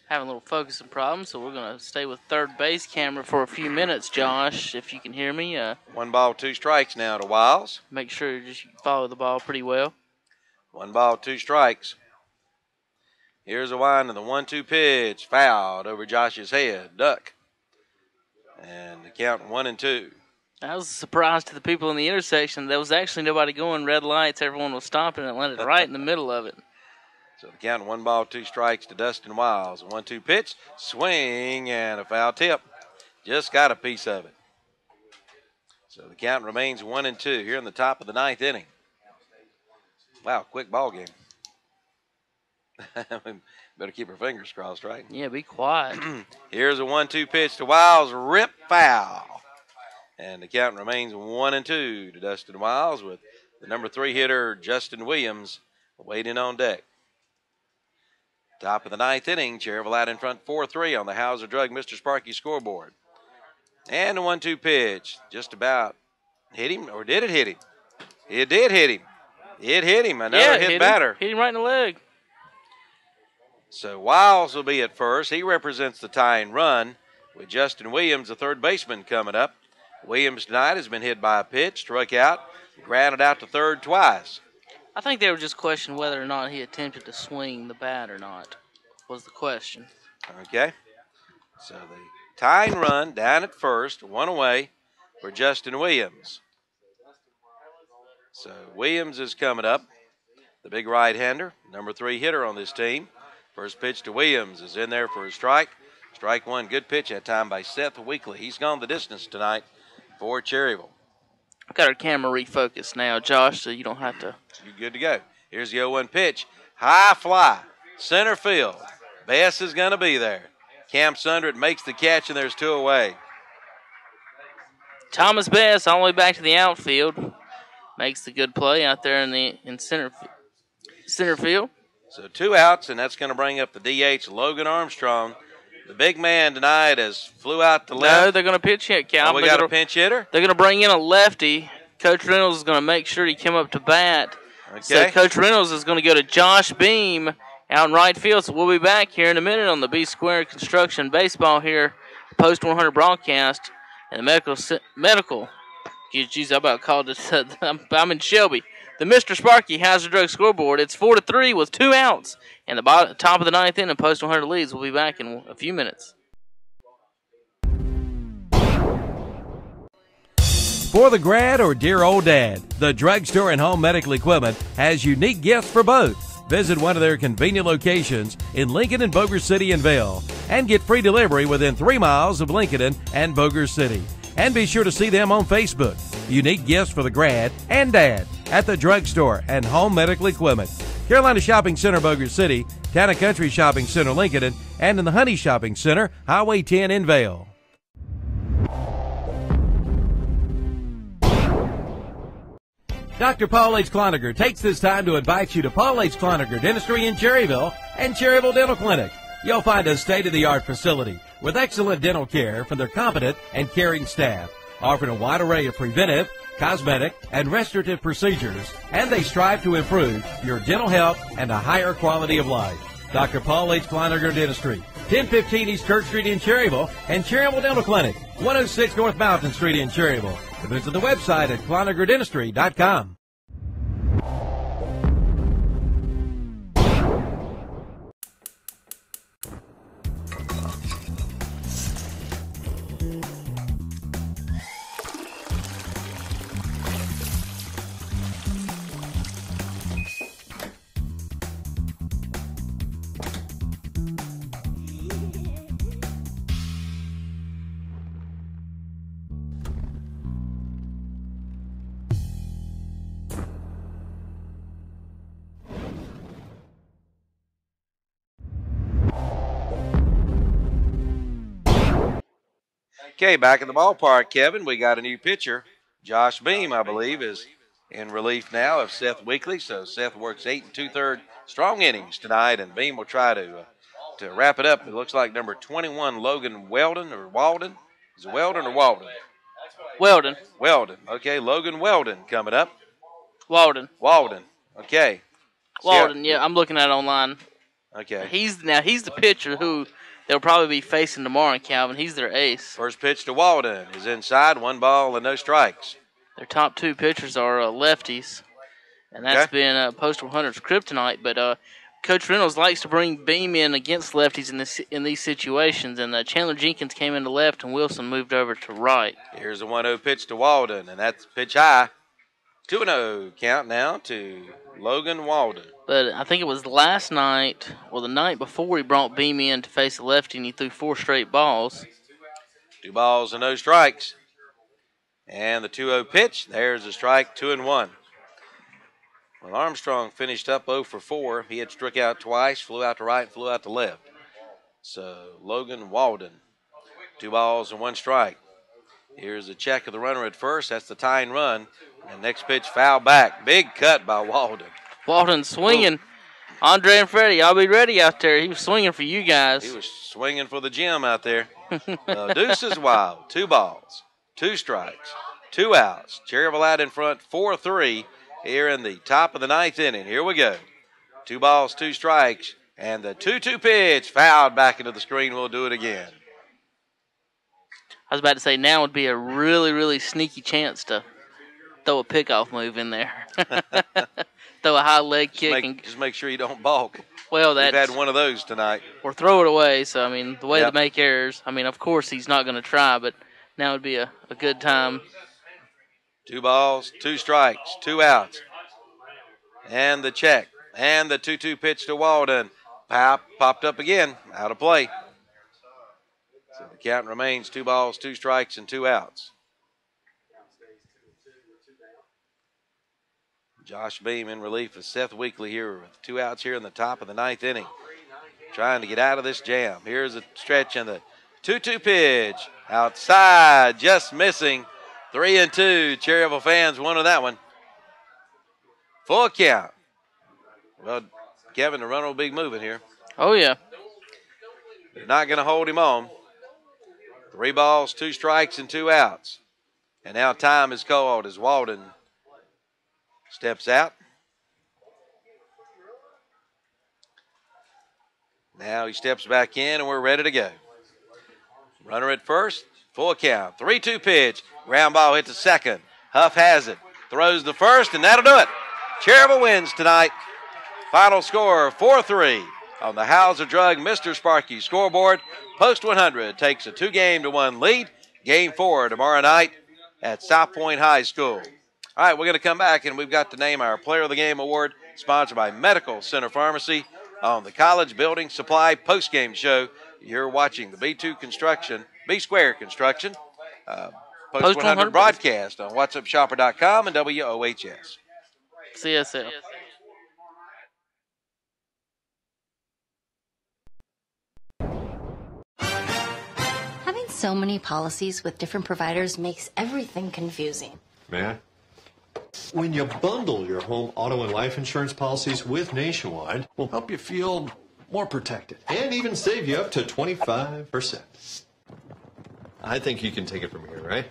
B: having a little focusing problem, so we're going to stay with third base camera for a few minutes, Josh, if you can hear me.
A: 1 ball, 2 strikes now to Wiles.
B: Make sure you just follow the ball pretty well.
A: 1 ball, 2 strikes. Here's a wind of the 1-2 pitch, fouled over Josh's head, duck. And the count 1-2.
B: That was a surprise to the people in the intersection. There was actually nobody going, red lights. Everyone was stopping and landed right in the middle of it.
A: So the count 1 ball, 2 strikes to Dustin Wiles. 1-2 pitch, swing, and a foul tip. Just got a piece of it. So the count remains 1-2 here in the top of the 9th inning. Wow, quick ball game. Better keep our fingers crossed, right?
B: Yeah, be quiet.
A: Here's a 1-2 pitch to Wiles, rip foul. And the count remains 1-2 to Dustin Wiles with the number 3 hitter, Justin Williams, waiting on deck. Top of the 9th inning, Cherryville out in front 4-3 on the Hauser Drug Mr. Sparky scoreboard. And a 1-2 pitch, just about hit him, or did it hit him? It did hit him. It hit him, another hit batter.
B: Hit him right in the leg.
A: So Wiles will be at first. He represents the tying run with Justin Williams, the third baseman, coming up. Williams tonight has been hit by a pitch, struck out, grounded out to third twice.
B: I think they were just questioning whether or not he attempted to swing the bat or not, was the question.
A: Okay. So the tying run down at first, 1 away for Justin Williams. So Williams is coming up, the big right-hander, number 3 hitter on this team. First pitch to Williams is in there for a strike. Strike 1, good pitch that time by Seth Weekly. He's gone the distance tonight for Cherryville.
B: I've got our camera refocused now, Josh, so you don't have to.
A: You're good to go. Here's the 0-1 pitch. High fly, center field. Bess is going to be there. Cam Sundred makes the catch, and there's 2 away.
B: Thomas Bess all the way back to the outfield. Makes the good play out there in center field.
A: So 2 outs, and that's going to bring up the DH, Logan Armstrong. The big man tonight has flew out to left.
B: No, they're going to pitch hit, Cal.
A: Oh, we got a pinch hitter?
B: They're going to bring in a lefty. Coach Reynolds is going to make sure he come up to bat.
A: Okay.
B: So Coach Reynolds is going to go to Josh Beam out in right field. So we'll be back here in a minute on the B Square Construction Baseball here, Post 100 broadcast. And the medical, geez, I about called it, I'm in Shelby. The Mr. Sparky Hauser Drug scoreboard. It's 4-3 with 2 outs. And the top of the 9th inning, Post 100 leads. We'll be back in a few minutes.
C: For the grad or dear old dad, the drugstore and home medical equipment has unique gifts for both. Visit one of their convenient locations in Lincoln and Boger City and Vail and get free delivery within 3 miles of Lincoln and Boger City. And be sure to see them on Facebook. Unique gifts for the grad and dad at the drugstore and home medical equipment. Carolina Shopping Center, Boger City, Town and Country Shopping Center, Lincoln, and in the Honey Shopping Center, Highway 10 in Vail. Dr. Paul H. Cloninger takes this time to invite you to Paul H. Cloninger Dentistry in Cherryville and Cherryville Dental Clinic. You'll find a state-of-the-art facility with excellent dental care from their competent and caring staff, offering a wide array of preventive, cosmetic, and restorative procedures, and they strive to improve your dental health and a higher quality of life. Dr. Paul H. Cloninger Dentistry, 1015 East Kirk Street in Cherryville, and Cherryville Dental Clinic, 106 North Mountain Street in Cherryville. Visit the website at CloningerDentistry.com.
A: Okay, back in the ballpark, Kevin, we got a new pitcher. Josh Beam, I believe, is in relief now of Seth Weekly. So Seth works 8 2/3 strong innings tonight, and Beam will try to wrap it up. It looks like number 21, Logan Weldon or Walden. Is it Weldon or Walden?
B: Weldon.
A: Weldon. Okay, Logan Weldon coming up.
B: Walden.
A: Walden. Okay.
B: Walden, yeah, I'm looking at it online.
A: Okay.
B: He's the pitcher who they'll probably be facing tomorrow, Calvin. He's their ace.
A: First pitch to Walden is inside, 1 ball and no strikes.
B: Their top 2 pitchers are lefties, and that's been Postal Hunter's kryptonite. But Coach Reynolds likes to bring Beam in against lefties in these situations, and Chandler Jenkins came into left, and Wilson moved over to right.
A: Here's a 1-0 pitch to Walden, and that's pitch high. 2-0 count now to Logan Walden.
B: But I think it was last night, or the night before, he brought Beam in to face a lefty, and he threw 4 straight balls.
A: 2 balls and no strikes. And the 2-0 pitch, there's a strike, 2-1. Well, Armstrong finished up 0 for 4. He had struck out twice, flew out to right, flew out to left. So Logan Walden, 2 balls and 1 strike. Here's a check of the runner at first. That's the tying run. And next pitch, foul back. Big cut by Walden.
B: Walden swinging. Ooh. Andre and Freddie, y'all be ready out there. He was swinging for you guys.
A: He was swinging for the gym out there. Deuce is wild. 2 balls, 2 strikes, 2 outs. Cherryville out in front, 4-3 here in the top of the 9th inning. Here we go. 2 balls, 2 strikes, and the 2-2 pitch fouled back into the screen. We'll do it again.
B: I was about to say now would be a really, really sneaky chance to throw a pickoff move in there. Throw a high leg kick.
A: Just make sure you don't balk.
B: Well,
A: we've had one of those tonight.
B: Or throw it away. So, I mean, the way to make errors, I mean, of course he's not going to try, but now would be a good time.
A: 2 balls, 2 strikes, 2 outs. And the check. And the 2-2 pitch to Walden. Popped up again. Out of play. So the count remains 2 balls, 2 strikes, and 2 outs. Josh Beam in relief of Seth Weekly here with 2 outs here in the top of the 9th inning. Trying to get out of this jam. Here's a stretch and the 2-2 pitch. Outside, just missing. 3-2. Cherryville fans wanted that one. Full count. Well, Kevin, the runner will be moving here.
B: Oh, yeah.
A: They're not going to hold him on. 3 balls, 2 strikes, and 2 outs. And now time is called as Walden steps out. Now he steps back in, and we're ready to go. Runner at first, full count. 3-2 pitch. Ground ball hit to second. Huff has it. Throws the first, and that'll do it. Cherryville wins tonight. Final score, 4-3 on the Hauser Drug Mr. Sparky scoreboard. Post 100 takes a 2-1 lead. Game 4 tomorrow night at South Point High School. All right, we're going to come back, and we've got to name our Player of the Game award. sponsored by Medical Center Pharmacy on the College Building Supply postgame show. You're watching the B Square Construction Post 100 broadcast on WhatsUpShopper.com and WOHS.
B: CSL.
F: Having so many policies with different providers makes everything confusing.
G: Man, when you bundle your home, auto, and life insurance policies with Nationwide, will help you feel more protected and even save you up to 25%. I think you can take it from here, right?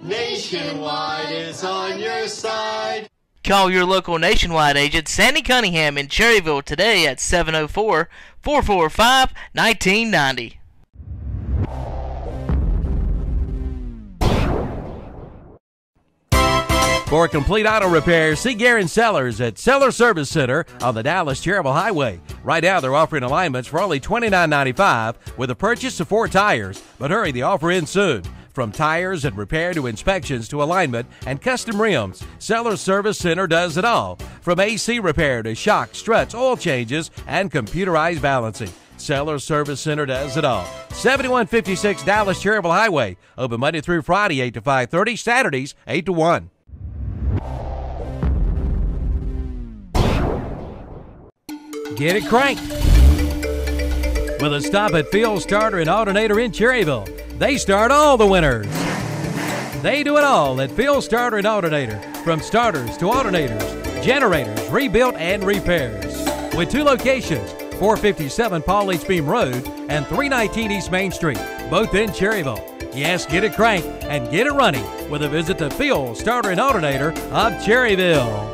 L: Nationwide is on your side.
B: Call your local Nationwide agent, Sandy Cunningham in Cherryville today at 704-445-1990.
C: For complete auto repair, see Garen Sellers at Seller Service Center on the Dallas-Cherryville Highway. Right now, they're offering alignments for only $29.95 with a purchase of 4 tires. But hurry, the offer ends soon. From tires and repair to inspections to alignment and custom rims, Seller Service Center does it all. From AC repair to shocks, struts, oil changes, and computerized balancing. Seller Service Center does it all. 7156 Dallas-Cherryville Highway. Open Monday through Friday, 8 to 5:30, Saturdays, 8 to 1. Get it cranked with a stop at Field Starter and Alternator in Cherryville. They start all the winners. They do it all at Field Starter and Alternator, from starters to alternators, generators, rebuilt and repairs. With 2 locations, 457 Paul H. Beam Road and 319 East Main Street, both in Cherryville. Yes, get it cranked and get it running with a visit to Field Starter and Alternator of Cherryville.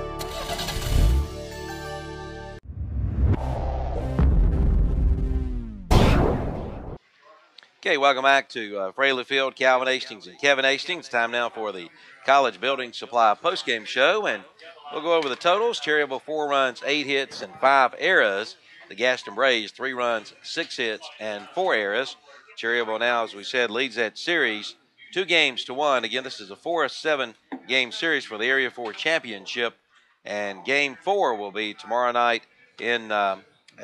A: Okay, welcome back to Fraley Field. Calvin Hastings and Kevin Hastings. Time now for the College Building Supply postgame show, and we'll go over the totals. Cherryville 4 runs, 8 hits, and 5 errors. The Gaston Braves 3 runs, 6 hits, and 4 errors. Cherryville now, as we said, leads that series 2-1. Again, this is a 4-7 game series for the Area 4 championship, and Game 4 will be tomorrow night in at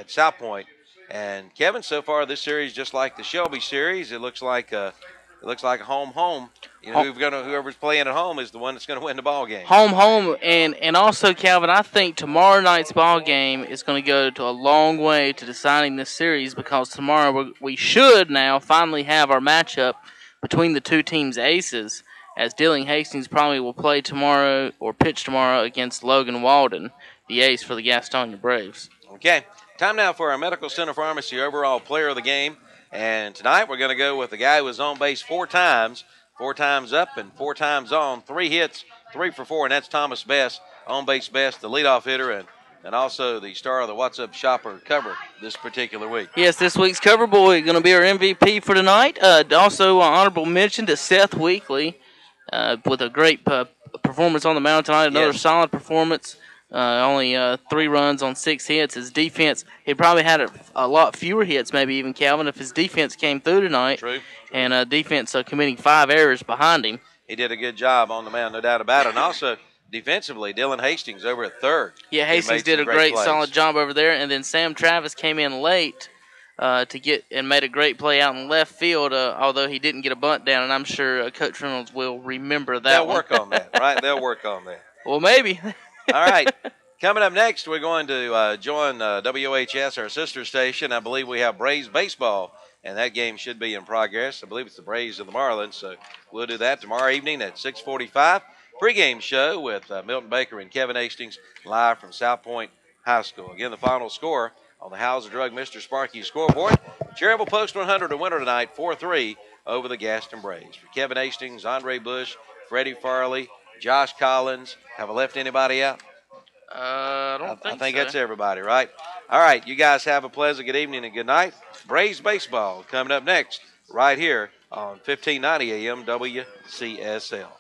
A: South Point. And Kevin, so far this series, just like the Shelby series, it looks like a home. You know, whoever's playing at home is the one that's going to win the ball game.
B: Home, and also, Calvin, I think tomorrow night's ball game is going to go to a long way to deciding this series, because tomorrow we should now finally have our matchup between the 2 teams' aces, as Dilling Hastings probably will play tomorrow or pitch tomorrow against Logan Walden, the ace for the Gastonia Braves.
A: Okay. Time now for our Medical Center Pharmacy overall player of the game. And tonight we're going to go with the guy who was on base 4 times up and 4 times on, 3 hits, 3 for 4, and that's Thomas Best, on base best, the leadoff hitter, and also the star of the What's Up Shopper cover this particular week.
B: Yes, this week's cover boy going to be our MVP for tonight. Also, honorable mention to Seth Weekly with a great performance on the mound tonight, another solid performance. Only 3 runs on 6 hits. His defense, he probably had a lot fewer hits, maybe even, Calvin, if his defense came through tonight.
A: True.
B: And defense committing 5 errors behind him.
A: He did a good job on the mound, no doubt about it. And also, defensively, Dylan Hastings over at third.
B: Yeah, Hastings did a great solid job over there. And then Sam Travis came in late to get and made a great play out in left field, although he didn't get a bunt down. And I'm sure Coach Reynolds will remember that.
A: They'll work on that, right? They'll work on that.
B: Well, maybe.
A: All right. Coming up next, we're going to join WHS, our sister station. I believe we have Braves baseball, and that game should be in progress. I believe it's the Braves and the Marlins, so we'll do that tomorrow evening at 6:45. Pregame show with Milton Baker and Kevin Hastings live from South Point High School. Again, the final score on the House of Drug Mr. Sparky scoreboard. Cherryville Post 100 a winner tonight, 4-3 over the Gaston Braves. For Kevin Hastings, Andre Bush, Freddie Farley, Josh Collins. Have I left anybody out?
B: I
A: think that's everybody, right? All right, you guys have a pleasant good evening and good night. Braves baseball coming up next right here on 1590 AM WCSL.